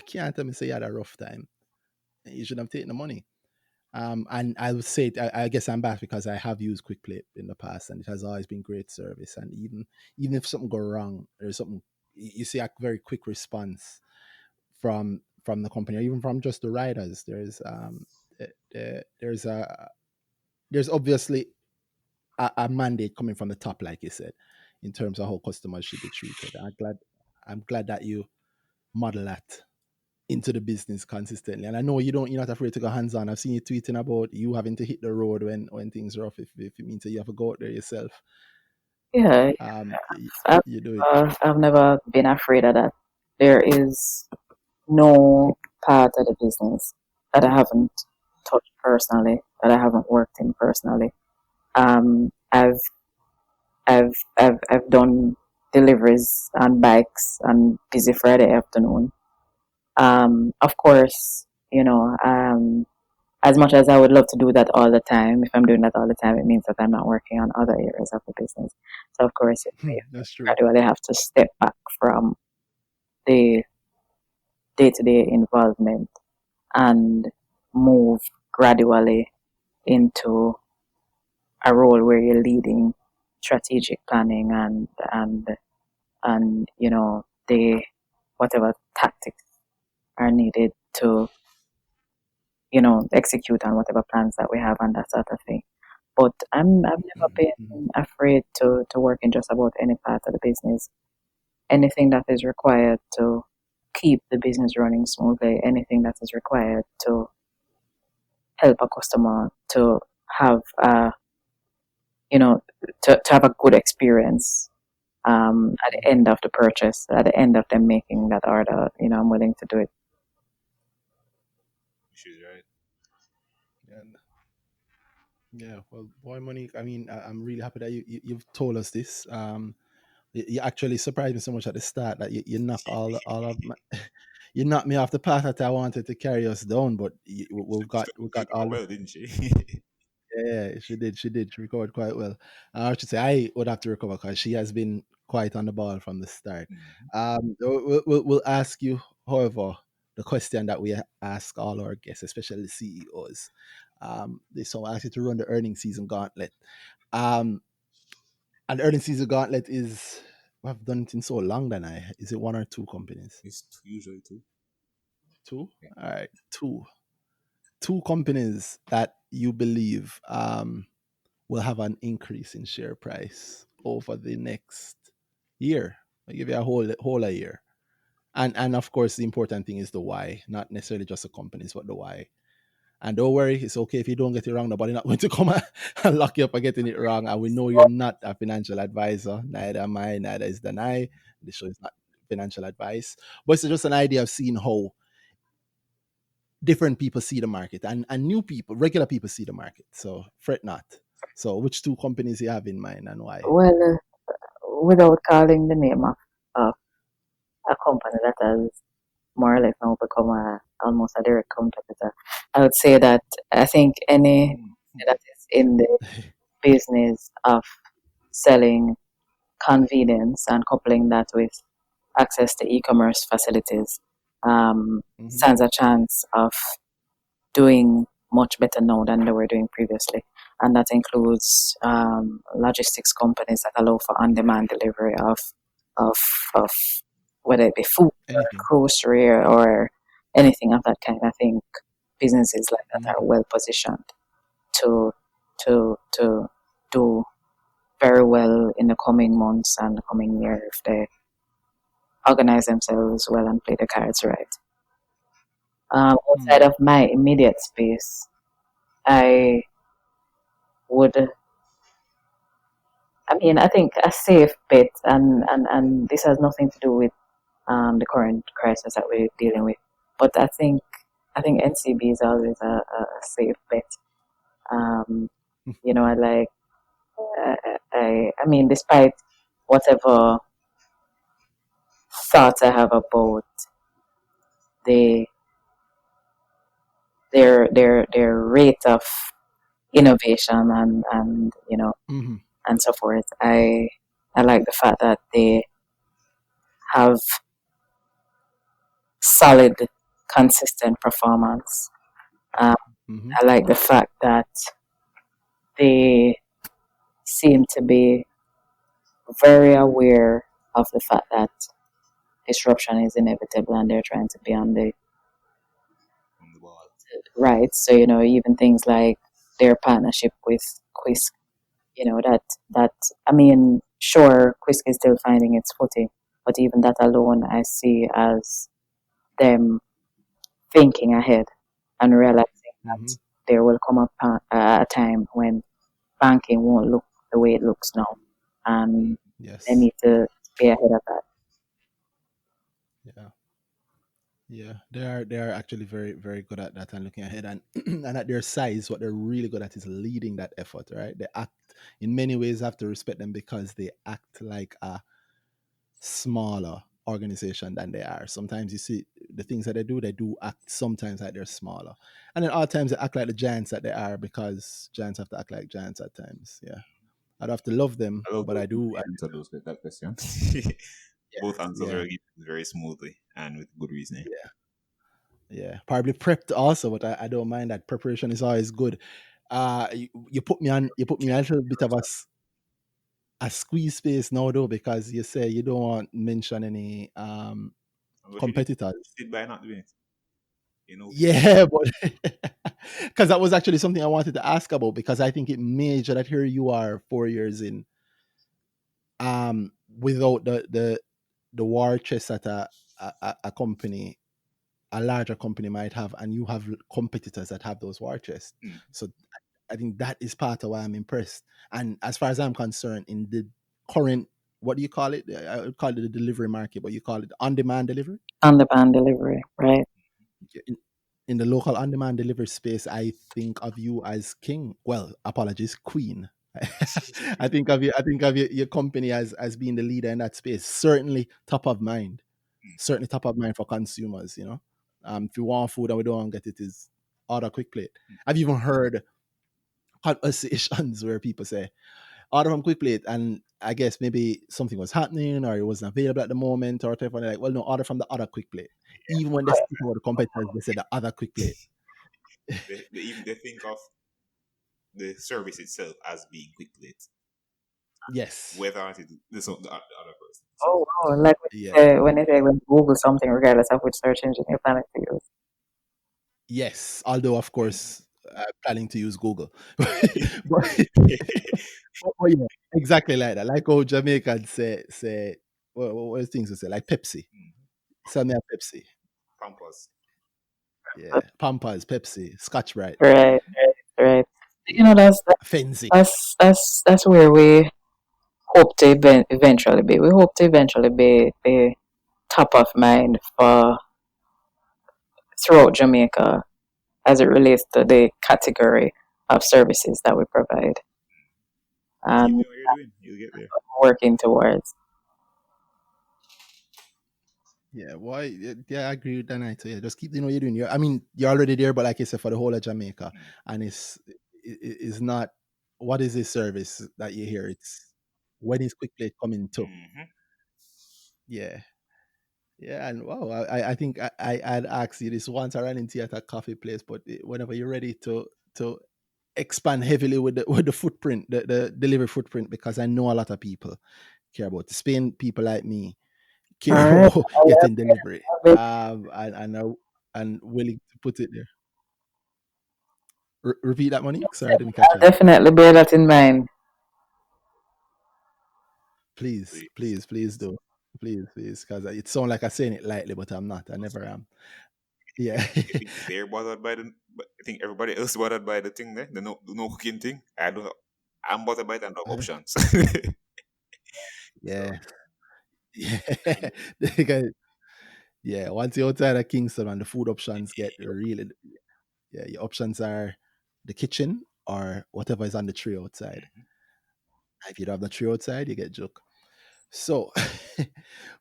can't tell me say you had a rough time. You should have taken the money. And I would say I guess I'm back because I have used QuickPlate in the past, and it has always been great service. And even if something go wrong, there's something you see a very quick response from the company, or even from just the riders. There's there's obviously a mandate coming from the top, like you said, in terms of how customers should be treated. I'm glad that you model that into the business consistently. And I know you're not afraid to go hands on. I've seen you tweeting about you having to hit the road when things are rough. If it means that you have to go out there yourself, Yeah, you, I've, you do it. I've never been afraid of that. There is no part of the business that I haven't touched personally, that I haven't worked in personally. Um, I've I've done deliveries on bikes on busy Friday afternoon. Of course, as much as I would love to do that all the time, if I'm doing that all the time, it means that I'm not working on other areas of the business. So of course, you That's true. gradually have to step back from the day-to-day involvement and move gradually into a role where you're leading strategic planning and the whatever tactics are needed to execute on whatever plans that we have and that sort of thing. But I've never Mhm. been afraid to work in just about any part of the business. Anything that is required to keep the business running smoothly, anything that is required to help a customer to have you know to have a good experience at the end of the purchase, at the end of them making that order. I'm willing to do it. She's right. And yeah, well, boy, Monique, I mean, I'm really happy that you've told us this. You actually surprised me so much at the start that you knock all of my, you knocked me off the path that I wanted to carry us down. But we got She all got the, well, didn't she? yeah, she recovered quite well. I should say I would have to recover because she has been quite on the ball from the start. Mhm. We'll ask you, however, the question that we ask all our guests, especially CEOs. So I ask you to run the earnings season gauntlet. Um, and the earnings season gauntlet is, I've done it in so long that is it one or two companies? It's usually two. Two? Yeah. All right, two companies that you believe will have an increase in share price over the next year. I give you a whole a year. And of course, the important thing is the why, not necessarily just the companies, but the why. And don't worry, it's okay if you don't get it wrong. Nobody not going to come and lock you up for getting it wrong. And we know you're not a financial advisor. Neither am I, neither is Danai. The show is not financial advice. But it's just an idea of seeing how different people see the market and new people, regular people see the market. So fret not. So which two companies you have in mind and why? Well, without calling the name of a company that has more or less now become almost a direct competitor, I would say that I think any that is in the business of selling convenience and coupling that with access to e-commerce facilities Mm-hmm. stands a chance of doing much better now than they were doing previously. And that includes logistics companies that allow for on-demand delivery of, of whether it be food or Anything. grocery or anything of that kind. I think businesses like that are Mm-hmm. well positioned to to do very well in the coming months and the coming year if they organize themselves well and play the cards right. Outside Mm. of my immediate space, I would, I mean, I think a safe bet, and this has nothing to do with the current crisis that we're dealing with, but I think NCB is always a safe bet. Um, you know, I mean, despite whatever thoughts I have about the their rate of innovation and you know Mm-hmm. and so forth. I like the fact that they have solid, consistent performance. Um, Mm-hmm. I like the fact that they seem to be very aware of the fact that disruption is inevitable and they're trying to be on the On the ball. right. So, you know, even things like their partnership with Quisk, you know, that I mean, sure, Quisk is still finding its footing, but even that alone I see as them thinking ahead and realizing Mm-hmm. that there will come a time when banking won't look the way it looks now, and they Yes. need to be ahead of that. Yeah. Yeah, they are actually very very good at that and looking ahead and and at their size, what they're really good at is leading that effort, right? They act in many ways have to respect them because they act like a smaller organization than they are. Sometimes you see the things that they do act sometimes like they're smaller, and then other times they act like the giants that they are because giants have to act like giants at times. Yeah, I'd have to love them, I love but I the way do. you answer that question. Yeah, Both answers yeah, were given very smoothly and with good reasoning. yeah. Yeah, probably prepped also, but I don't mind that. Preparation is always good. You put me on, you put me in a little bit of a squeeze space now though, because you say you don't want mention any But you competitors. did by not doing it. You know, Yeah, but because that was actually something I wanted to ask about because I think it major that here you are 4 years in, without the war chest that a company, a larger company might have, and you have competitors that have those war chests. mm, So I think that is part of why I'm impressed. And as far as I'm concerned, in the current, what do you call it? I would call it the delivery market, but you call it on-demand delivery. On the band delivery, right? In the local on-demand delivery space, I think of you as king. Well, apologies, queen. I think of you. I think of your company as being the leader in that space. Certainly top of mind. mm, Certainly top of mind for consumers. You know, if you want food and we don't want to get it, is order quick plate. mm. I've even heard conversations where people say order from QuickPlate, and I guess maybe something was happening or it wasn't available at the moment or whatever. And they're like, well, no, order from the other QuickPlate. Even when they speak about the competitors, they say the other QuickPlate. They think of the service itself as being QuickPlate, Yes. whether it is the other person. So Oh, wow. Like Yeah. when they say when Google something, regardless of which search engine you're planning to use. Yes. Although, of mhm. course, planning to use Google. but, but yeah, exactly like that. Like how Jamaicans say what things to say, like Pepsi. Sell me a Pepsi. Campus. Yeah, Pampers, Pepsi, Scotch Brite. Right, right. You Yeah, know, Fenzi. that's where we hope to eventually be. We hope to eventually be the top of mind for throughout Jamaica as it relates to the category of services that we provide Keep and doing what you're doing. You'll get there. working towards. Yeah, why? Yeah, I agree with that night. So yeah, just keep doing what you're doing. I mean, you're already there, but like I said, for the whole of Jamaica, and it's not. What is this service that you hear? It's when is QuickPlate coming to? Mm-hmm. Yeah, yeah, and wow, I think I'd asked you this once. I ran into you at a coffee place, but whenever you're ready to expand heavily with the footprint, the delivery footprint, because I know a lot of people care about Spain. People like me All care right. about getting delivery, I and willing to put it there. Repeat that, Monique. Sorry, I didn't catch I'll that. definitely bear that in mind. Please, Please. please, please do. Please, because it sounds like I'm saying it lightly, but I'm not. I never am. Yeah. I think they're bothered by the. But I think everybody else bothered by the thing there. The no cooking thing. I don't know. I'm bothered by it and the options. Yeah. So Yeah. Because, yeah. Once you're outside of Kingston and the food options get really, yeah, your options are the kitchen or whatever is on the tree outside. If you don't have the tree outside, you get joke. So,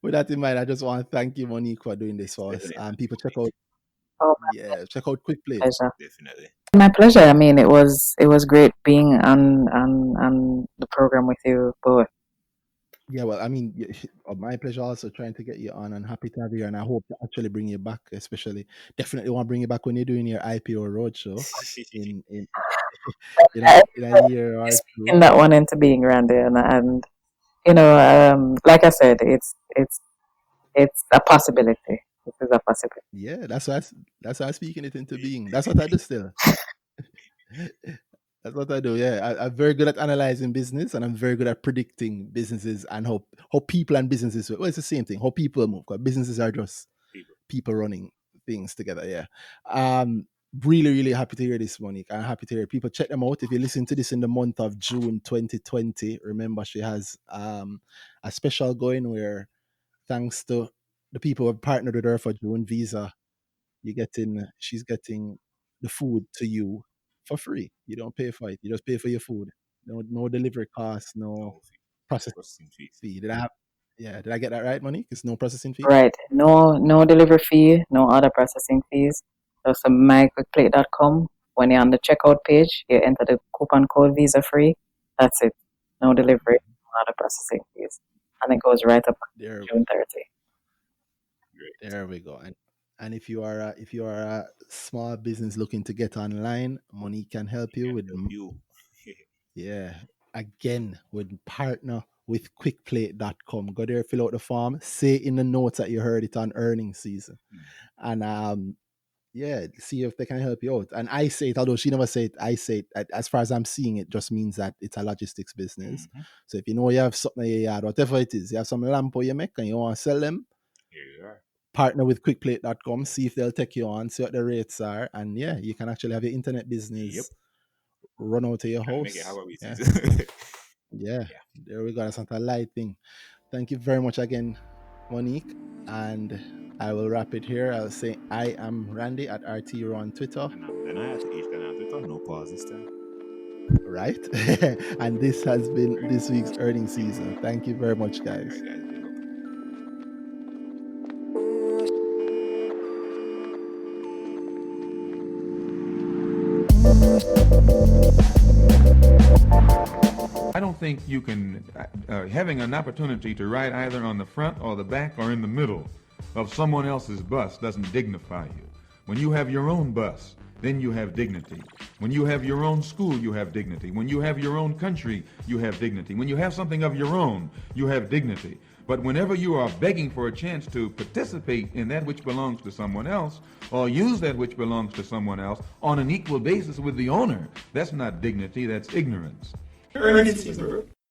with that in mind, I just want to thank you, Monique, for doing this for us. definitely, People check out, Oh, yeah, check out QuickPlate. pleasure. definitely. My pleasure. I mean, it was great being on the program with you both. Yeah, well, I mean, my pleasure also trying to get you on, and happy to have you. And I hope to actually bring you back, especially definitely want to bring you back when you're doing your IPO roadshow in I in a year or two. speaking that one into being, Randy, and like I said, it's a possibility. This is a possibility. Yeah, that's why I'm speaking it into being. That's what I do still. That's what I do. Yeah, I'm very good at analyzing business, and I'm very good at predicting businesses and how people and businesses. Well, it's the same thing. How people move. Because businesses are just People. people running things together. Yeah. Really, really happy to hear this, Monique. I'm happy to hear people check them out. If you listen to this in the month of June 2020, remember she has a special going where, thanks to the people who have partnered with her for June Visa, she's getting the food to you for free. You don't pay for it. You just pay for your food. No delivery costs, no No fee. processing Processing fees. fee. Did I get that right, Monique? It's no processing fee? Right. No delivery fee, no other processing fees. Just myquickplate.com. When you're on the checkout page, you enter the coupon code Visa free. That's it. No delivery, no other processing fees. And it goes right up There to June 30. Great. There we go. And if you are a small business looking to get online, money can help you Can with help you. yeah. Again, with partner with quickplate.com. Go there, fill out the form, say in the notes that you heard it on earnings season. And yeah, see if they can help you out. And I say it, although she never said it, I say it, as far as I'm seeing it, just means that it's a logistics business. So if you know you have something in your yard, whatever it is, you have some lamp you make and you want to sell them, Here you are. partner with quickplate.com, see if they'll take you on, see what the rates are, and yeah, you can actually have your internet business Yep. run out of your And make it house. how we Yeah, see. yeah, there we go. That's not a light thing. Thank you very much again, Monique, and I will wrap it here. I'll say I am Randy at RTU on Twitter. And then I had to eat then on Twitter. No pause this time. Right? And this has been this week's earnings season. Thank you very much, All guys. right, guys. Big up. I don't think you can, having an opportunity to ride either on the front or the back or in the middle of someone else's bus doesn't dignify you. When you have your own bus, then you have dignity. When you have your own school, you have dignity. When you have your own country, you have dignity. When you have something of your own, you have dignity. But whenever you are begging for a chance to participate in that which belongs to someone else, or use that which belongs to someone else on an equal basis with the owner, that's not dignity, that's ignorance. Earnings season, bro.